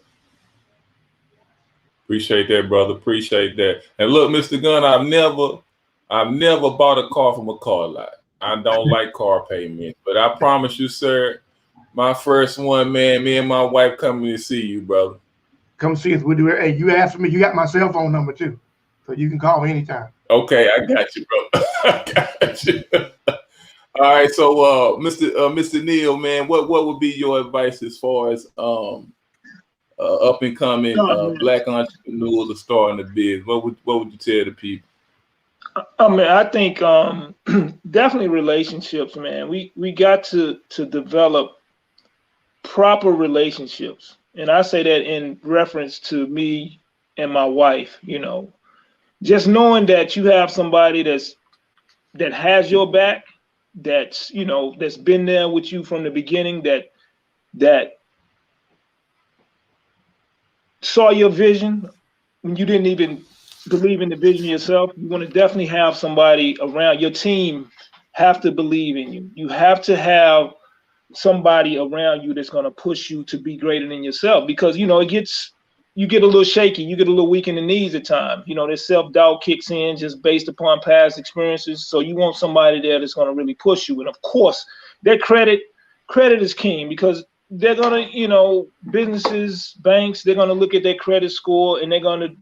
Appreciate that, brother. Appreciate that. And look, Mr. Gunn, I've never bought a car from a car lot. I don't like car payments, but I promise you, sir, my first one, man, me and my wife coming to see you, brother. Come see us. We'll do it. Hey, you asked for me. You got my cell phone number too, so you can call me anytime. Okay, I got you, bro. I got you. All right, so Mr. Neal, man, what would be your advice as far as up and coming black entrepreneurs are starting a biz? What would you tell the people? I mean, I think definitely relationships, man. We got to develop proper relationships, and I say that in reference to me and my wife. You know, just knowing that you have somebody that has your back, that's been there with you from the beginning, that saw your vision when you didn't even believe in the vision yourself. You want to definitely have somebody around your team, have to believe in you. You have to have somebody around you that's going to push you to be greater than yourself, because you get a little shaky, you get a little weak in the knees at times. This self-doubt kicks in just based upon past experiences. So you want somebody there that's going to really push you. And of course, their credit is king, because they're going to, businesses, banks, they're going to look at their credit score, and they're going to,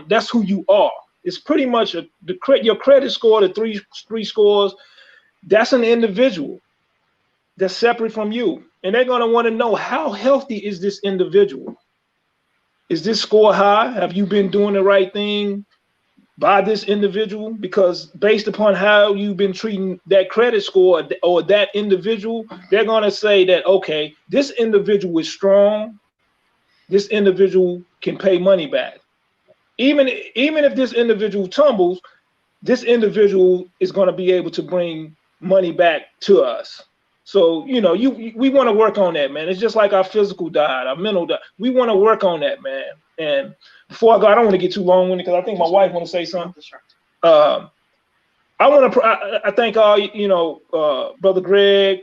that's who you are. It's pretty much your credit score, the three scores, that's an individual that's separate from you. And they're going to want to know, how healthy is this individual? Is this score high? Have you been doing the right thing by this individual? Because based upon how you've been treating that credit score or that individual, they're going to say that, okay, this individual is strong. This individual can pay money back. Even if this individual tumbles, this individual is going to be able to bring money back to us. So, we want to work on that, man. It's just like our physical diet, our mental diet. We want to work on that, man. And before I go, I don't want to get too long-winded, because I think my wife want to say something. I thank all, Brother Greg,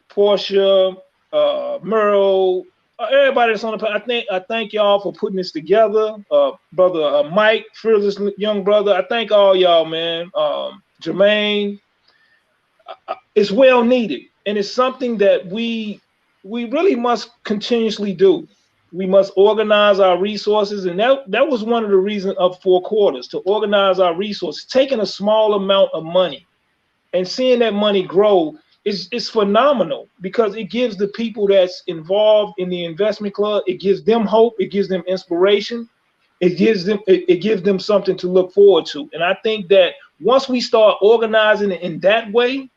Portia, Merle, everybody that's on the. I thank y'all for putting this together. Brother Mike, fearless young brother. I thank all y'all, man. Jermaine, it's well needed. And it's something that we really must continuously do. We must organize our resources. And that was one of the reasons of 4 quarters, to organize our resources. Taking a small amount of money and seeing that money grow is phenomenal, because it gives the people that's involved in the investment club, it gives them hope, it gives them inspiration, it gives them something to look forward to. And I think that once we start organizing it in that way,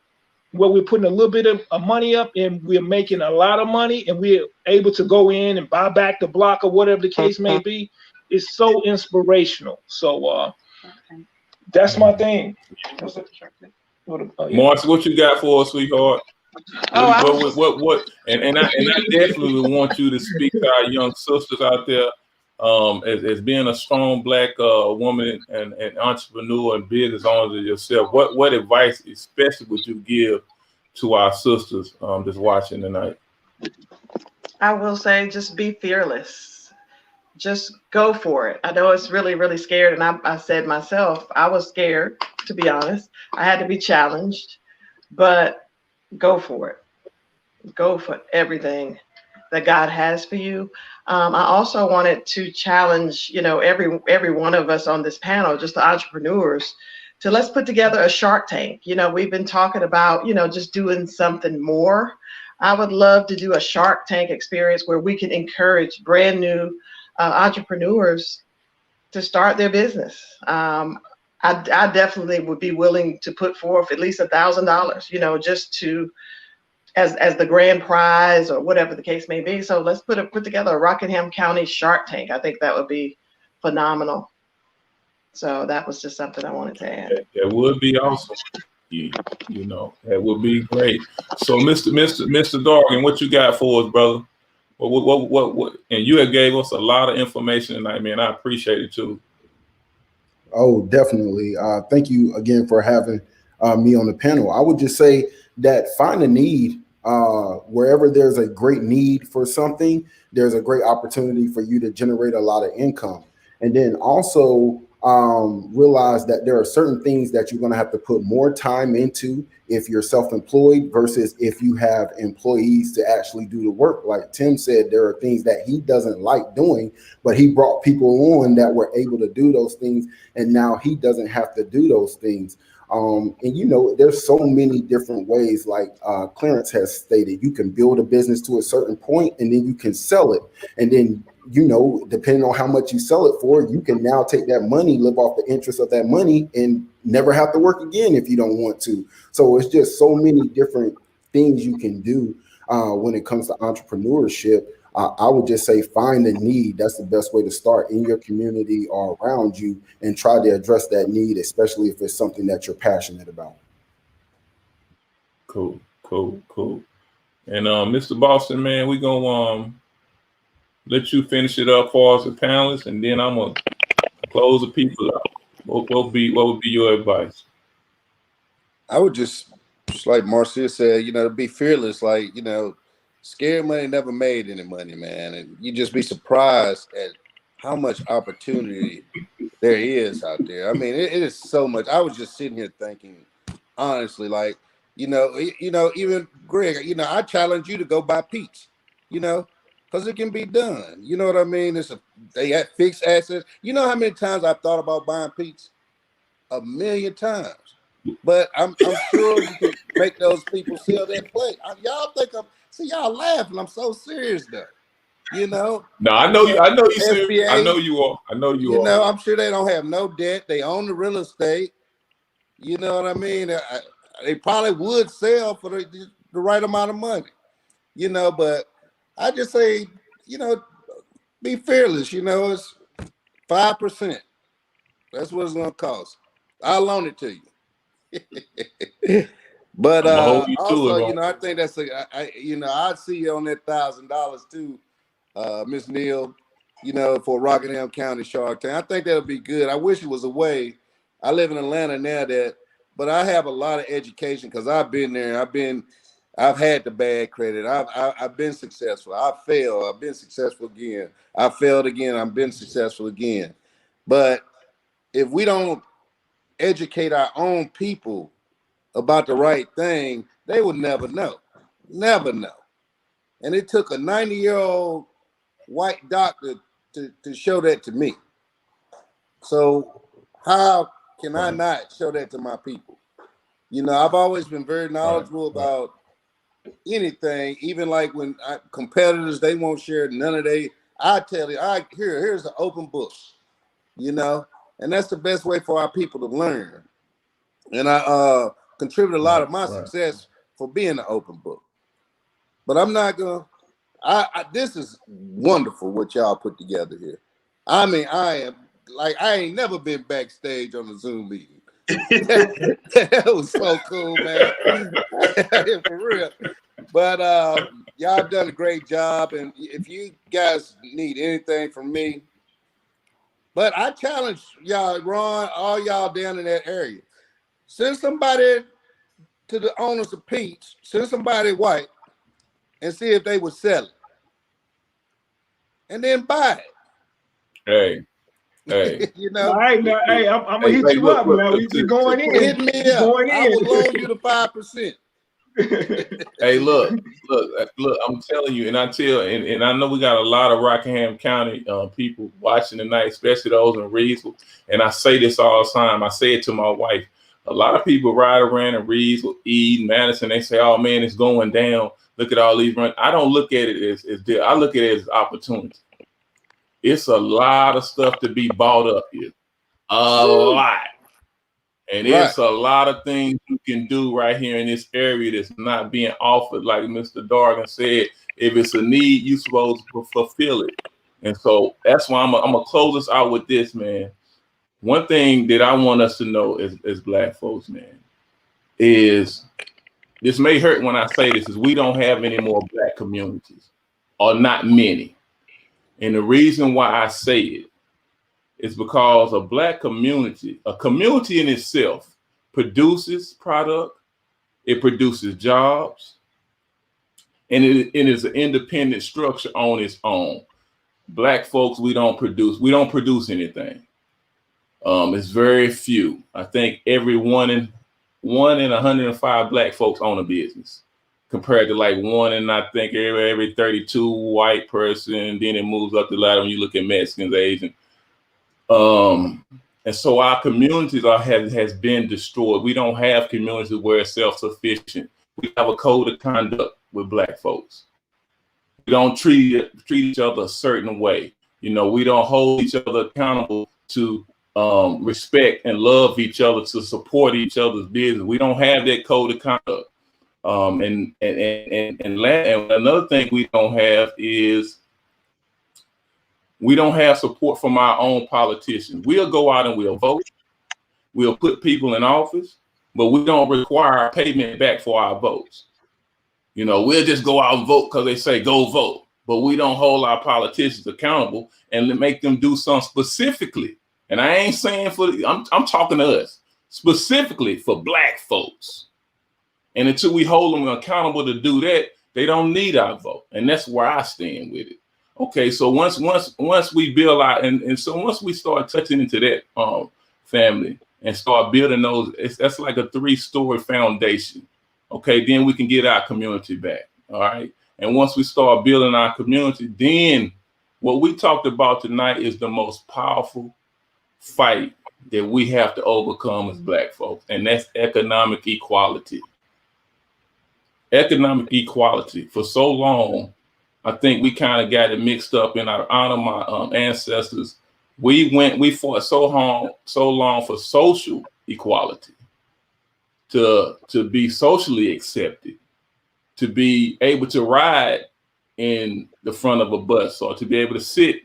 where we're putting a little bit of money up and we're making a lot of money, and we're able to go in and buy back the block or whatever the case may be, it's so inspirational. So that's my thing. Marcy, what you got for us, sweetheart? What? And I definitely want you to speak to our young sisters out there, as being a strong black woman and entrepreneur and business owner yourself. What advice especially would you give to our sisters that's watching tonight? I will say, just be fearless. Just go for it. I know it's really, really scared. And I said myself, I was scared, to be honest. I had to be challenged, but go for it. Go for everything that God has for you. I also wanted to challenge, every one of us on this panel, just the entrepreneurs, to let's put together a Shark Tank. We've been talking about, just doing something more. I would love to do a Shark Tank experience where we can encourage brand new entrepreneurs to start their business. I definitely would be willing to put forth at least $1,000, just to as the grand prize or whatever the case may be. So let's put together a Rockingham County Shark Tank. I think that would be phenomenal. So that was just something I wanted to add. That would be awesome. That would be great. So Mr. Dorgan, what you got for us, brother? What? And you have gave us a lot of information tonight, man. I appreciate it too. Oh, definitely. Thank you again for having me on the panel. I would just say that find a need wherever there's a great need for something, there's a great opportunity for you to generate a lot of income. And then also realize that there are certain things that you're going to have to put more time into if you're self-employed versus if you have employees to actually do the work. Like Tim said, there are things that he doesn't like doing, but he brought people on that were able to do those things, and now he doesn't have to do those things. And you know, there's so many different ways, like Clarence has stated, you can build a business to a certain point and then you can sell it. And then, you know, depending on how much you sell it for, you can now take that money, live off the interest of that money, and never have to work again if you don't want to. So it's just so many different things you can do when it comes to entrepreneurship. I would just say find a need. That's the best way to start in your community or around you, and try to address that need, especially if it's something that you're passionate about. Cool. And Mr. Boston, man, we're gonna let you finish it up for us as a panelist, and then I'm gonna close the people out. What would be your advice? I would just like Marcy said, you know, be fearless. Like, you know, scared money never made any money, man. And you just be surprised at how much opportunity there is out there. I mean, it is so much. I was just sitting here thinking, honestly, like, you know, even Greg, you know, I challenge you to go buy Pete's, you know, because it can be done. You know what I mean? They got fixed assets. You know how many times I've thought about buying Pete's? 1,000,000 times. But I'm sure you can make those people sell that plate. Y'all think y'all laughing. I'm so serious though. You know? No, I know you. I know you SBA, serious. I know you are. You know, I'm sure they don't have no debt. They own the real estate. You know what I mean? They probably would sell for the right amount of money. You know, but I just say, you know, be fearless. You know, it's 5%. That's what it's gonna cost. I'll loan it to you. But also, you know, I think that's I'd see you on that $1,000 too, Miss Neal, you know, for Rockingham County Shark Tank. I think that'll be good. I wish it was a way. I live in Atlanta now, but I have a lot of education because I've been there. I've had the bad credit. I've been successful. I failed. I've been successful again. I failed again. I've been successful again. But if we don't educate our own people about the right thing, they would never know. Never know. And it took a 90-year-old white doctor to show that to me. So how can I not show that to my people? You know, I've always been very knowledgeable about anything, even like when competitors, they won't share none of I tell you, here's an open book, you know, and that's the best way for our people to learn. And I contribute a lot of my success for being an open book. But I'm not gonna. This is wonderful what y'all put together here. I mean, I ain't never been backstage on a Zoom meeting. That was so cool, man. For real. But y'all have done a great job, and if you guys need anything from me, but I challenge y'all, Ron, all y'all down in that area. Send somebody to the owners of Pete's, send somebody white, and see if they would sell it. And then buy it. Hey. You know? All right, now, hey, I'm gonna hit you up, man. We going in. Hit me up. I will loan you the 5%. Hey, look, I'm telling you, and I know we got a lot of Rockingham County people watching tonight, especially those in Reedsville. And I say this all the time. I say it to my wife. A lot of people ride around in Reedsville, Eden, Madison. They say, "Oh man, it's going down. Look at all these runs." I don't look at it as I look at it as opportunity. It's a lot of stuff to be bought up here, a lot, and it's a lot of things you can do right here in this area that's not being offered. Like Mr. Dargan said, if it's a need, you're supposed to fulfill it. And so that's why I'm gonna close us out with this, man. One thing that I want us to know as Black folks, man, is this may hurt when I say this, is we don't have any more Black communities, or not many. And the reason why I say it It's because a Black community, a community in itself, produces product, it produces jobs, and it is an independent structure on its own. Black folks, we don't produce anything. It's very few. I think every one in 105 Black folks own a business, compared to like one in, I think, every 32 white person. Then it moves up the ladder when you look at Mexicans, Asians. And so our communities has been destroyed. We don't have communities where it's self-sufficient. We have a code of conduct with Black folks. We don't treat each other a certain way. You know, we don't hold each other accountable to respect and love each other, to support each other's business. We don't have that code of conduct. And another thing we don't have is we don't have support from our own politicians. We'll go out and we'll vote. We'll put people in office, but we don't require payment back for our votes. You know, we'll just go out and vote because they say go vote, but we don't hold our politicians accountable and make them do something specifically. And I ain't saying I'm talking to us, specifically for Black folks. And until we hold them accountable to do that, they don't need our vote. And that's where I stand with it. Okay, so once we build out, and so once we start touching into that family and start building those, that's like a 3-story foundation. Okay, then we can get our community back. All right, and once we start building our community, then what we talked about tonight is the most powerful fight that we have to overcome as Black folks, and that's economic equality. Economic equality. For so long, I think we kind of got it mixed up in our honor my ancestors. We fought so long for social equality, to be socially accepted, to be able to ride in the front of a bus, or to be able to sit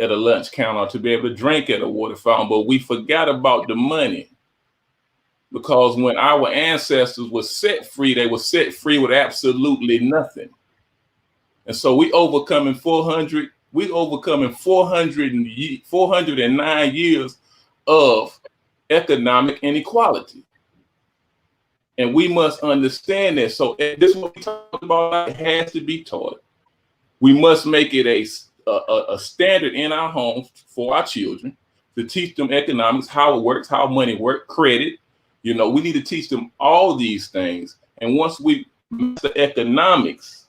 at a lunch counter, or to be able to drink at a water fountain. But we forgot about the money, because when our ancestors were set free, they were set free with absolutely nothing. And so we overcoming 409 years of economic inequality. And we must understand that. So this is what we talk about. It has to be taught. We must make it a standard in our homes for our children, to teach them economics, how it works, how money works, credit. You know, we need to teach them all these things. And once we master economics,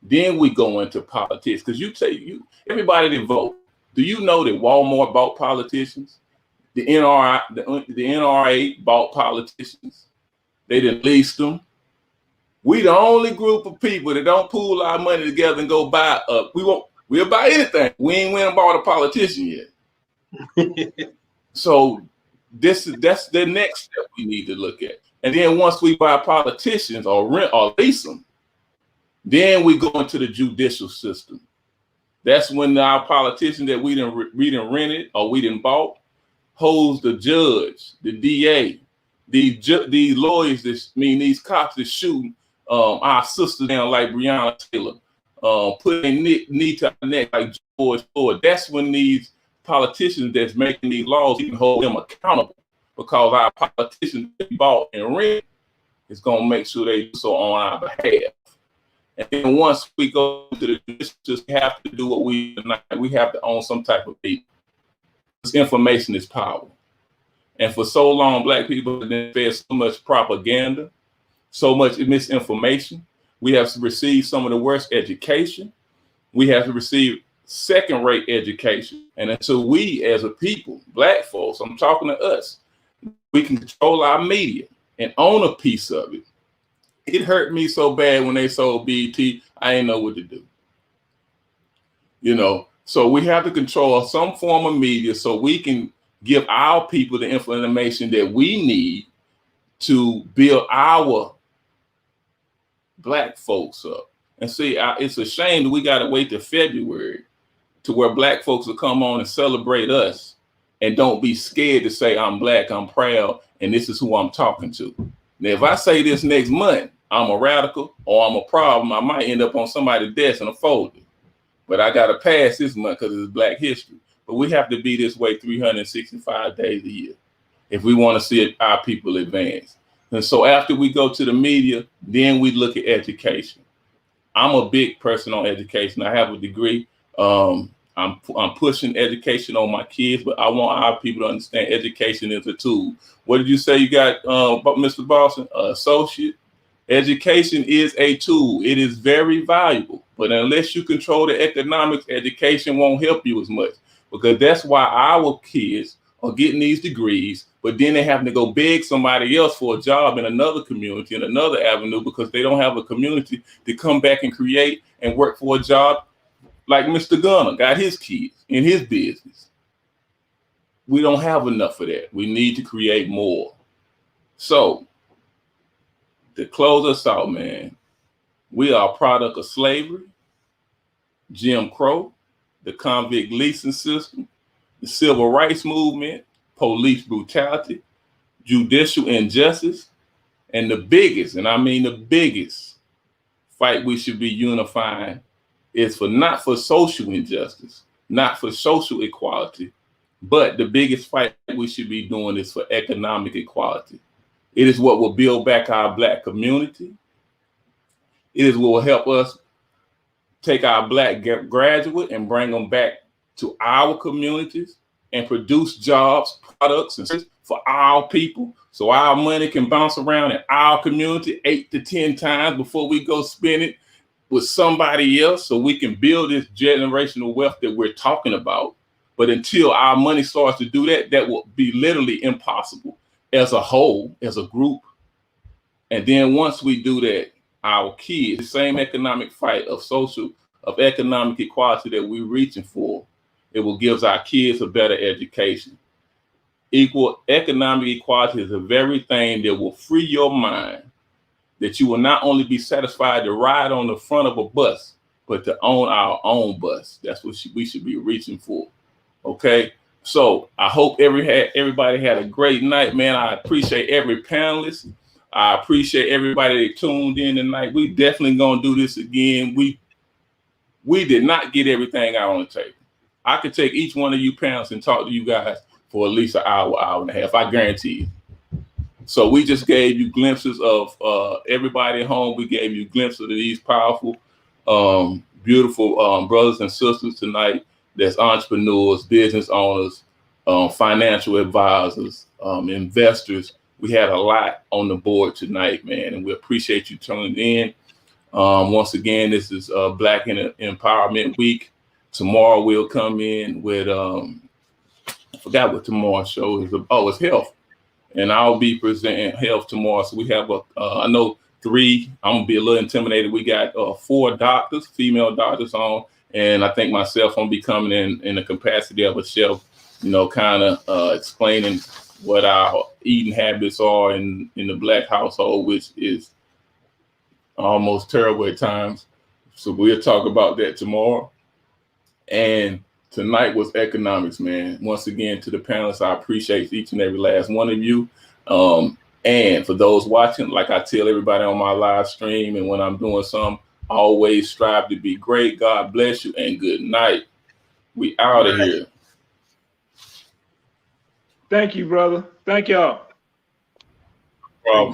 then we go into politics. Because everybody that vote, do you know that Walmart bought politicians? The NRA bought politicians. They didn't lease them. We the only group of people that don't pool our money together and go buy up. We'll buy anything. We ain't went and bought a politician yet. So that's the next step we need to look at. And then once we buy politicians or rent or lease them, then we go into the judicial system. That's when our politician that we didn't rented or we didn't bought holds the judge, the DA, these lawyers, these cops that shoot our sisters down like Breonna Taylor, putting knee to our neck like George Floyd. That's when these politicians that's making these laws, you can hold them accountable, because our politicians that bought and rent is going to make sure they do so on our behalf. And then once we go to the judicial, we have to do what we have to own some type of people. This information is power. And for so long, Black people have been fed so much propaganda, so much misinformation. We have to receive some of the worst education. We have to receive second-rate education. And until we as a people, Black folks, I'm talking to us, we can control our media and own a piece of it. It hurt me so bad when they sold BET, I didn't know what to do. You know, so we have to control some form of media so we can give our people the information that we need to build our Black folks up. And see, it's a shame that we got to wait till February to where Black folks will come on and celebrate us and don't be scared to say, I'm Black, I'm proud, and this is who I'm talking to. Now, if I say this next month, I'm a radical or I'm a problem, I might end up on somebody's desk in a folder. But I got to pass this month because it's Black history. but we have to be this way 365 days a year if we want to see our people advance. And so after we go to the media, then we look at education. I'm a big person on education. I have a degree. I'm pushing education on my kids, but I want our people to understand education is a tool. What did you say you got, Mr. Boston? Associate? Education is a tool. It is very valuable, but unless you control the economics, education won't help you as much, because that's why our kids are getting these degrees, but then they have to go beg somebody else for a job in another community, in another avenue, because they don't have a community to come back and create and work for a job like Mr. Gunner got his kids in his business. We don't have enough of that. We need to create more. So to close us out, man, we are a product of slavery, Jim Crow, the convict leasing system, the civil rights movement, police brutality, judicial injustice, and the biggest, and I mean the biggest fight we should be unifying is not for social injustice, not for social equality, but the biggest fight we should be doing is for economic equality. It is what will build back our Black community. It is what will help us take our Black graduate and bring them back to our communities and produce jobs, products, and services for our people, so our money can bounce around in our community 8 to 10 times before we go spend it with somebody else, so we can build this generational wealth that we're talking about. But until our money starts to do that, that will be literally impossible as a whole, as a group. And then once we do that, our kids, the same economic fight of economic equality that we're reaching for, it will give our kids a better education. Equal economic equality is the very thing that will free your mind, that you will not only be satisfied to ride on the front of a bus, but to own our own bus. That's what we should be reaching for. Okay, so I hope everybody had a great night, man. I appreciate every panelist. I appreciate everybody that tuned in tonight. We definitely gonna do this again. We did not get everything out on the table. I could take each one of you panelists and talk to you guys for at least an hour, hour and a half. I guarantee you. So we just gave you glimpses of everybody at home. We gave you glimpses of these powerful, beautiful brothers and sisters tonight. That's entrepreneurs, business owners, financial advisors, investors. We had a lot on the board tonight, man, and we appreciate you tuning in. Once again, this is Black Empowerment Week. Tomorrow we'll come in with, I forgot what tomorrow's show is. Oh, it's health. And I'll be presenting health tomorrow. So we have, I know 3, I'm gonna be a little intimidated. We got 4 doctors, female doctors on, and I think myself, I'm gonna be coming in the capacity of a chef, kind of explaining what our eating habits are in the Black household, which is almost terrible at times. So we'll talk about that tomorrow. And tonight was economics, man. Once again, to the panelists, I appreciate each and every last one of you. And for those watching, like I tell everybody on my live stream and when I'm doing something, always strive to be great. God bless you and good night. We out of here. Thank you, brother. Thank y'all. Problem.